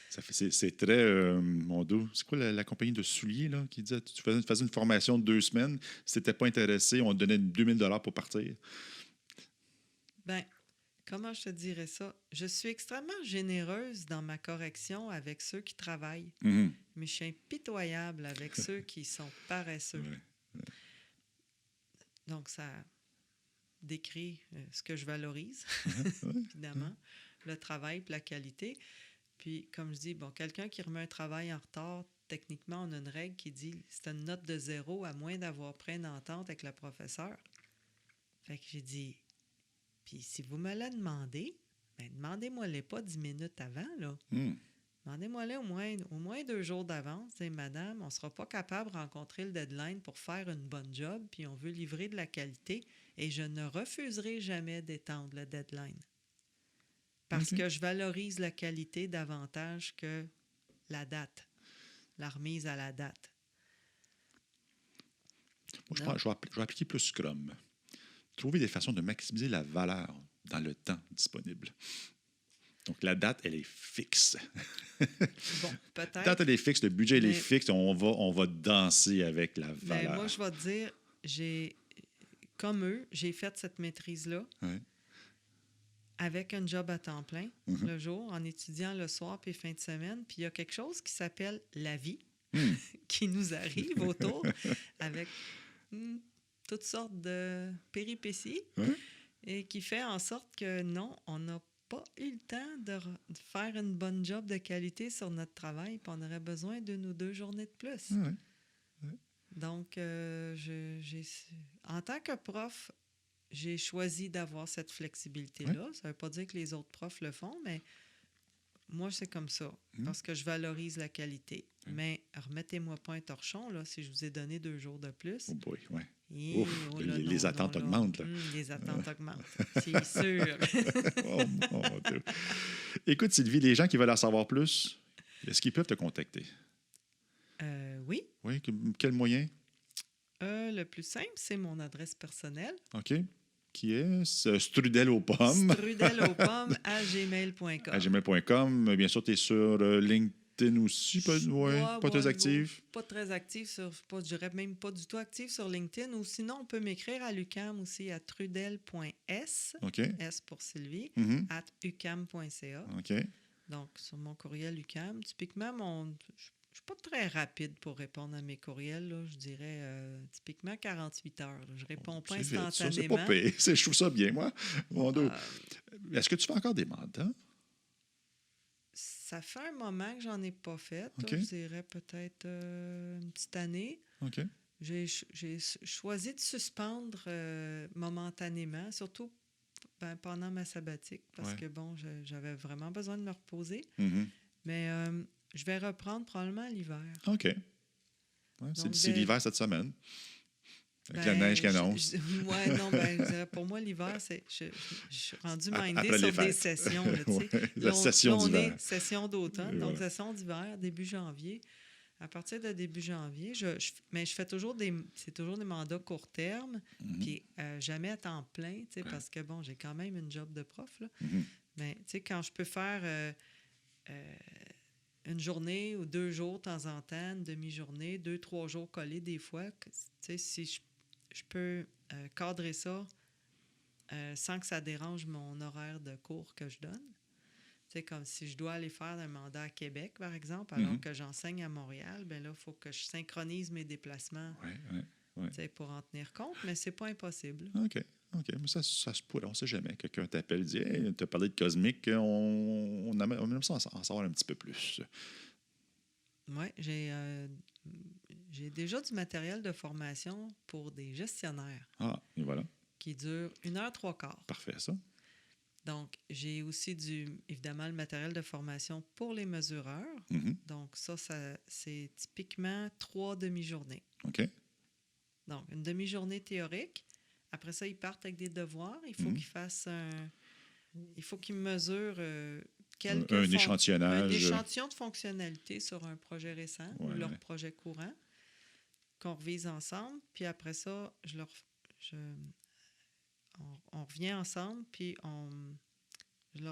Speaker 2: C'est très, mon dos. C'est quoi la compagnie de souliers là, qui disait tu faisais une formation de 2 semaines, si tu n'étais pas intéressé, on te donnait 2000 $ pour partir?
Speaker 3: Ben, comment je te dirais ça? Je suis extrêmement généreuse dans ma correction avec ceux qui travaillent, mais je suis impitoyable avec ceux qui sont paresseux.
Speaker 2: Ouais.
Speaker 3: Donc, ça décrit ce que je valorise, évidemment, le travail et la qualité. Puis, comme je dis, bon, quelqu'un qui remet un travail en retard, techniquement, on a une règle qui dit c'est une note de 0 à moins d'avoir pris une entente avec le professeur. Fait que j'ai dit, puis si vous me la demandez, ben demandez-moi-les pas 10 minutes avant, là. Demandez-moi-les au moins 2 jours d'avance. Dites, madame, on ne sera pas capable de rencontrer le deadline pour faire une bonne job, puis on veut livrer de la qualité, et je ne refuserai jamais d'étendre le deadline. Parce que je valorise la qualité davantage que la date, la remise à la date.
Speaker 2: Moi, je vais appliquer plus Scrum. Trouver des façons de maximiser la valeur dans le temps disponible. Donc, la date, elle est fixe.
Speaker 3: Bon, peut-être.
Speaker 2: La date, elle est fixe, le budget, il est fixe. On va danser avec la valeur.
Speaker 3: Ben, moi, je vais te dire, comme eux, j'ai fait cette maîtrise-là.
Speaker 2: Ouais.
Speaker 3: Avec un job à temps plein, le jour, en étudiant le soir puis fin de semaine. Puis il y a quelque chose qui s'appelle la vie qui nous arrive autour avec toutes sortes de péripéties et qui fait en sorte que non, on n'a pas eu le temps de faire une bonne job de qualité sur notre travail puis on aurait besoin d'1 ou 2 journées de plus. Donc, en tant que prof, j'ai choisi d'avoir cette flexibilité-là. Ça ne veut pas dire que les autres profs le font, mais moi, c'est comme ça, parce que je valorise la qualité. Mais remettez-moi pas un torchon, là, si je vous ai donné 2 jours de plus.
Speaker 2: Oh boy, ouais.
Speaker 3: Les
Speaker 2: attentes augmentent, là.
Speaker 3: Les attentes augmentent, c'est sûr.
Speaker 2: Oh mon Dieu. Écoute, Sylvie, les gens qui veulent en savoir plus, est-ce qu'ils peuvent te contacter?
Speaker 3: Oui.
Speaker 2: Oui, quel moyen?
Speaker 3: Le plus simple, c'est mon adresse personnelle.
Speaker 2: OK. qui est Strudel aux pommes.
Speaker 3: Strudel aux pommes à gmail.com.
Speaker 2: À gmail.com. Bien sûr, tu es sur LinkedIn aussi. Pas très active.
Speaker 3: Pas très active je dirais même pas du tout active sur LinkedIn. Ou sinon, on peut m'écrire à l'UQAM aussi à trudel.s,
Speaker 2: OK.
Speaker 3: S pour Sylvie, at uqam.ca.
Speaker 2: OK.
Speaker 3: Donc, sur mon courriel UQAM, typiquement, je suis pas très rapide pour répondre à mes courriels. Là. Je dirais typiquement 48 heures. Là. Je réponds pas
Speaker 2: C'est vite,
Speaker 3: instantanément.
Speaker 2: ça, c'est pas pire. Je trouve ça bien, moi. Est-ce que tu fais encore des mandats?
Speaker 3: Ça fait un moment que j'en ai pas fait.
Speaker 2: Okay.
Speaker 3: Je dirais peut-être une petite année.
Speaker 2: OK.
Speaker 3: J'ai choisi de suspendre momentanément, surtout pendant ma sabbatique, parce que, bon, j'avais vraiment besoin de me reposer. Mais je vais reprendre probablement l'hiver.
Speaker 2: OK. Ouais,
Speaker 3: Donc,
Speaker 2: c'est l'hiver cette semaine. Avec la neige qui annonce.
Speaker 3: Je dirais pour moi, l'hiver, je suis rendue mindée sur des sessions.
Speaker 2: La session d'hiver.
Speaker 3: Session d'automne, donc session d'hiver, début janvier. À partir de début janvier, mais je fais toujours c'est toujours des mandats court terme, puis jamais à temps plein, parce que, bon, j'ai quand même une job de prof. Là. Mais, quand je peux faire une journée ou 2 jours de temps en temps, une demi-journée, 2-3 jours collés des fois, si je peux cadrer ça sans que ça dérange mon horaire de cours que je donne. C'est comme si je dois aller faire un mandat à Québec, par exemple, alors que j'enseigne à Montréal, bien là, il faut que je synchronise mes déplacements pour en tenir compte, mais c'est pas impossible.
Speaker 2: OK. Mais ça se pourrait, on ne sait jamais. Quelqu'un t'appelle et dit « Hey, tu as parlé de cosmique, on aime ça en savoir un petit peu plus. »
Speaker 3: Oui, j'ai déjà du matériel de formation pour des gestionnaires.
Speaker 2: Ah, et voilà.
Speaker 3: Qui dure 1h03.
Speaker 2: Parfait, ça.
Speaker 3: Donc, j'ai aussi évidemment le matériel de formation pour les mesureurs. Donc, ça c'est typiquement 3 demi-journées.
Speaker 2: OK.
Speaker 3: Donc, une demi-journée théorique. Après ça, ils partent avec des devoirs. Il faut qu'ils fassent il faut qu'ils mesurent
Speaker 2: un échantillonnage.
Speaker 3: Un échantillon de fonctionnalité sur un projet récent ou leur projet courant qu'on revise ensemble. Puis après ça, on revient ensemble, puis je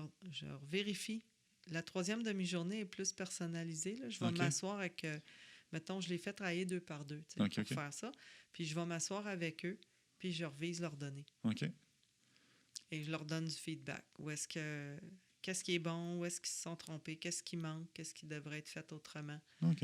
Speaker 3: leur vérifie. La 3e demi-journée est plus personnalisée. Là. Je vais m'asseoir avec... mettons, je les fais travailler 2 par 2 pour faire ça. Puis je vais m'asseoir avec eux, puis je revise leurs données.
Speaker 2: OK.
Speaker 3: Et je leur donne du feedback. Qu'est-ce qui est bon? Où est-ce qu'ils se sont trompés? Qu'est-ce qui manque? Qu'est-ce qui devrait être fait autrement?
Speaker 2: OK.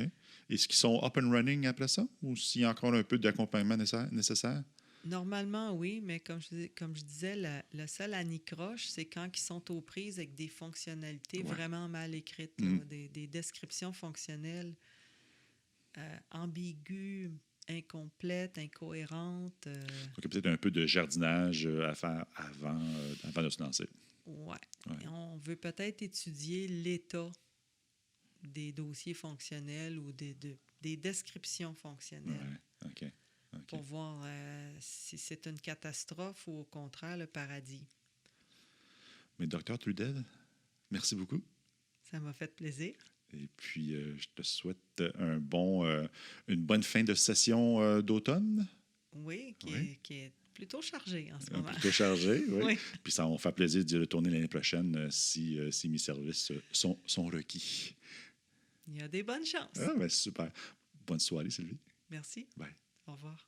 Speaker 2: Est-ce qu'ils sont up and running après ça? Ou s'il y a encore un peu d'accompagnement nécessaire?
Speaker 3: Normalement, oui, mais comme je disais, le seul anicroche, c'est quand ils sont aux prises avec des fonctionnalités vraiment mal écrites, des descriptions fonctionnelles ambiguës, incomplètes, incohérentes.
Speaker 2: Donc, peut-être un peu de jardinage à faire avant de se lancer.
Speaker 3: Oui. On veut peut-être étudier l'état des dossiers fonctionnels ou des descriptions fonctionnelles.
Speaker 2: OK.
Speaker 3: Pour voir si c'est une catastrophe ou au contraire le paradis.
Speaker 2: Mais Dr. Trudel, merci beaucoup.
Speaker 3: Ça m'a fait plaisir.
Speaker 2: Et puis, je te souhaite une bonne fin de session d'automne.
Speaker 3: Oui, qui est plutôt chargée en ce moment.
Speaker 2: Plutôt chargée, oui. Puis ça va me faire plaisir d'y retourner l'année prochaine si mes services sont requis.
Speaker 3: Il y a des bonnes chances.
Speaker 2: Ah, ben super. Bonne soirée, Sylvie.
Speaker 3: Merci.
Speaker 2: Bye.
Speaker 3: Au revoir.